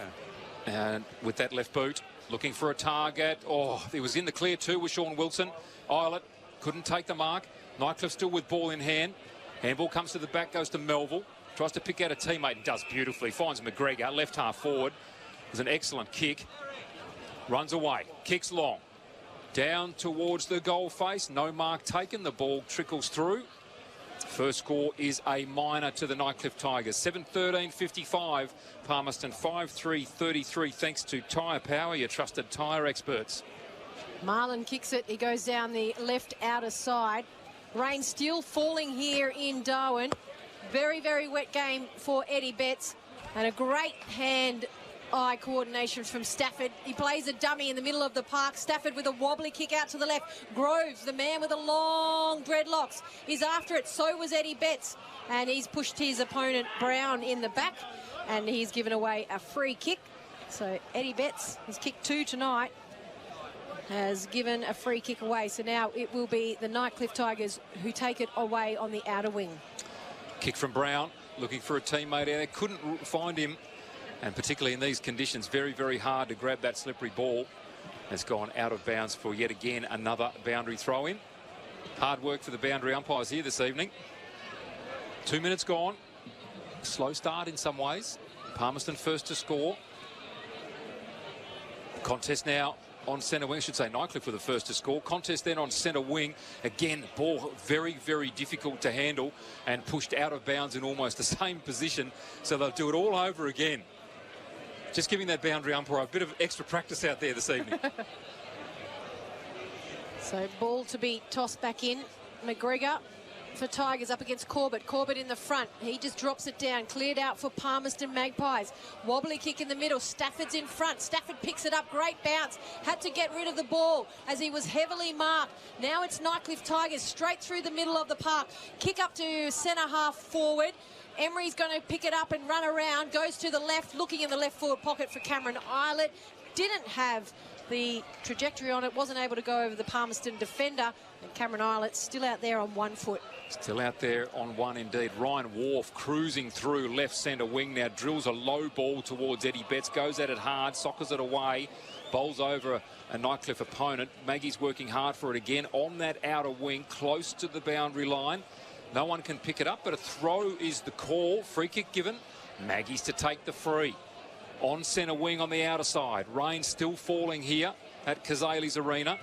And with that left boot, looking for a target. Oh, he was in the clear too with Sean Wilson. Islet couldn't take the mark. Nightcliff still with ball in hand. Handball comes to the back, goes to Melville. Tries to pick out a teammate and does beautifully. Finds McGregor, left half forward. It was an excellent kick. Runs away, kicks long. Down towards the goal face. No mark taken. The ball trickles through. First score is a minor to the Nightcliff Tigers. 7-13-55. Palmerston 5-3-33 thanks to Tyre Power, your trusted tyre experts. Marlon kicks it. He goes down the left outer side. Rain still falling here in Darwin. Very, very wet game for Eddie Betts, and a great hand-eye coordination from Stafford. He plays a dummy in the middle of the park. Stafford with a wobbly kick out to the left. Groves, the man with the long dreadlocks, is after it. So was Eddie Betts, and he's pushed his opponent Brown in the back, and he's given away a free kick. So Eddie Betts has kicked 2 tonight, has given a free kick away. So now it will be the Nightcliff Tigers who take it away on the outer wing. Kick from Brown, looking for a teammate out there. Couldn't find him, and particularly in these conditions, very, very hard to grab that slippery ball. Has gone out of bounds for yet again another boundary throw-in. Hard work for the boundary umpires here this evening. 2 minutes gone. Slow start in some ways Palmerston first to score. Contest now on centre wing, I should say Nightcliff were the first to score. Contest then on centre wing. Again, ball very, very difficult to handle and pushed out of bounds in almost the same position. So they'll do it all over again. Just giving that boundary umpire a bit of extra practice out there this evening. So ball to be tossed back in. McGregor for Tigers up against Corbett. Corbett in the front. He just drops it down. Cleared out for Palmerston Magpies. Wobbly kick in the middle. Stafford's in front. Stafford picks it up. Great bounce. Had to get rid of the ball as he was heavily marked. Now it's Nightcliff Tigers straight through the middle of the park. Kick up to centre half forward. Emery's going to pick it up and run around. Goes to the left, looking in the left forward pocket for Cameron Eilert. Didn't have the trajectory on it. Wasn't able to go over the Palmerston defender. And Cameron Eilert still out there on 1 foot. Still out there on one indeed. Ryan Wharf cruising through left centre wing now. Drills a low ball towards Eddie Betts. Goes at it hard. Soccers it away. Bowls over a Nightcliff opponent. Maggie's working hard for it again on that outer wing. Close to the boundary line. No one can pick it up, but a throw is the call. Free kick given. Maggie's to take the free. On centre wing on the outer side. Rain still falling here at Cazalys Arena.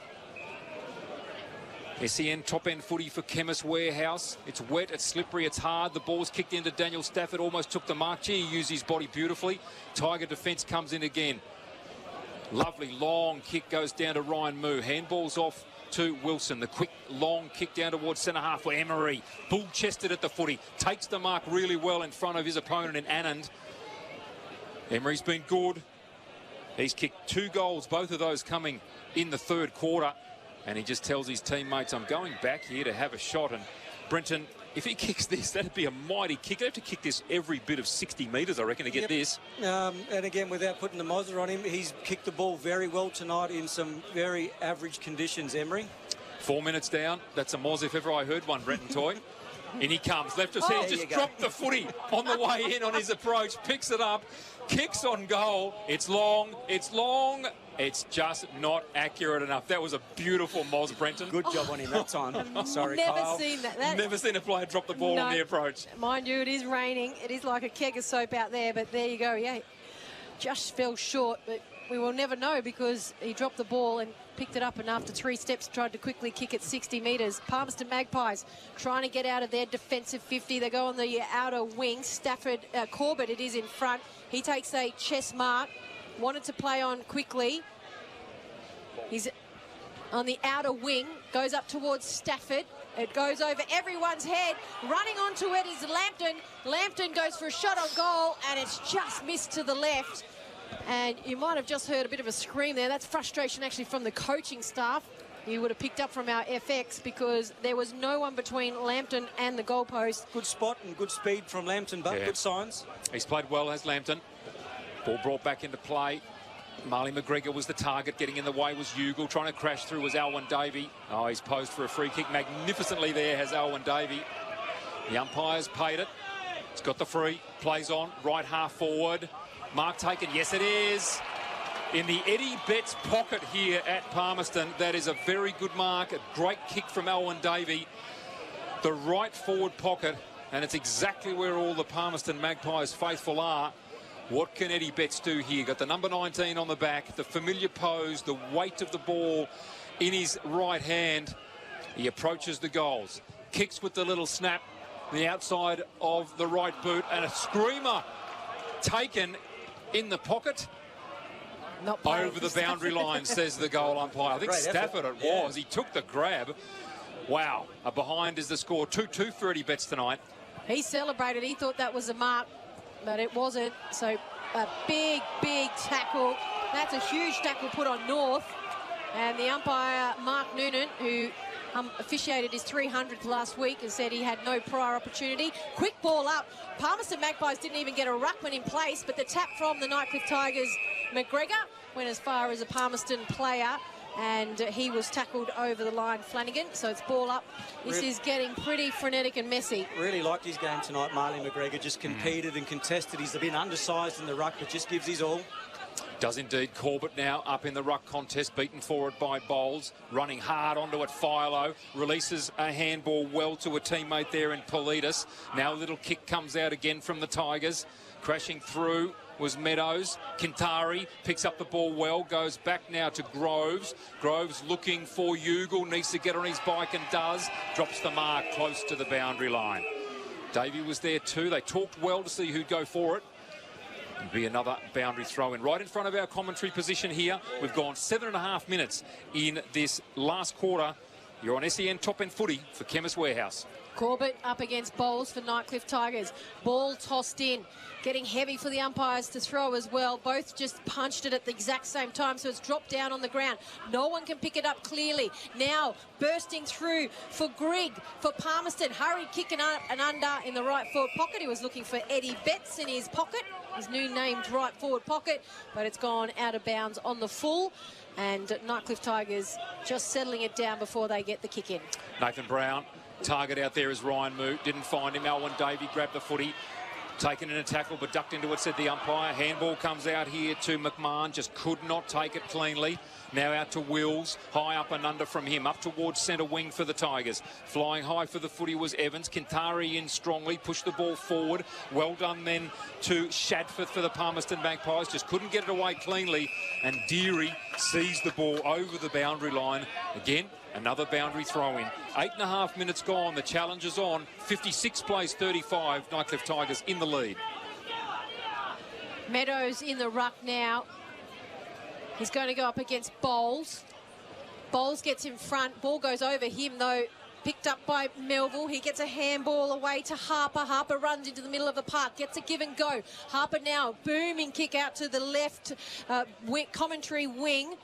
SEN top-end footy for Chemist Warehouse. It's wet, it's slippery, it's hard. The ball's kicked into Daniel Stafford. Almost took the mark. Gee, he used his body beautifully. Tiger defence comes in again. Lovely long kick goes down to Ryan Moo. Handball's off to Wilson. The quick long kick down towards centre half for Emery. Bull-chested at the footy. Takes the mark really well in front of his opponent in Anand. Emery's been good. He's kicked 2 goals, both of those coming in the third quarter. And he just tells his teammates, I'm going back here to have a shot. And Brenton, if he kicks this, that'd be a mighty kick. He'd have to kick this every bit of 60 metres, I reckon, to get this. And again, without putting the Mozzer on him, he's kicked the ball very well tonight in some very average conditions, Emery. 4 minutes down. That's a Moz if ever I heard one, Brenton Toy. In he comes. Left his head, just dropped the footy on the way in on his approach. Picks it up. Kicks on goal. It's long. It's long. It's just not accurate enough. That was a beautiful Moz, Brenton. Good job on him that time. Sorry, Never Kyle. seen that. Never seen a player drop the ball on the approach. Mind you, it is raining. It is like a keg of soap out there, but there you go. Yeah, just fell short, but we will never know because he dropped the ball and picked it up, and after 3 steps tried to quickly kick it 60 metres. Palmerston Magpies trying to get out of their defensive 50. They go on the outer wing. Stafford, Corbett, it is in front. He takes a chest mark. Wanted to play on quickly. He's on the outer wing. Goes up towards Stafford. It goes over everyone's head. Running onto it is Lambton. Lambton goes for a shot on goal, and it's just missed to the left. And you might have just heard a bit of a scream there. That's frustration actually from the coaching staff. You would have picked up from our FX because there was no one between Lambton and the goalpost. Good spot and good speed from Lambton, but good signs. He's played well, has Lambton. Ball brought back into play. Marley McGregor was the target. Getting in the way was Ugle. Trying to crash through was Alwyn Davey. Oh, he's posed for a free kick. Magnificently there has Alwyn Davey. The umpire's paid it. He's got the free. Plays on. Right half forward. Mark taken. Yes, it is. In the Eddie Betts pocket here at Palmerston. That is a very good mark. A great kick from Alwyn Davey. The right forward pocket. And it's exactly where all the Palmerston Magpies faithful are. What can Eddie Betts do here? Got the number 19 on the back, the familiar pose, the weight of the ball in his right hand. He approaches the goals. Kicks with the little snap, the outside of the right boot, and a screamer taken in the pocket. Not over the boundary line, says the goal umpire. I think Stafford it was. He took the grab. Wow. A behind is the score. 2-2 for Eddie Betts tonight. He celebrated. He thought that was a mark, but it wasn't. So a big, big tackle. That's a huge tackle put on North. And the umpire, Mark Noonan, who officiated his 300th last week and said he had no prior opportunity. Quick ball up. Palmerston Magpies didn't even get a ruckman in place, but the tap from the Nightcliff Tigers, McGregor, went as far as a Palmerston player, and he was tackled over the line, Flanagan. So it's ball up. This is getting pretty frenetic and messy. Really liked his game tonight, Marley McGregor. Just competed and contested. He's been undersized in the ruck, but just gives his all. Does indeed. Corbett now up in the ruck contest, beaten forward by Bowles, running hard onto it. Philo releases a handball well to a teammate there in Politis. Now a little kick comes out again from the Tigers. Crashing through was Meadows. Kintari picks up the ball well, goes back now to Groves. Groves looking for Ugle, needs to get on his bike and does. Drops the mark close to the boundary line. Davey was there too. They talked well to see who'd go for it. It'll be another boundary throw in. Right in front of our commentary position here. We've gone 7.5 minutes in this last quarter. You're on SEN Top End Footy for Chemist Warehouse. Corbett up against Bowles for Nightcliff Tigers. Ball tossed in, getting heavy for the umpires to throw as well. Both just punched it at the exact same time, so it's dropped down on the ground. No one can pick it up clearly. Now bursting through for Grigg, for Palmerston. Hurried kicking up and under in the right forward pocket. He was looking for Eddie Betts in his pocket, his new named right forward pocket, but it's gone out of bounds on the full. And Nightcliff Tigers just settling it down before they get the kick in. Nathan Brown. Target out there is Ryan Moot. Didn't find him. Alwyn Davey grabbed the footy. Taken in a tackle, but ducked into it, said the umpire. Handball comes out here to McMahon. Just could not take it cleanly. Now out to Wills. High up and under from him. Up towards centre wing for the Tigers. Flying high for the footy was Evans. Kintari in strongly. Pushed the ball forward. Well done then to Shadforth for the Palmerston Magpies. Just couldn't get it away cleanly. And Deary sees the ball over the boundary line. Again, another boundary throw-in. 8.5 minutes gone. The challenge is on. 56 plays 35. Nightcliff Tigers in the lead. Meadows in the ruck now. He's going to go up against Bowles. Bowles gets in front. Ball goes over him, though. Picked up by Melville. He gets a handball away to Harper. Harper runs into the middle of the park. Gets a give and go. Harper now. Booming kick out to the left commentary wing.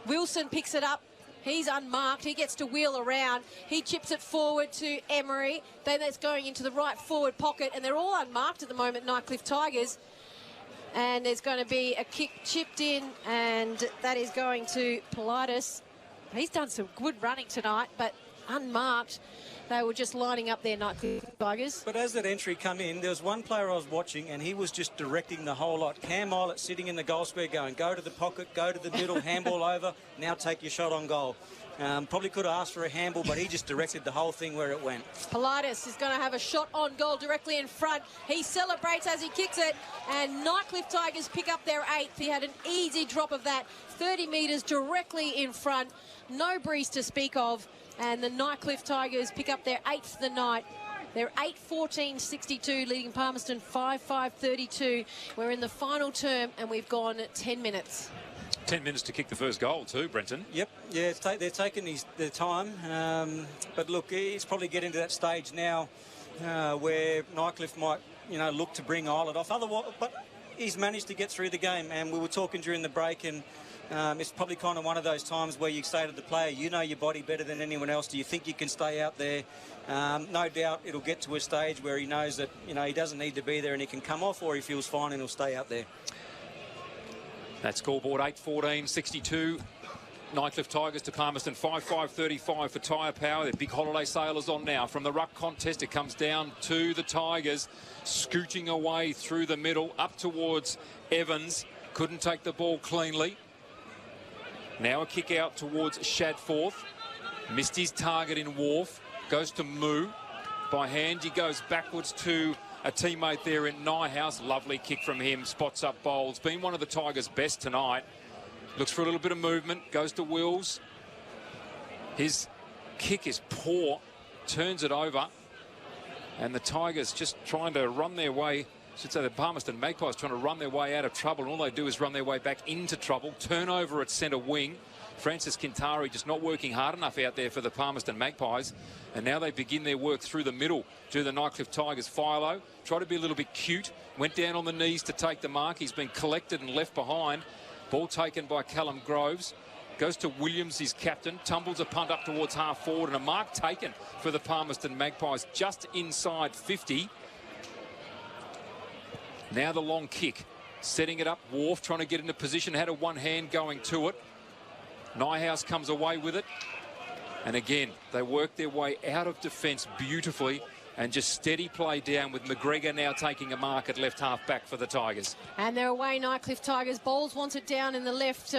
Wilson picks it up. He's unmarked. He gets to wheel around. He chips it forward to Emery. Then it's going into the right forward pocket. And they're all unmarked at the moment, Nightcliff Tigers. And there's going to be a kick chipped in. And that is going to Politis. He's done some good running tonight, but unmarked. They were just lining up their Nightcliff Tigers. But as that entry come in, there was one player I was watching, and he was just directing the whole lot. Cam Eilert sitting in the goal square going, go to the pocket, go to the middle, handball over, now take your shot on goal. Probably could have asked for a handball, but he just directed the whole thing where it went. Politis is going to have a shot on goal directly in front. He celebrates as he kicks it, and Nightcliff Tigers pick up their 8th. He had an easy drop of that, 30 metres directly in front. No breeze to speak of. And the Nightcliff Tigers pick up their 8th of the night. They're 8-14-62, leading Palmerston 5-5-32. We're in the final term, and we've gone 10 minutes. 10 minutes to kick the first goal too, Brenton. Yep, yeah, they're taking their time. But look, it's probably getting to that stage now where Nightcliff might, look to bring Eilert off. Otherwise, but he's managed to get through the game, and we were talking during the break, and it's probably kind of one of those times where you say to the player, you know your body better than anyone else. Do you think you can stay out there? No doubt it'll get to a stage where he knows that, he doesn't need to be there and he can come off, or he feels fine and he'll stay out there. That scoreboard, 8-14-62. Nightcliff Tigers to Palmerston, 5-5-35 for tyre power. Their big holiday sailors on now. From the ruck contest, it comes down to the Tigers, scooting away through the middle, up towards Evans. Couldn't take the ball cleanly. Now a kick out towards Shadforth. Missed his target in Wharf. Goes to Moo. By hand, he goes backwards to a teammate there in Nyhouse. Lovely kick from him. Spots up Bowles. Been one of the Tigers' best tonight. Looks for a little bit of movement. Goes to Wills. His kick is poor. Turns it over. And the Tigers just trying to run their way. I should say the Palmerston Magpies trying to run their way out of trouble, and all they do is run their way back into trouble. Turnover at centre wing. Francis Kintari just not working hard enough out there for the Palmerston Magpies. And now they begin their work through the middle to the Nightcliff Tigers. Philo tried to be a little bit cute. Went down on the knees to take the mark. He's been collected and left behind. Ball taken by Callum Groves. Goes to Williams, his captain. Tumbles a punt up towards half forward, and a mark taken for the Palmerston Magpies just inside 50. Now the long kick, setting it up. Wharf trying to get into position, had a one hand going to it. Nyhouse comes away with it. And again, they work their way out of defence beautifully. and just steady play down with McGregor now taking a mark at left half back for the Tigers. And they're away, Nightcliff Tigers. Bowles wants it down in the left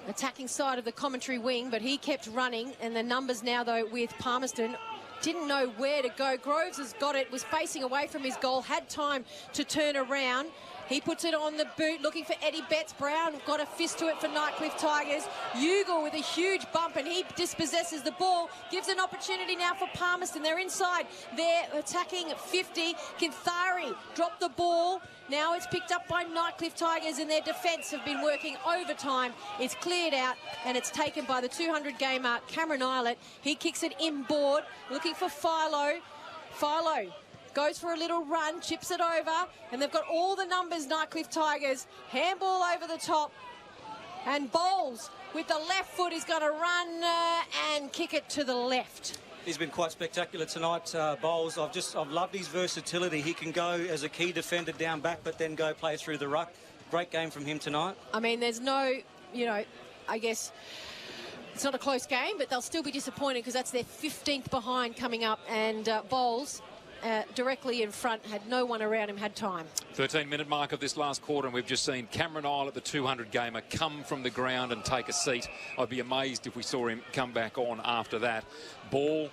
attacking side of the commentary wing, but he kept running. And the numbers now, though, with Palmerston, didn't know where to go. Groves has got it, was facing away from his goal, had time to turn around. He puts it on the boot, looking for Eddie Betts. Brown got a fist to it for Nightcliff Tigers. Ugle with a huge bump, and he dispossesses the ball. Gives an opportunity now for Palmerston. They're inside. They're attacking 50. Kinthari dropped the ball. Now it's picked up by Nightcliff Tigers, and their defence have been working overtime. It's cleared out, and it's taken by the 200 gamer, Cameron Islet. He kicks it inboard, looking for Philo. Philo goes for a little run, chips it over, and they've got all the numbers, Nightcliff Tigers. Handball over the top, and Bowles with the left foot is going to run and kick it to the left. He's been quite spectacular tonight, Bowles. I've loved his versatility. He can go as a key defender down back, but then go play through the ruck. Great game from him tonight. I mean, there's no, I guess it's not a close game, but they'll still be disappointed because that's their 15th behind coming up, and Bowles directly in front, had no one around him, had time. 13-minute mark of this last quarter, and we've just seen Cameron Isle, the 200 gamer, come from the ground and take a seat. I'd be amazed if we saw him come back on after that. Ball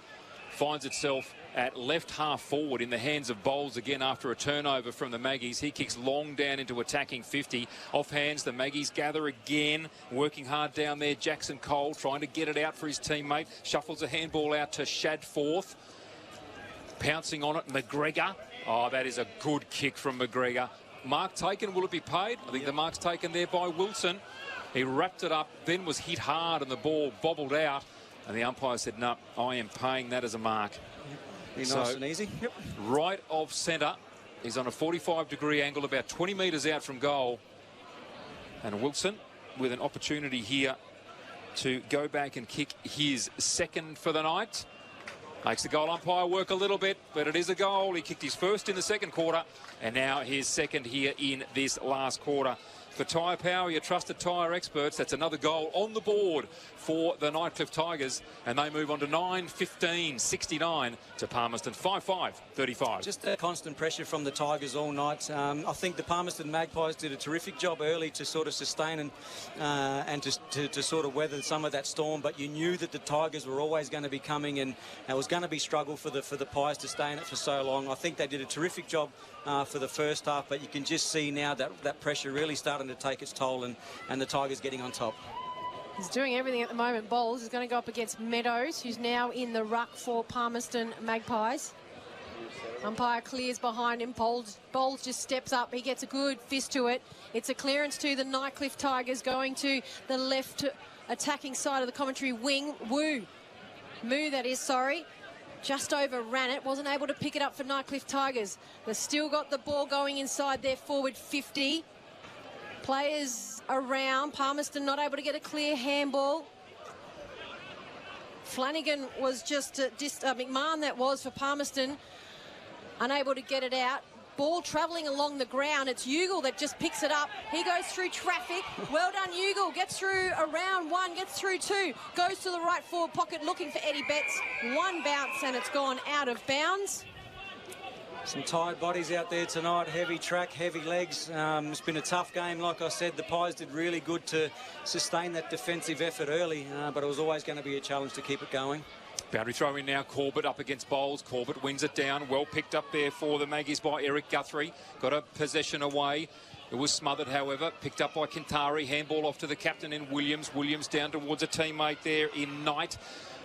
finds itself at left half forward in the hands of Bowles again after a turnover from the Maggies. He kicks long down into attacking 50. Off hands, the Maggies gather again, working hard down there. Jackson Cole trying to get it out for his teammate. Shuffles a handball out to Shadforth. Pouncing on it, McGregor. Oh, that is a good kick from McGregor. Mark taken, will it be paid? I think the mark's taken there by Wilson. He wrapped it up, then was hit hard and the ball bobbled out. And the umpire said, no, I am paying that as a mark. Be nice and easy. Yep. Right of centre. He's on a 45-degree angle, about 20 metres out from goal. And Wilson with an opportunity here to go back and kick his second for the night. Makes the goal umpire work a little bit, but it is a goal. He kicked his first in the second quarter, and now his second here in this last quarter. For Tyre Power, your trusted tyre experts, that's another goal on the board for the Nightcliff Tigers, and they move on to 9-15-69 to Palmerston 5-5-35. Just a constant pressure from the Tigers all night. I think the Palmerston Magpies did a terrific job early to sort of sustain and to sort of weather some of that storm, but you knew that the Tigers were always going to be coming, and it was going to be struggle for the Pies to stay in it for so long. I think they did a terrific job for the first half, but you can just see now that pressure really starting to take its toll, and the Tigers getting on top. He's doing everything at the moment. Bowles is going to go up against Meadows, who's now in the ruck for Palmerston Magpies. Umpire clears behind him. Bowles just steps up. He gets a good fist to it. It's a clearance to the Nightcliff Tigers, going to the left attacking side of the commentary wing. Moo, that is, sorry. Just overran it, wasn't able to pick it up for Nightcliff Tigers. They've still got the ball going inside their forward 50. Players around. Palmerston not able to get a clear handball. Flanagan was just McMahon, that was for Palmerston, unable to get it out. Ball travelling along the ground. It's Ugle that just picks it up. He goes through traffic. Well done, Ugle. Gets through around one, gets through two. Goes to the right forward pocket looking for Eddie Betts. One bounce and it's gone out of bounds. Some tired bodies out there tonight. Heavy track, heavy legs. It's been a tough game. Like I said, the Pies did really good to sustain that defensive effort early, but it was always going to be a challenge to keep it going. Boundary throw in now, Corbett up against Bowles. Corbett wins it down. Well picked up there for the Maggies by Eric Guthrie. Got a possession away. It was smothered, however. Picked up by Kinthari. Handball off to the captain in Williams. Williams down towards a teammate there in Knight.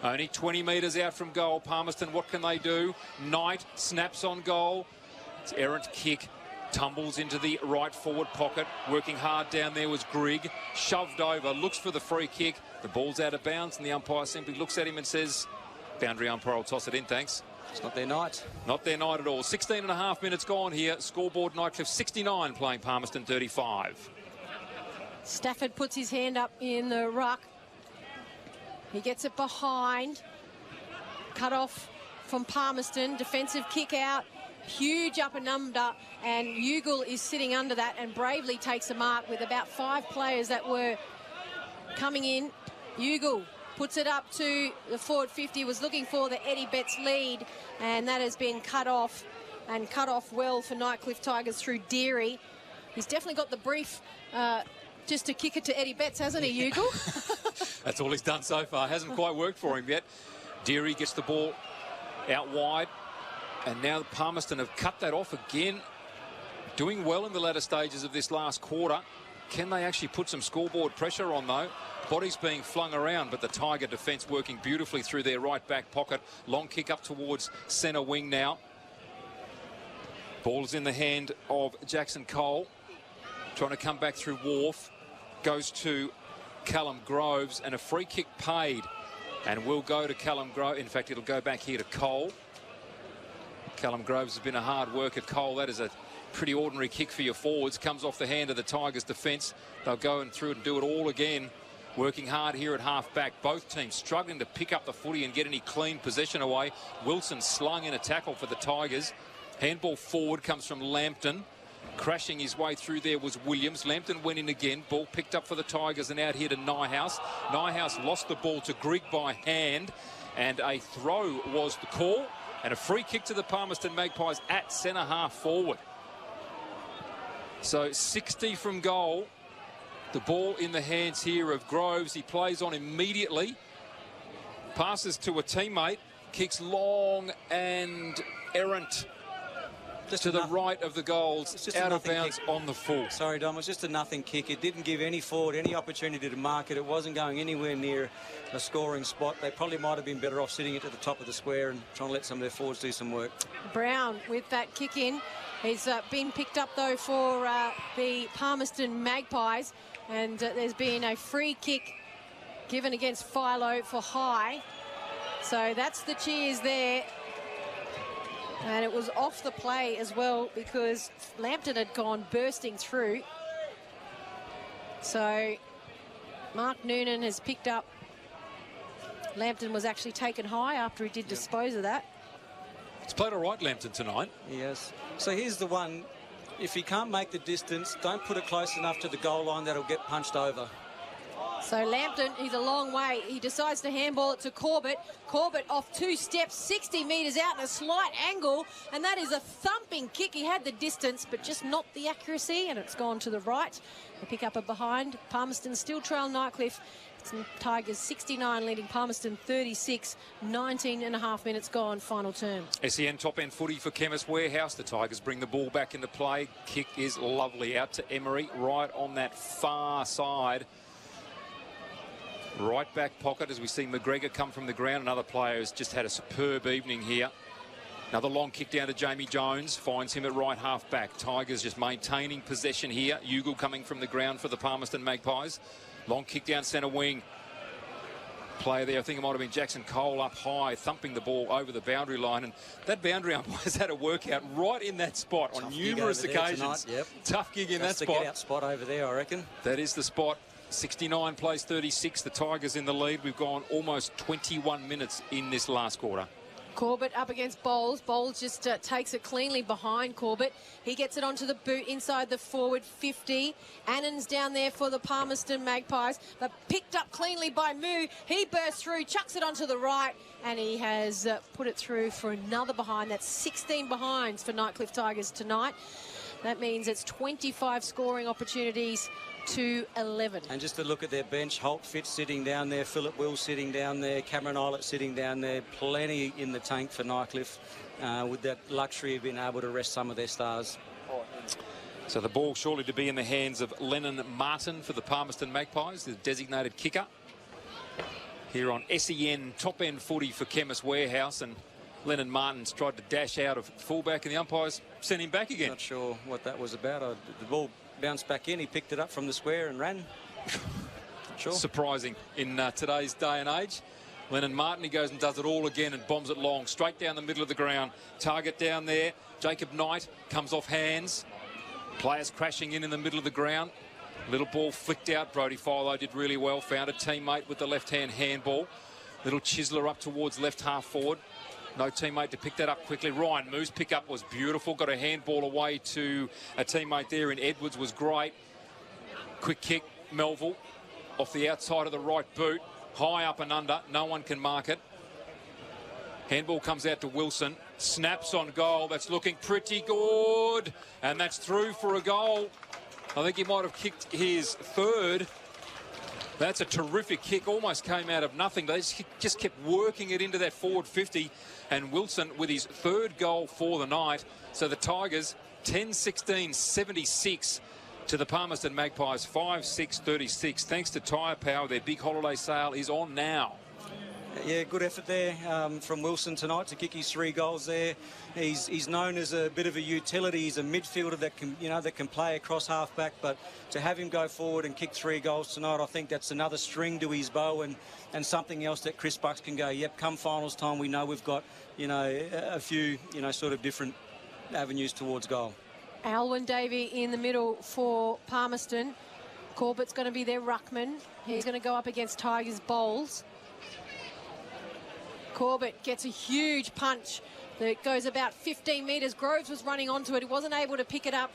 Only 20 metres out from goal. Palmerston, what can they do? Knight snaps on goal. It's errant kick. Tumbles into the right forward pocket. Working hard down there was Grigg. Shoved over. Looks for the free kick. The ball's out of bounds, and the umpire simply looks at him and says, boundary umpire will toss it in, thanks. It's not their night. Not their night at all. 16 and a half minutes gone here. Scoreboard, Nightcliff 69 playing Palmerston 35. Stafford puts his hand up in the ruck. He gets it behind. Cut off from Palmerston. Defensive kick out. Huge up and under, and Ugle is sitting under that and bravely takes a mark with about 5 players that were coming in. Ugle puts it up to the forward 50, was looking for the Eddie Betts lead, and that has been cut off, and cut off well for Nightcliff Tigers through Deary. He's definitely got the brief just to kick it to Eddie Betts, hasn't he, Ugle? That's all he's done so far. Hasn't quite worked for him yet. Deary gets the ball out wide, and now Palmerston have cut that off again. Doing well in the latter stages of this last quarter. Can they actually put some scoreboard pressure on, though? Bodies being flung around, but the Tiger defence working beautifully through their right back pocket. Long kick up towards centre wing now. Ball's in the hand of Jackson Cole. Trying to come back through Wharf. Goes to Callum Groves, and a free kick paid. And will go to Callum Groves. In fact, it'll go back here to Cole. Callum Groves has been a hard worker. Cole, that is a pretty ordinary kick for your forwards. Comes off the hand of the Tigers defence. They'll go and through and do it all again. Working hard here at half-back. Both teams struggling to pick up the footy and get any clean possession away. Wilson slung in a tackle for the Tigers. Handball forward comes from Lambton. Crashing his way through there was Williams. Lambton went in again. Ball picked up for the Tigers and out here to Nyhouse. Nyhouse lost the ball to Grigg by hand. And a throw was the call. And a free kick to the Palmerston Magpies at centre half forward. So 60 from goal. The ball in the hands here of Groves. He plays on immediately. Passes to a teammate. Kicks long and errant. Just to the right of the goals, out of bounds on the full. Sorry, Dom, it was just a nothing kick. It didn't give any forward any opportunity to mark it. It wasn't going anywhere near a scoring spot. They probably might have been better off sitting it to the top of the square and trying to let some of their forwards do some work. Brown with that kick in. He's been picked up, though, for the Palmerston Magpies. And there's been a free kick given against Philo for high. So that's the cheers there. And it was off the play as well because Lambton had gone bursting through. So Mark Noonan has picked up. Lambton was actually taken high after he did dispose of that. It's played all right, Lambton, tonight. Yes. So here's the one. If he can't make the distance, don't put it close enough to the goal line. That'll get punched over. So Lambton, he's a long way. He decides to handball it to Corbett. Corbett off 2 steps, 60 metres out in a slight angle. And that is a thumping kick. He had the distance, but just not the accuracy. And it's gone to the right. They pick up a behind. Palmerston still trail Nightcliff. It's Tigers 69 leading Palmerston 36. 19 and a half minutes gone, final term. SEN top end footy for Chemist Warehouse. The Tigers bring the ball back into play. Kick is lovely. Out to Emery, right on that far side. Right back pocket as we see McGregor come from the ground. Another player who's just had a superb evening here. Another long kick down to Jamie Jones. Finds him at right half back. Tigers just maintaining possession here. Ugle coming from the ground for the Palmerston Magpies. Long kick down centre wing. Player there, I think it might have been Jackson Cole up high, thumping the ball over the boundary line. And that boundary umpire's had a workout right in that spot on numerous occasions. Yep. Tough gig in that spot. That's the get-out spot over there, I reckon. That is the spot. 69 plays 36. The Tigers in the lead. We've gone almost 21 minutes in this last quarter. Corbett up against Bowles. Bowles just takes it cleanly behind Corbett. He gets it onto the boot inside the forward 50. Annan's down there for the Palmerston Magpies, but picked up cleanly by Moo. He bursts through, chucks it onto the right, and he has put it through for another behind. That's 16 behinds for Nightcliff Tigers tonight. That means it's 25 scoring opportunities to 11. And just to look at their bench, Holt Fitz sitting down there, Philip Will sitting down there, Cameron Eilert sitting down there, plenty in the tank for Nightcliff with that luxury of being able to rest some of their stars. So the ball surely to be in the hands of Lennon Martin for the Palmerston Magpies, the designated kicker. Here on SEN top end footy for Chemist Warehouse, and Lennon Martin's tried to dash out of fullback and the umpires sent him back again. Not sure what that was about. The ball bounced back in, he picked it up from the square and ran. Sure. Surprising in today's day and age. Lennon Martin, he goes and does it all again and bombs it long, straight down the middle of the ground. Target down there. Jacob Knight comes off hands. Players crashing in the middle of the ground. Little ball flicked out. Brodie Philo did really well. Found a teammate with the left-hand handball. Little chiseler up towards left half forward. No teammate to pick that up quickly. Ryan Moo's pick-up was beautiful. Got a handball away to a teammate there in Edwards, was great. Quick kick, Melville, off the outside of the right boot. high up and under. No one can mark it. Handball comes out to Wilson. Snaps on goal. That's looking pretty good. And that's through for a goal. I think he might have kicked his third. That's a terrific kick. Almost came out of nothing. They just kept working it into that forward 50. And Wilson with his third goal for the night. So the Tigers 10-16-76 to the Palmerston Magpies 5-6-36. Thanks to Tyre Power, their big holiday sale is on now. Yeah, good effort there from Wilson tonight to kick his 3 goals there. He's known as a bit of a utility. He's a midfielder that can play across half-back, but to have him go forward and kick 3 goals tonight, I think that's another string to his bow and something else that Chris Bucks can go, yep, come finals time, we know we've got, a few, sort of different avenues towards goal. Alwyn Davey in the middle for Palmerston. Corbett's going to be their ruckman. He's going to go up against Tigers' Bowles. Corbett gets a huge punch that goes about 15 metres. Groves was running onto it. He wasn't able to pick it up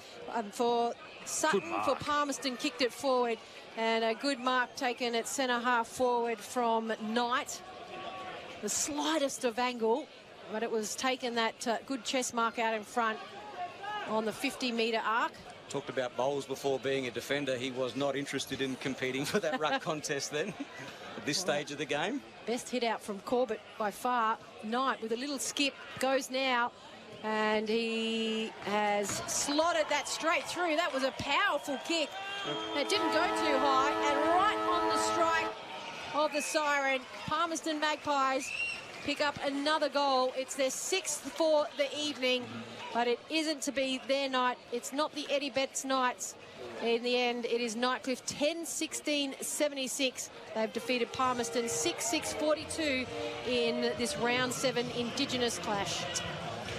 for Sutton. For Palmerston, kicked it forward. And a good mark taken at centre half forward from Knight. The slightest of angle, but it was taken that good chest mark out in front on the 50-metre arc. Talked about Bowles before being a defender. He was not interested in competing for that ruck contest then at this stage of the game. Best hit out from Corbett by far. Knight with a little skip goes now, and he has slotted that straight through. That was a powerful kick. It didn't go too high, and right on the strike of the siren, Palmerston Magpies pick up another goal. It's their 6th for the evening, but it isn't to be their night. It's not the Eddie Betts Knights. In the end, it is Nightcliff 10-16-76. They've defeated Palmerston 6-6-42 in this round 7 Indigenous clash.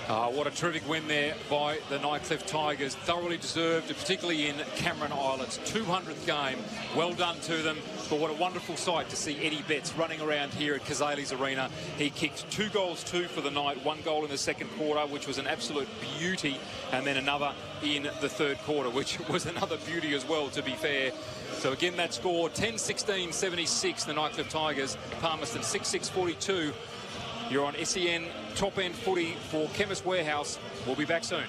What a terrific win there by the Nightcliff Tigers. Thoroughly deserved, particularly in Cameron Island's 200th game. Well done to them. But what a wonderful sight to see Eddie Betts running around here at Cazalys Arena. He kicked 2 goals for the night, 1 goal in the second quarter, which was an absolute beauty, and then another in the third quarter, which was another beauty as well, to be fair. So again, that score, 10-16-76, the Nightcliff Tigers, Palmerston 6-6-42. You're on SEN Top End Footy for Chemist Warehouse. We'll be back soon.